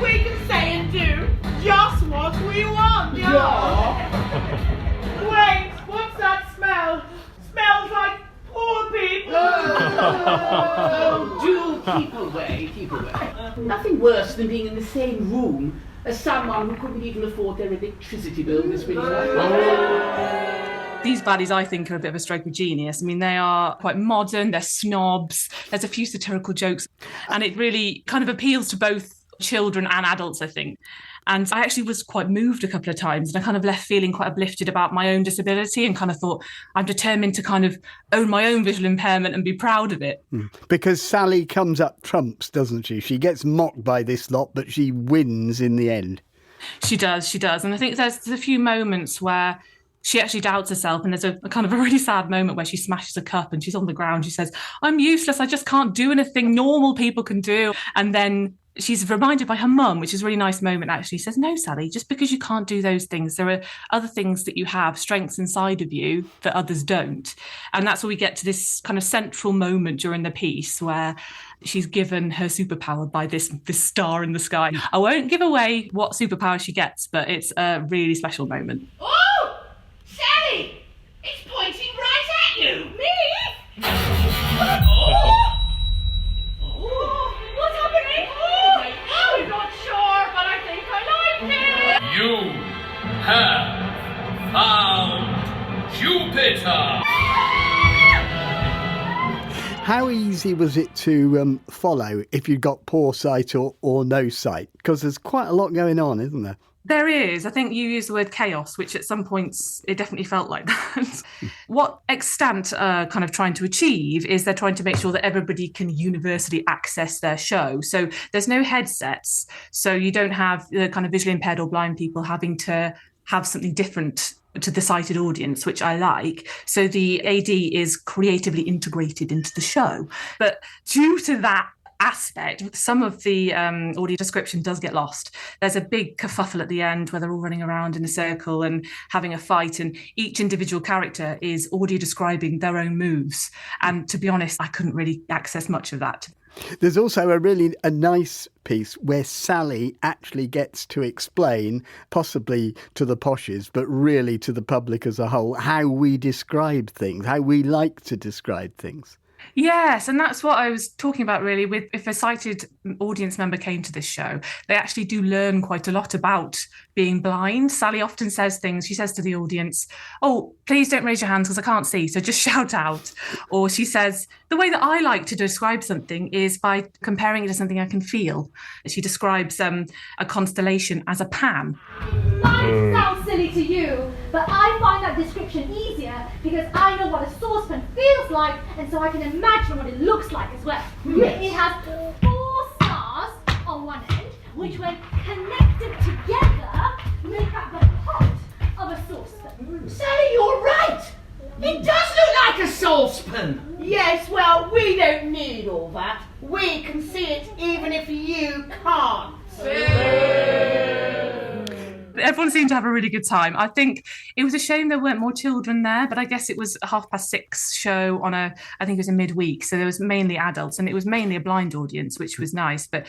We can say and do just what we want, Wait, what's that smell? Smells like poor people. Oh, do keep away, keep away. Nothing worse than being in the same room as someone who couldn't even afford their electricity bill this winter. These baddies, I think, are a bit of a stroke of genius. I mean, they are quite modern, they're snobs, there's a few satirical jokes, and it really kind of appeals to both children and adults, I think. And I actually was quite moved a couple of times, and I kind of left feeling quite uplifted about my own disability and kind of thought, I'm determined to kind of own my own visual impairment and be proud of it. Because Sally comes up trumps, doesn't she? She gets mocked by this lot, but she wins in the end. She does. And I think there's a few moments where she actually doubts herself, and there's a kind of a really sad moment where she smashes a cup and she's on the ground. She says, I'm useless. I just can't do anything normal people can do. And then she's reminded by her mum, which is a really nice moment actually. She says, no, Sally, just because you can't do those things, there are other things that you have, strengths inside of you that others don't. And that's where we get to this kind of central moment during the piece where she's given her superpower by this star in the sky. I won't give away what superpower she gets, but it's a really special moment. Oh! Sally! It's pointing right at you! Me? What's happening? I'm not sure, but I think I like it! You have found Jupiter! How easy was it to follow if you've got poor sight or no sight? Because there's quite a lot going on, isn't there? There is. I think you used the word chaos, which at some points it definitely felt like that. What Extant are kind of trying to achieve is they're trying to make sure that everybody can universally access their show. So there's no headsets. So you don't have the kind of visually impaired or blind people having to have something different to the sighted audience, which I like. So the AD is creatively integrated into the show. But due to that aspect, some of the audio description does get lost. There's a big kerfuffle at the end where they're all running around in a circle and having a fight, and each individual character is audio describing their own moves. And to be honest, I couldn't really access much of that. There's also a nice piece where Sally actually gets to explain, possibly to the poshes, but really to the public as a whole, how we describe things, how we like to describe things. Yes, and that's what I was talking about really with if a sighted audience member came to this show, they actually do learn quite a lot about being blind. Sally often says things, she says to the audience, oh, please don't raise your hands because I can't see, so just shout out. Or she says, the way that I like to describe something is by comparing it to something I can feel. She describes a constellation as a pan. Might sound silly to you, but I find that description easier because I know what a saucepan feels like, and so I can imagine what it looks like as well. Yes. It has 4 stars on one end, which Well, we don't need all that. We can see it even if you can't. Everyone seemed to have a really good time. I think it was a shame there weren't more children there, but I guess it was a 6:30 show on I think it was a midweek, so there was mainly adults, and it was mainly a blind audience, which was nice. But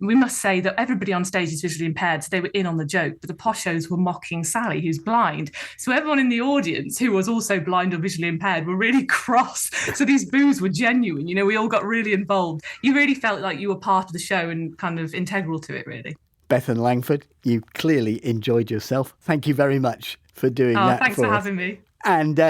we must say that everybody on stage is visually impaired, so they were in on the joke, but the poshos were mocking Sally, who's blind. So everyone in the audience who was also blind or visually impaired were really cross. So these boos were genuine. You know, we all got really involved. You really felt like you were part of the show and kind of integral to it, really. Bethan Langford, you clearly enjoyed yourself. Thank you very much for doing that. Thanks for having me. And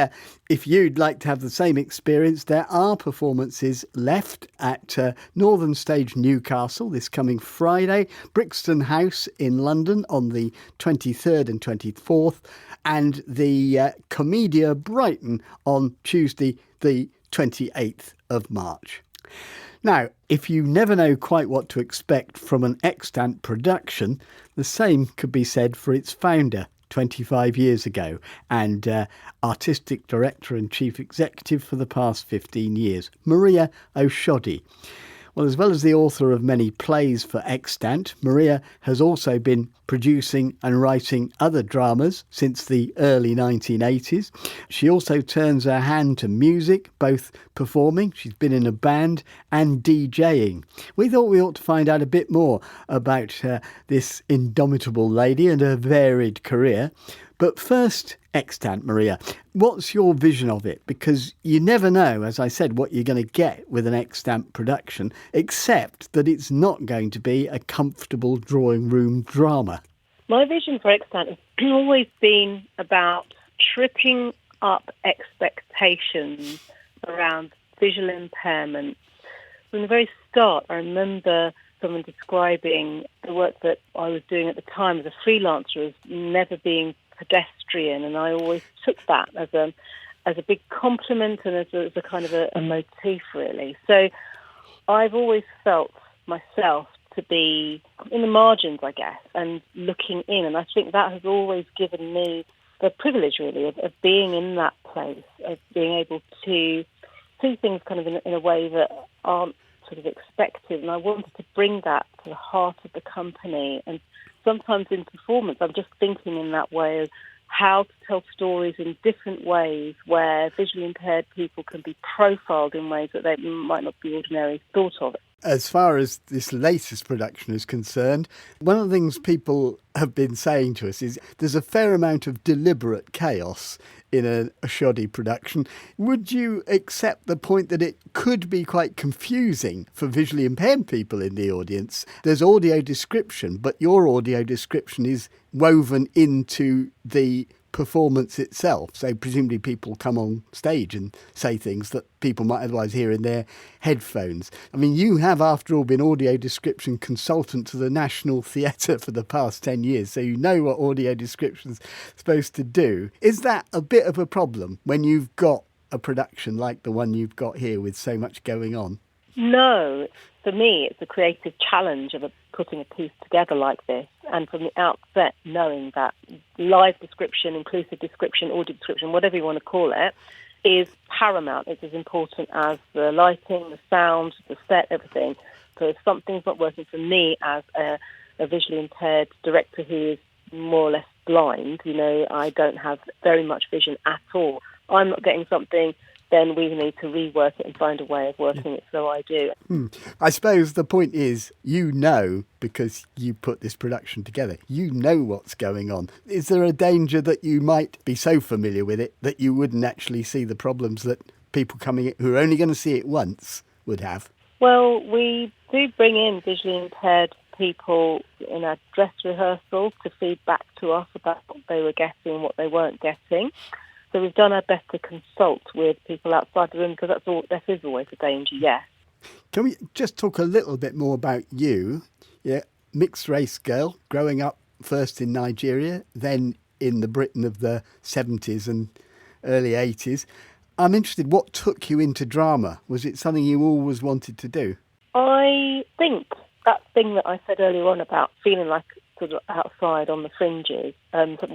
if you'd like to have the same experience, there are performances left at Northern Stage Newcastle this coming Friday, Brixton House in London on the 23rd and 24th, and the Comedia Brighton on Tuesday, the 28th of March. Now, if you never know quite what to expect from an extant production, the same could be said for its founder 25 years ago and artistic director and chief executive for the past 15 years, Maria O'Shoddy. Well, as well as the author of many plays for extant, Maria has also been producing and writing other dramas since the early 1980s. She also turns her hand to music, both performing, she's been in a band, and DJing. We thought we ought to find out a bit more about this indomitable lady and her varied career. But first, extant, Maria, what's your vision of it? Because you never know, as I said, what you're going to get with an extant production, except that it's not going to be a comfortable drawing room drama. My vision for extant has always been about tripping up expectations around visual impairment. From the very start, I remember someone describing the work that I was doing at the time as a freelancer as never being pedestrian, and I always took that as a big compliment and as a kind of a motif, really. So I've always felt myself to be in the margins, I guess, and looking in, and I think that has always given me the privilege, really, of being in that place, of being able to see things kind of in a way that aren't sort of expected, and I wanted to bring that to the heart of the company. And sometimes in performance, I'm just thinking in that way of how to tell stories in different ways where visually impaired people can be profiled in ways that they might not be ordinarily thought of. As far as this latest production is concerned, one of the things people have been saying to us is there's a fair amount of deliberate chaos in a shoddy production. Would you accept the point that it could be quite confusing for visually impaired people in the audience? There's audio description, but your audio description is woven into the performance itself. So presumably people come on stage and say things that people might otherwise hear in their headphones. I mean, you have, after all, been audio description consultant to the National Theatre for the past 10 years, so you know what audio description's supposed to do. Is that a bit of a problem when you've got a production like the one you've got here with so much going on? No. For me, it's a creative challenge of putting a piece together like this, and from the outset knowing that live description, inclusive description, audio description, whatever you want to call it, is paramount. It's as important as the lighting, the sound, the set, everything. So if something's not working for me as a visually impaired director who is more or less blind, you know, I don't have very much vision at all, I'm not getting something, then we need to rework it and find a way of working it, so I do. I suppose the point is, you know, because you put this production together, you know what's going on. Is there a danger that you might be so familiar with it that you wouldn't actually see the problems that people coming in who are only going to see it once would have? Well, we do bring in visually impaired people in our dress rehearsal to feed back to us about what they were getting and what they weren't getting. So we've done our best to consult with people outside the room, because that is always a danger, yes. Can we just talk a little bit more about you? Yeah, mixed race girl, growing up first in Nigeria, then in the Britain of the 70s and early 80s. I'm interested, what took you into drama? Was it something you always wanted to do? I think that thing that I said earlier on about feeling like sort of outside on the fringes, something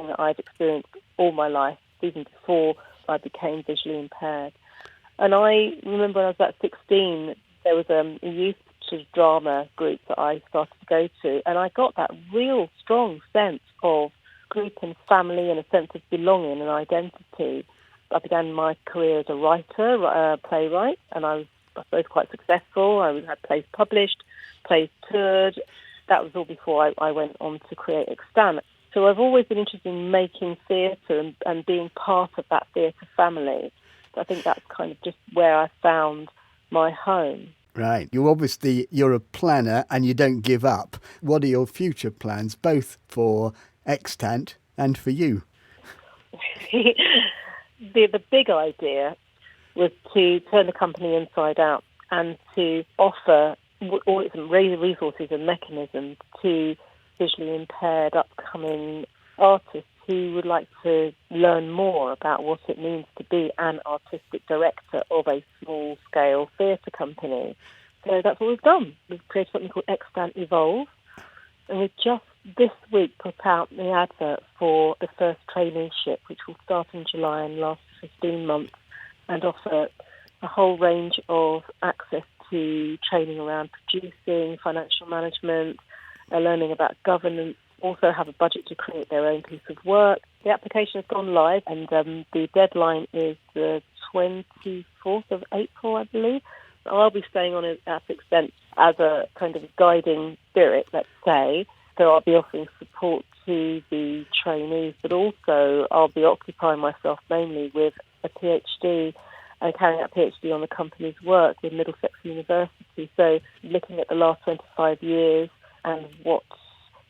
that I've experienced all my life, even before I became visually impaired. And I remember when I was about 16, there was a youth sort of drama group that I started to go to, and I got that real strong sense of group and family and a sense of belonging and identity. I began my career as a writer, playwright, and I was, I suppose, quite successful. I had plays published, plays toured. That was all before I went on to create Extant. So I've always been interested in making theatre and being part of that theatre family. I think that's kind of just where I found my home. Right. You're a planner and you don't give up. What are your future plans, both for Extant and for you? The big idea was to turn the company inside out and to offer all its resources and mechanisms to visually impaired upcoming artists who would like to learn more about what it means to be an artistic director of a small-scale theatre company. So that's what we've done. We've created something called Extant Evolve, and we've just this week put out the advert for the first traineeship, which will start in July and last 15 months, and offer a whole range of access to training around producing, financial management, learning about governance, also have a budget to create their own piece of work. The application has gone live, and the deadline is the 24th of April, I believe. So I'll be staying on at Extant as a kind of guiding spirit, let's say. So I'll be offering support to the trainees, but also I'll be occupying myself mainly with a PhD and carrying out a PhD on the company's work with Middlesex University. So looking at the last 25 years and what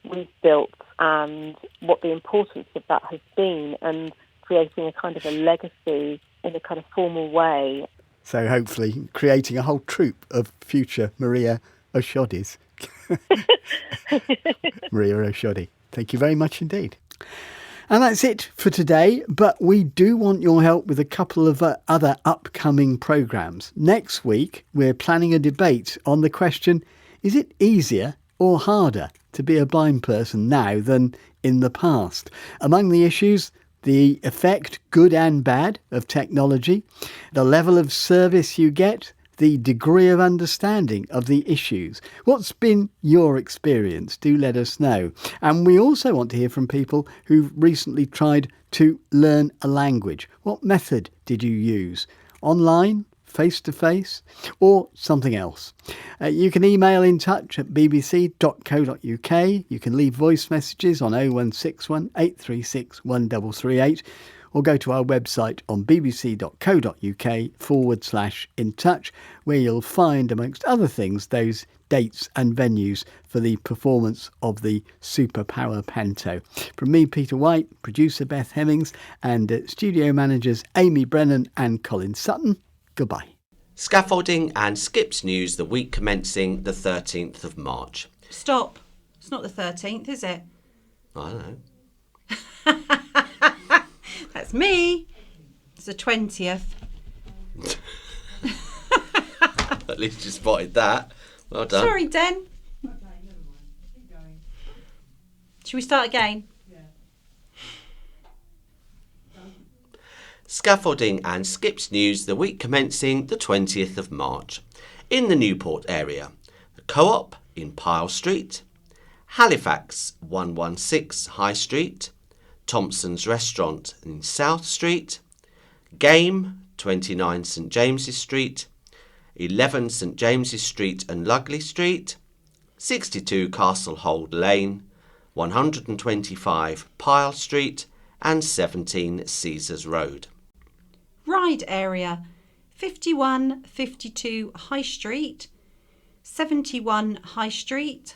we've built and what the importance of that has been, and creating a kind of a legacy in a kind of formal way. So hopefully creating a whole troupe of future Maria O'Shoddies. Maria O'Shoddy, thank you very much indeed. And that's it for today, but we do want your help with a couple of other upcoming programmes. Next week, we're planning a debate on the question, is it easier or harder to be a blind person now than in the past? Among the issues, the effect, good and bad, of technology, the level of service you get, the degree of understanding of the issues. What's been your experience? Do let us know. And we also want to hear from people who've recently tried to learn a language. What method did you use? Online? Face-to-face, or something else? You can email in touch at bbc.co.uk. You can leave voice messages on 0161 836 1338, or go to our website on bbc.co.uk/in touch, where you'll find, amongst other things, those dates and venues for the performance of the Superpower Panto. From me, Peter White, producer Beth Hemmings, and studio managers Amy Brennan and Colin Sutton, goodbye. Scaffolding and Skips news the week commencing the 13th of March. Stop. It's not the 13th, is it? I don't know. That's me. It's the 20th. At least you spotted that. Well done. Sorry, Den. Should we start again? Scaffolding and Skips news the week commencing the 20th of March. In the Newport area, the Co-op in Pyle Street, Halifax 116 High Street, Thompson's Restaurant in South Street, Game 29 St James's Street, 11 St James's Street and Lugley Street, 62 Castlehold Lane, 125 Pyle Street and 17 Caesars Road. Ride area, 51, 52 High Street, 71 High Street,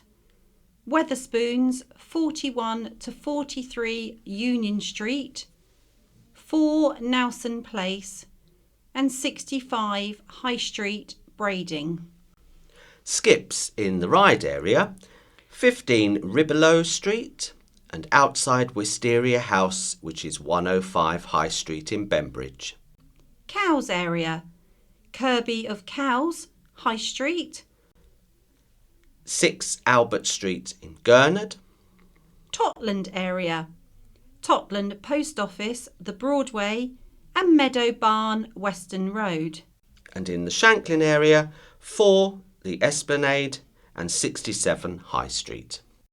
Wetherspoons 41 to 43 Union Street, 4 Nelson Place and 65 High Street, Brading. Skips in the Ride area, 15 Ribelow Street and outside Wisteria House, which is 105 High Street in Bembridge. Cows area, Kirby of Cows, High Street, 6 Albert Street in Gurnard. Totland area, Totland Post Office, the Broadway and Meadow Barn, Western Road. And in the Shanklin area, 4 the Esplanade and 67 High Street.